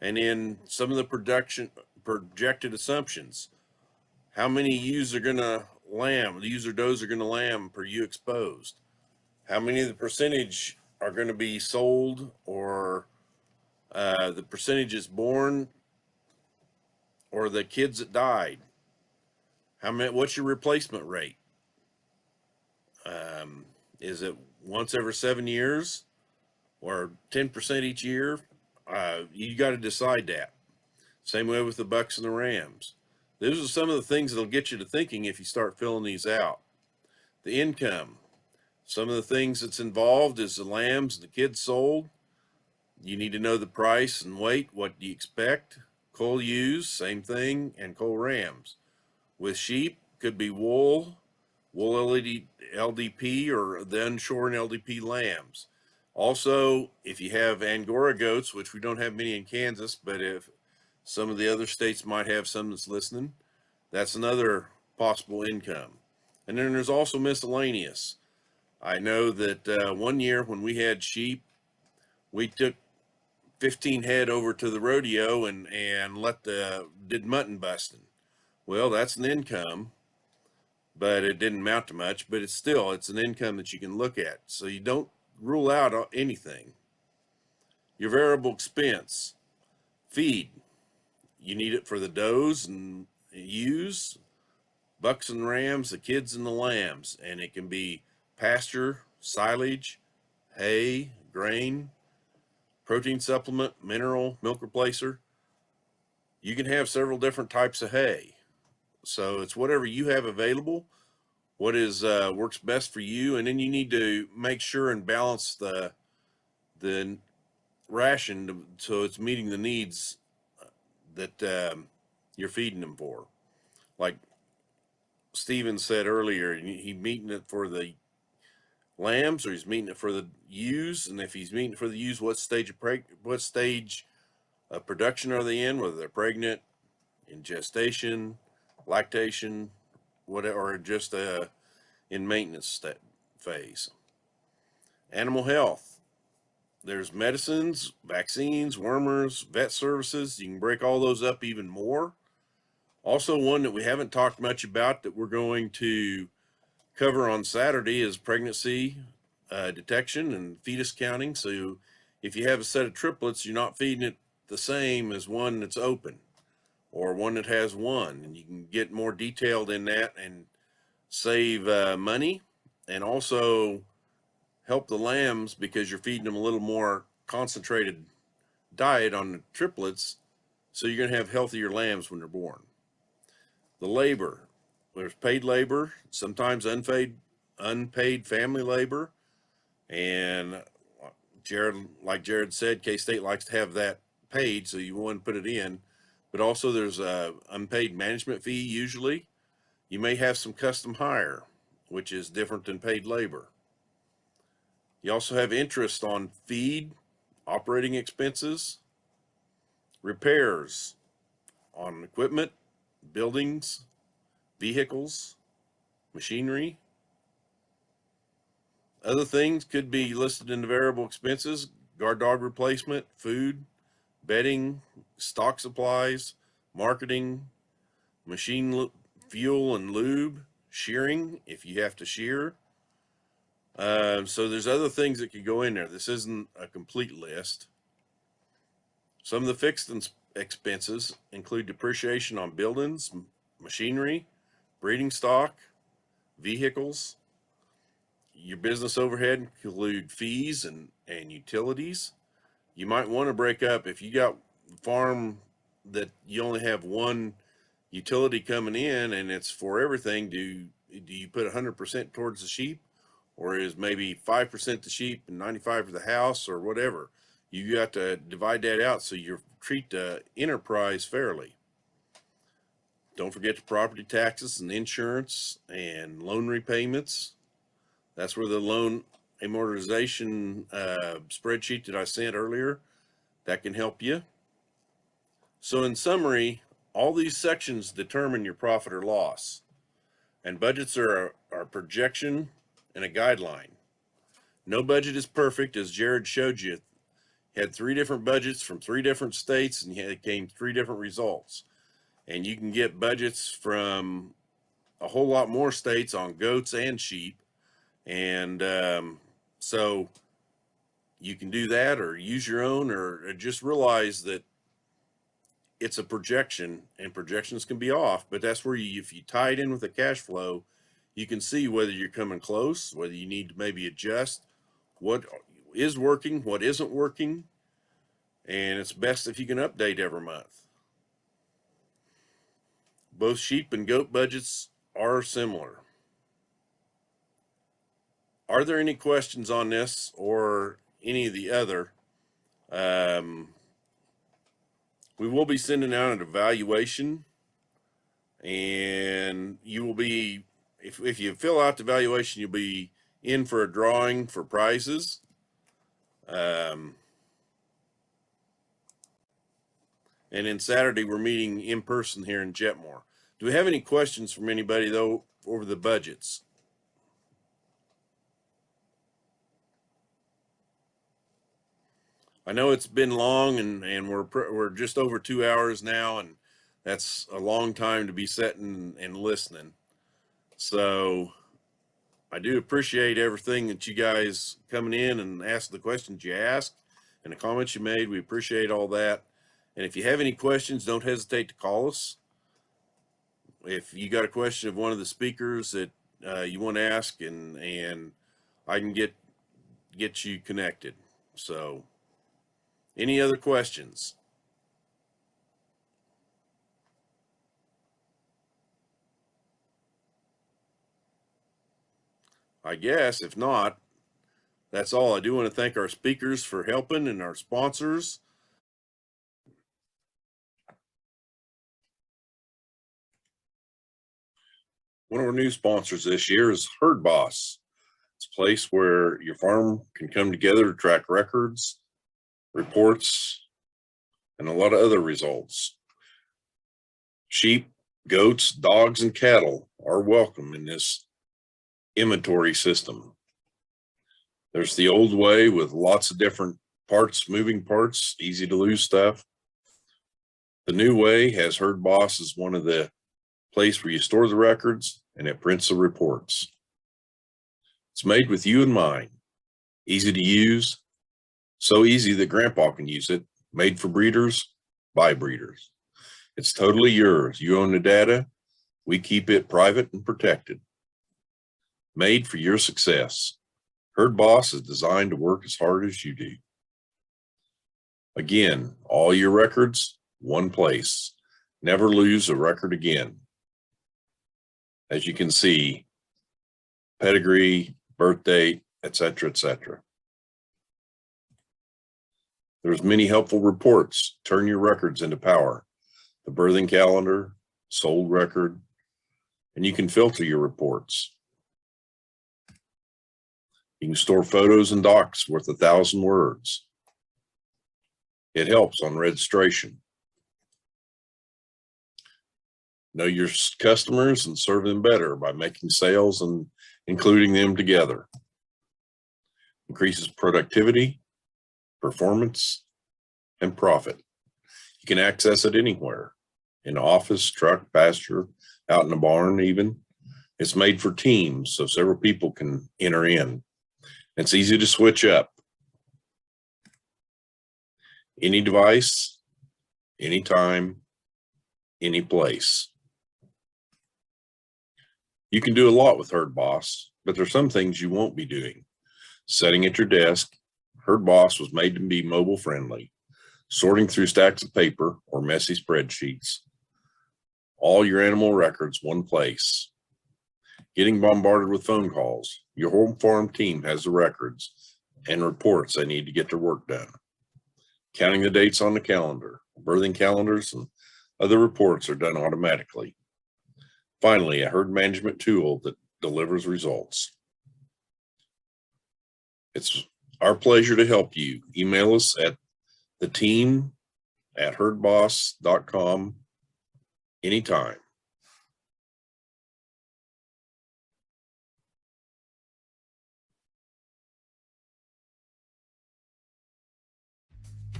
and then some of the projected assumptions. How many ewes are going to lamb, the ewes or does are going to lamb per ewe exposed? How many of the percentage are going to be sold, or the percentages born, or the kids that died? What's your replacement rate? Is it once every 7 years or 10% each year? You got to decide that. Same way with the bucks and the rams. Those are some of the things that'll get you to thinking if you start filling these out. The income. Some of the things that's involved is the lambs and the kids sold. You need to know the price and weight. What do you expect? Cull ewes, same thing, and cull rams. With sheep, could be wool LDP, or the unshorn LDP lambs. Also, if you have Angora goats, which we don't have many in Kansas, but if some of the other states might have some that's listening, that's another possible income. And then there's also miscellaneous. I know that one year when we had sheep, we took 15 head over to the rodeo and did mutton busting. Well, that's an income, but it didn't amount to much, but it's an income that you can look at. So you don't rule out anything. Your variable expense, feed. You need it for the does and ewes, bucks and rams, the kids and the lambs, and it can be pasture, silage, hay, grain, protein supplement, mineral, milk replacer. You can have several different types of hay. So it's whatever you have available, what is works best for you, and then you need to make sure and balance the ration so it's meeting the needs that you're feeding them for. Like Steven said earlier, he's meeting it for the lambs, or he's meeting it for the ewes, and if he's meeting it for the ewes, what stage of production are they in, whether they're pregnant, in gestation, lactation, whatever, or just in maintenance phase. Animal health. There's medicines, vaccines, wormers, vet services. You can break all those up even more. Also, one that we haven't talked much about that we're going to cover on Saturday is pregnancy detection and fetus counting. So if you have a set of triplets, you're not feeding it the same as one that's open or one that has one, and you can get more detailed in that and save money, and also help the lambs because you're feeding them a little more concentrated diet on the triplets, so you're going to have healthier lambs when they're born. The labor, there's paid labor, sometimes unpaid family labor, and like Jared said, K-State likes to have that paid, so you want to put it in. But also there's a unpaid management fee usually. You may have some custom hire, which is different than paid labor. You also have interest on feed, operating expenses, repairs on equipment, buildings, vehicles, machinery. Other things could be listed in the variable expenses: guard dog replacement, food, bedding, stock supplies, marketing, machine fuel and lube, shearing if you have to shear. So there's other things that could go in there. This isn't a complete list. Some of the fixed expenses include depreciation on buildings, machinery, breeding stock, vehicles. Your business overhead include fees and utilities. You might want to break up if you got a farm that you only have one utility coming in and it's for everything. Do you put 100% towards the sheep, or is maybe 5% the sheep and 95% for the house, or whatever? You got to divide that out so you treat the enterprise fairly. Don't forget the property taxes and insurance and loan repayments. That's where the loan amortization spreadsheet that I sent earlier, that can help you. So in summary, all these sections determine your profit or loss, and budgets are a projection and a guideline. No budget is perfect, as Jared showed you. Had 3 different budgets from 3 different states, and it came 3 different results. And you can get budgets from a whole lot more states on goats and sheep. And so you can do that, or use your own, or just realize that it's a projection, and projections can be off, but that's where if you tie it in with the cash flow, you can see whether you're coming close, whether you need to maybe adjust what is working, what isn't working. And it's best if you can update every month. Both sheep and goat budgets are similar. Are there any questions on this or any of the other? We will be sending out an evaluation, and you will be, if you fill out the evaluation, you'll be in for a drawing for prizes. And then Saturday, we're meeting in person here in Jetmore. Do we have any questions from anybody, though, over the budgets? I know it's been long, and we're just over 2 hours now, and that's a long time to be sitting and listening. So I do appreciate everything that you guys coming in and asking the questions you asked and the comments you made. We appreciate all that. And if you have any questions, don't hesitate to call us. If you got a question of one of the speakers that you want to ask, and I can get you connected. So any other questions? I guess if not, that's all. I do want to thank our speakers for helping, and our sponsors. One of our new sponsors this year is Herd Boss. It's a place where your farm can come together to track records, reports, and a lot of other results. Sheep, goats, dogs, and cattle are welcome in this inventory system. There's the old way with lots of different parts, moving parts, easy to lose stuff. The new way has Herd Boss as one of the place where you store the records, and it prints the reports. It's made with you in mind. Easy to use, so easy that Grandpa can use it. Made for breeders, by breeders. It's totally yours. You own the data. We keep it private and protected. Made for your success. Herd Boss is designed to work as hard as you do. Again, all your records, one place. Never lose a record again. As you can see, pedigree, birth date, etc., etc. There's many helpful reports. Turn your records into power. The birthing calendar, sold record, and you can filter your reports. You can store photos and docs worth 1,000 words. It helps on registration. Know your customers and serve them better by making sales and including them together. Increases productivity, performance, and profit. You can access it anywhere, in the office, truck, pasture, out in the barn even. It's made for teams, so several people can enter in. It's easy to switch up. Any device, anytime, any place. You can do a lot with Herd Boss, but there's some things you won't be doing. Sitting at your desk, Herd Boss was made to be mobile friendly. Sorting through stacks of paper or messy spreadsheets. All your animal records one place. Getting bombarded with phone calls. Your whole farm team has the records and reports they need to get their work done. Counting the dates on the calendar, birthing calendars, and other reports are done automatically. Finally, a herd management tool that delivers results. It's our pleasure to help you. Email us at theteam@herdboss.com anytime.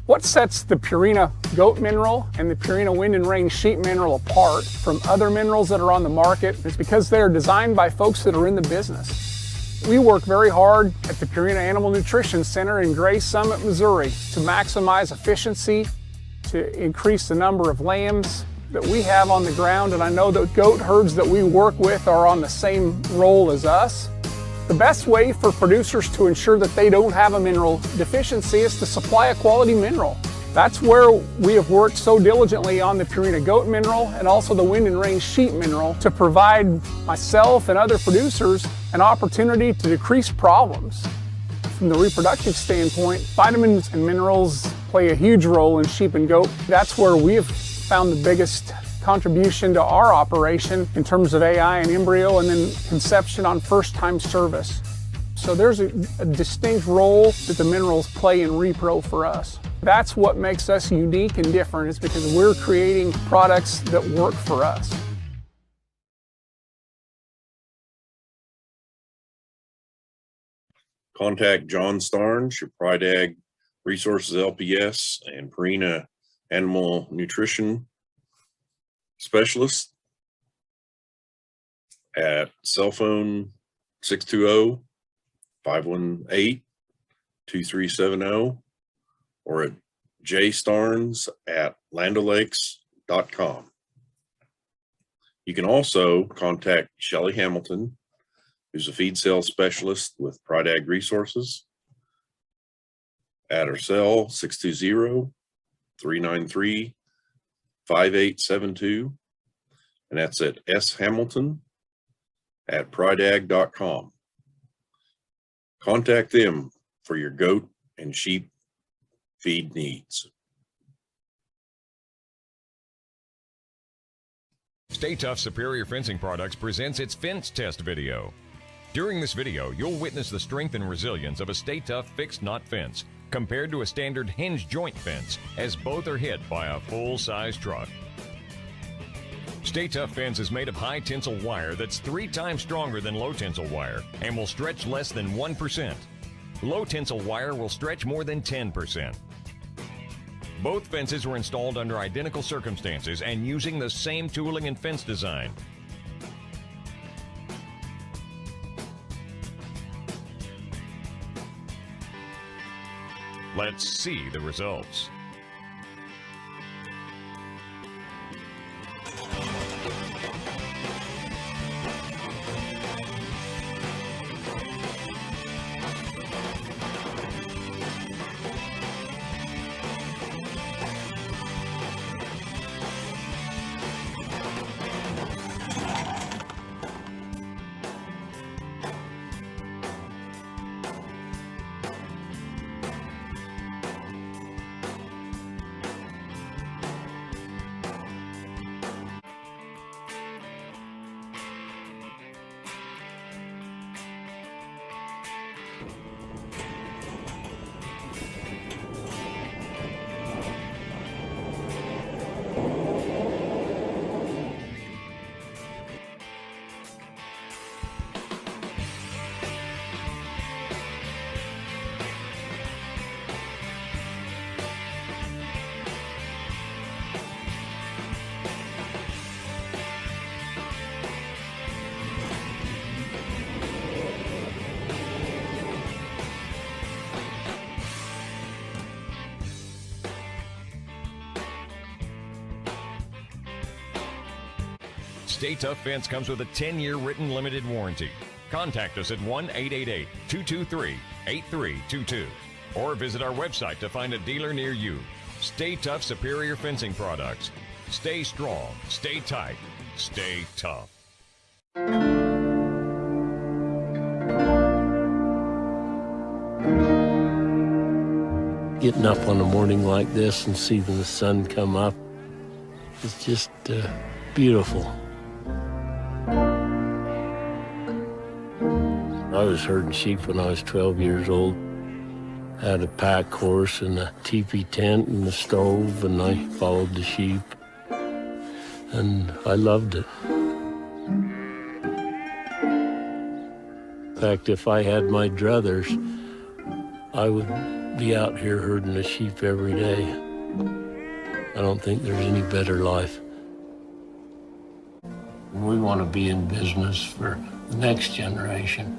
What sets the Purina goat mineral and the Purina wind and rain sheep mineral apart from other minerals that are on the market is because they are designed by folks that are in the business. We work very hard at the Purina Animal Nutrition Center in Gray Summit, Missouri to maximize efficiency, to increase the number of lambs that we have on the ground, and I know the goat herds that we work with are on the same role as us. The best way for producers to ensure that they don't have a mineral deficiency is to supply a quality mineral. That's where we have worked so diligently on the Purina goat mineral and also the wind and rain sheep mineral to provide myself and other producers an opportunity to decrease problems. From the reproductive standpoint, vitamins and minerals play a huge role in sheep and goat. That's where we have found the biggest contribution to our operation in terms of AI and embryo and then conception on first-time service. So there's a distinct role that the minerals play in repro for us. That's what makes us unique and different, is because we're creating products that work for us. Contact John Starnes, your Pride Ag Resources LPS and Purina Animal Nutrition Specialist at cell phone 620-518-2370 or at jstarnes@landolakes.com. You can also contact Shelley Hamilton, who's a feed sales specialist with Pride Ag Resources, at her cell 620-393-5872, and that's at shamilton@prideag.com. Contact them for your goat and sheep feed needs. Stay Tough Superior Fencing Products presents its fence test video. During this video, you'll witness the strength and resilience of a Stay Tough fixed knot fence compared to a standard hinge joint fence, as both are hit by a full-size truck. Stay Tough fence is made of high tensile wire that's 3 times stronger than low tensile wire and will stretch less than 1%. Low tensile wire will stretch more than 10%. Both fences were installed under identical circumstances and using the same tooling and fence design. Let's see the results. Stay Tough Fence comes with a 10-year written limited warranty. Contact us at 1-888-223-8322 or visit our website to find a dealer near you. Stay Tough Superior Fencing Products. Stay strong, stay tight, stay tough. Getting up on a morning like this and seeing the sun come up is just beautiful. I was herding sheep when I was 12 years old. Had a pack horse and a teepee tent and a stove, and I followed the sheep. And I loved it. In fact, if I had my druthers, I would be out here herding the sheep every day. I don't think there's any better life. We want to be in business for the next generation.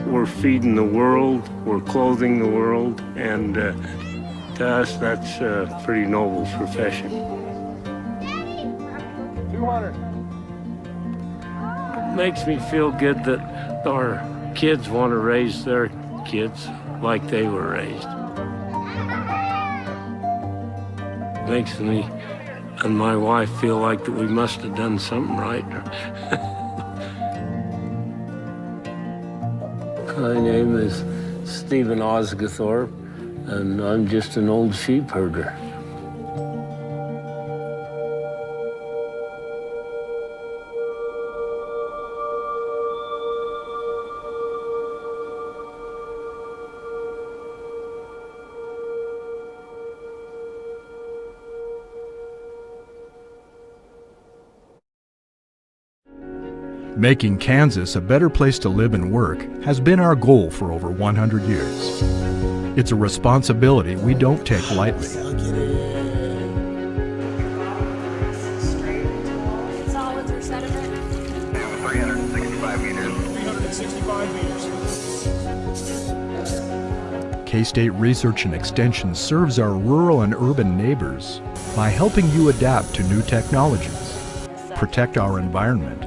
We're feeding the world, we're clothing the world, and to us, that's a pretty noble profession. 200. Makes me feel good that our kids want to raise their kids like they were raised. Makes me and my wife feel like that we must have done something right. My name is Stephen Osgathorpe, and I'm just an old sheep herder. Making Kansas a better place to live and work has been our goal for over 100 years. It's a responsibility we don't take lightly. It's all with your sediment. 365 meters. 365 meters. K-State Research and Extension serves our rural and urban neighbors by helping you adapt to new technologies, protect our environment,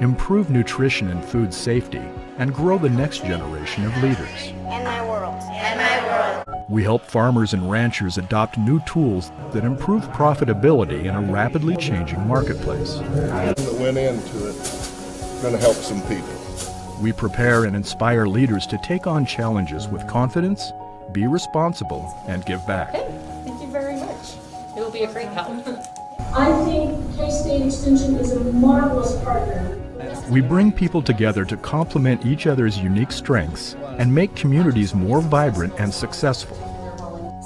improve nutrition and food safety, and grow the next generation of leaders. And my world. And my world. We help farmers and ranchers adopt new tools that improve profitability in a rapidly changing marketplace. That went into it, going to help some people. We prepare and inspire leaders to take on challenges with confidence, be responsible, and give back. Thank you very much. It will be a great help. I think K-State Extension is a marvelous partner. We bring people together to complement each other's unique strengths and make communities more vibrant and successful.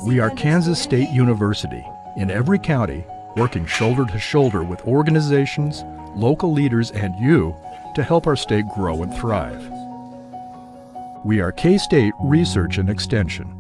We are Kansas State University, in every county, working shoulder to shoulder with organizations, local leaders, and you to help our state grow and thrive. We are K-State Research and Extension.